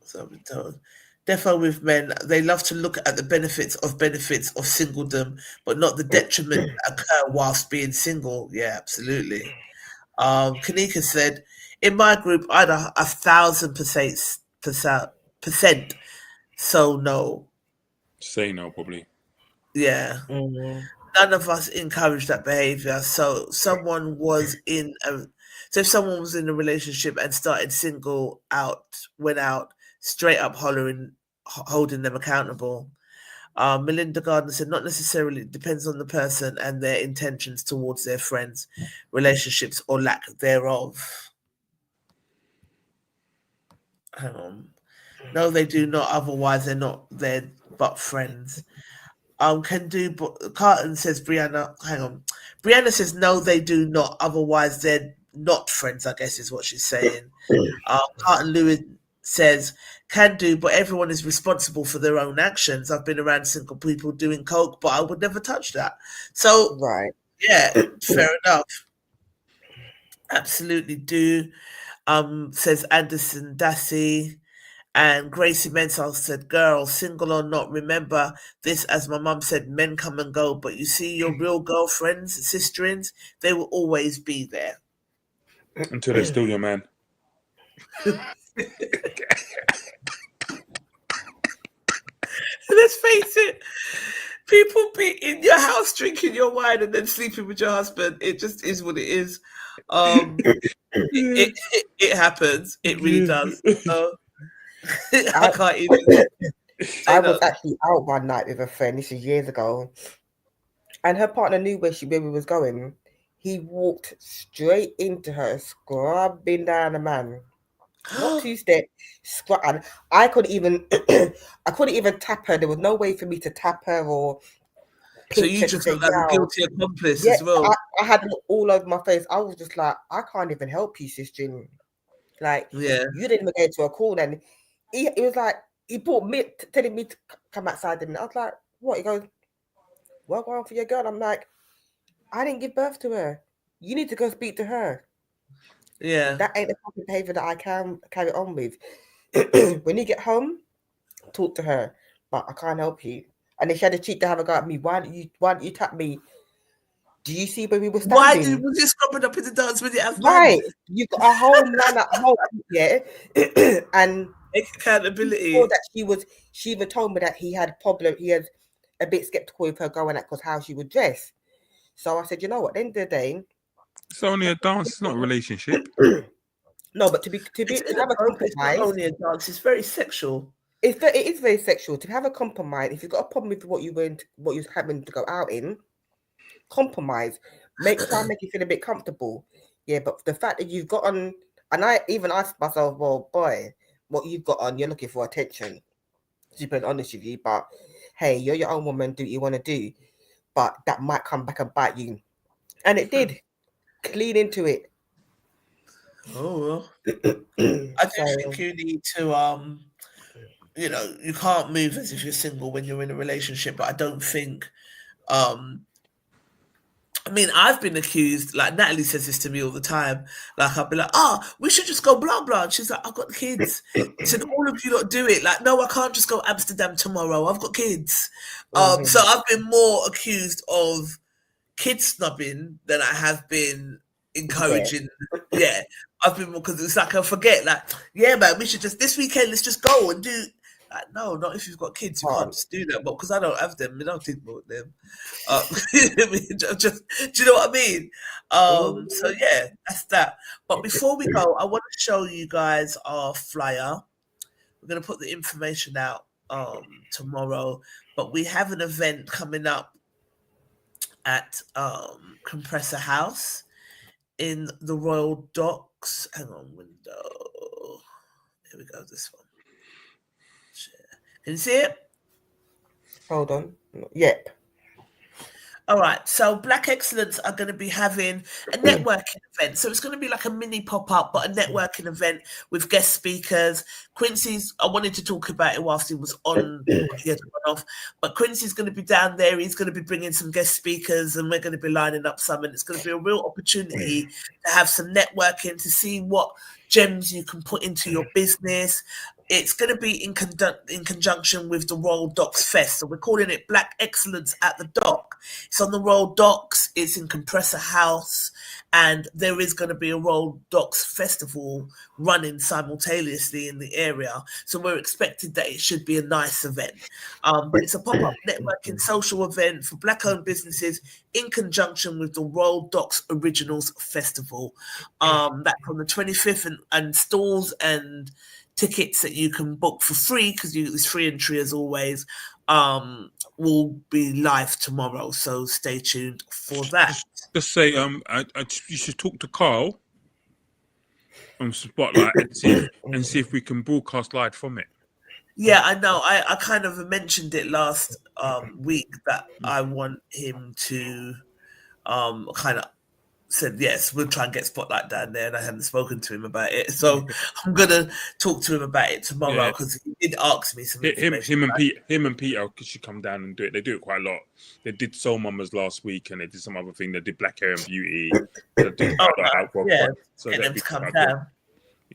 So I've been told. Defo with men, they love to look at the benefits of singledom, but not the detriment that occur whilst being single. Yeah, absolutely. Kanika said, in my group, I'd 1,000% so no. Say no, probably. Yeah. None of us encourage that behavior. So if someone was in a relationship and started single went out, straight up holding them accountable. Melinda Gardner said, not necessarily, it depends on the person and their intentions towards their friends, relationships, or lack thereof. Hang on. No, they do not. Otherwise, they're but friends. Carton says, Brianna, hang on. Brianna says, no, they do not. Otherwise, they're not friends, I guess is what she's saying. Carlton Lewis says, can do, but everyone is responsible for their own actions. I've been around single people doing coke, but I would never touch that. So, Right. yeah, fair enough. Absolutely do. Says Anderson Dassey. And Gracie Mensah said, girl, single or not, remember this, as my mum said, men come and go, but you see your real girlfriends, sisterins, they will always be there. Until they're still your man. Let's face it, people be in your house drinking your wine and then sleeping with your husband. It just is what it is. It happens. It really does. I can't even. I was actually out one night with a friend. This is years ago, and her partner knew where we was going. He walked straight into her, scrubbing down the man. Not 2 step, and I couldn't even, I couldn't even tap her. There was no way for me to tap her or. So you just look like a guilty accomplice as well. I had it all over my face. I was just like, I can't even help you, sister. Like, you didn't even go to a call, and it was like he brought me telling me to come outside, and I was like, what? He goes, well, go on for your girl. I'm like, I didn't give birth to her. You need to go speak to her. Yeah, that ain't the fucking behavior that I can carry on with. When you get home, talk to her, but I can't help you. And if she had a cheek to have a go at me, why don't you tap me? Do you see where we were standing? Why was you scrubbing up in the dance with your right? You got a whole man at home, yeah, and accountability. Before that, she even told me that he had a problem. He had a bit skeptical with her going at because how she would dress. So I said, you know what? At the end of the day, it's only a dance. It's not a relationship. No, but to have a compromise. It's not only a dance. It's very sexual. It is very sexual. To have a compromise, if you've got a problem with what you're having to go out in, compromise. Try and make you feel a bit comfortable. Yeah, but the fact that you've got on, and I even asked myself, well, boy, what you've got on, you're looking for attention. To be honest with you, but hey, you're your own woman. Do what you want to do, but that might come back and bite you, and it did. Clean into it. Oh well. I do think you need to you can't move as if you're single when you're in a relationship, but I don't think I mean, I've been accused, like Natalie says this to me all the time. Like, I'll be like, we should just go blah blah. And she's like, I've got kids. She said, all of you lot do it. Like, no, I can't just go Amsterdam tomorrow. I've got kids. So I've been more accused of kid snubbing than I have been encouraging. Yeah. I've been more, because it's like I forget, like, yeah, man, we should just, this weekend, let's just go and do. Like, no, not if you've got kids. You can't just do that. But because I don't have them, I don't think about them. Do you know what I mean? So yeah, that's that. But before we go, I want to show you guys our flyer. We're going to put the information out tomorrow. But we have an event coming up at Compressor House in the Royal Docks. Hang on, window. Here we go, this one. Can you see it? Hold on. Yep. All right. So Black Excellence are going to be having a networking event. So it's going to be like a mini pop-up, but a networking event with guest speakers. Quincy's, I wanted to talk about it whilst he was on, he had gone off. But Quincy's going to be down there. He's going to be bringing some guest speakers and we're going to be lining up some. And it's going to be a real opportunity to have some networking, to see what gems you can put into your business. It's going to be in conjunction with the Royal Docks Fest. So we're calling it Black Excellence at the Dock. It's on the Royal Docks. It's in Compressor House. And there is going to be a Royal Docks Festival running simultaneously in the area. So we're expecting that it should be a nice event. But it's a pop-up networking social event for Black-owned businesses in conjunction with the Royal Docks Originals Festival. That's on the 25th, and stalls and tickets that you can book for free, because it's free entry as always, will be live tomorrow. So stay tuned for that. Just say, you should talk to Carl on Spotlight and see if we can broadcast live from it. Yeah, I know. I kind of mentioned it last week that I want him to kind of said, yes, we'll try and get Spotlight down there, and I hadn't spoken to him about it. So I'm going to talk to him about it tomorrow, because he did ask me some information. Him and Peter should come down and do it. They do it quite a lot. They did Soul Mamas last week, and they did some other thing. They did Black Hair and Beauty. They do quite a lot so get them to come down.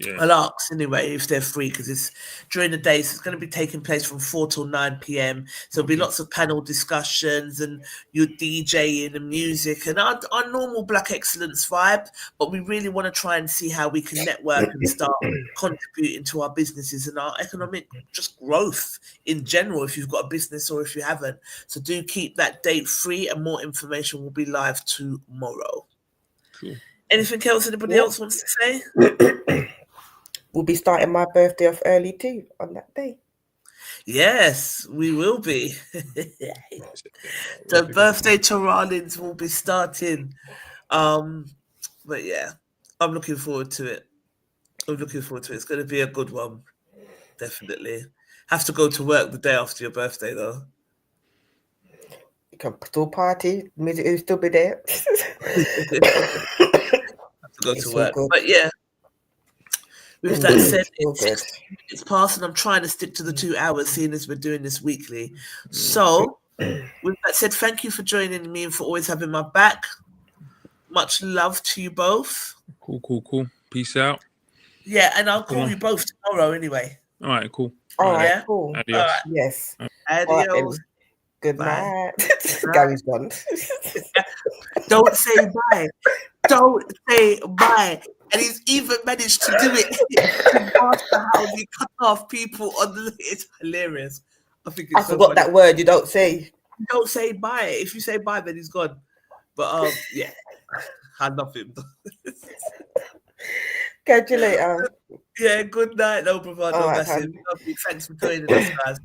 Yeah. I'll ask anyway if they're free, because it's during the day, so it's going to be taking place from 4 till 9 p.m. So there'll be lots of panel discussions and your DJing and music and our normal Black Excellence vibe. But we really want to try and see how we can network and start contributing to our businesses and our economic just growth in general, if you've got a business or if you haven't. So do keep that date free, and more information will be live tomorrow. Cool. Anything else anybody else wants to say? We'll be starting my birthday off early too on that day. Yes, we will be. The birthday to Rollins will be starting. But yeah, I'm looking forward to it. It's going to be a good one. Definitely. Have to go to work the day after your birthday, though. You can still party. Music will still be there. Have to go to work. But yeah. With that said, it's 16 minutes past, and I'm trying to stick to the 2 hours, seeing as we're doing this weekly. So, with that said, thank you for joining me and for always having my back. Much love to you both. Cool. Peace out. Yeah, and I'll call you both tomorrow anyway. All right, cool. All right, cool. Adios. All right. Yes. Adios. Right, good night. Gary's gone. Don't say bye. Don't say bye. And he's even managed to do it after how you cut off people on the. It's hilarious. I think it's I forgot that word. You don't say. You don't say bye. If you say bye, then he's gone. But yeah, I love him. Catch you later. Yeah, good night, no bravado. Right, Thanks for joining us, guys.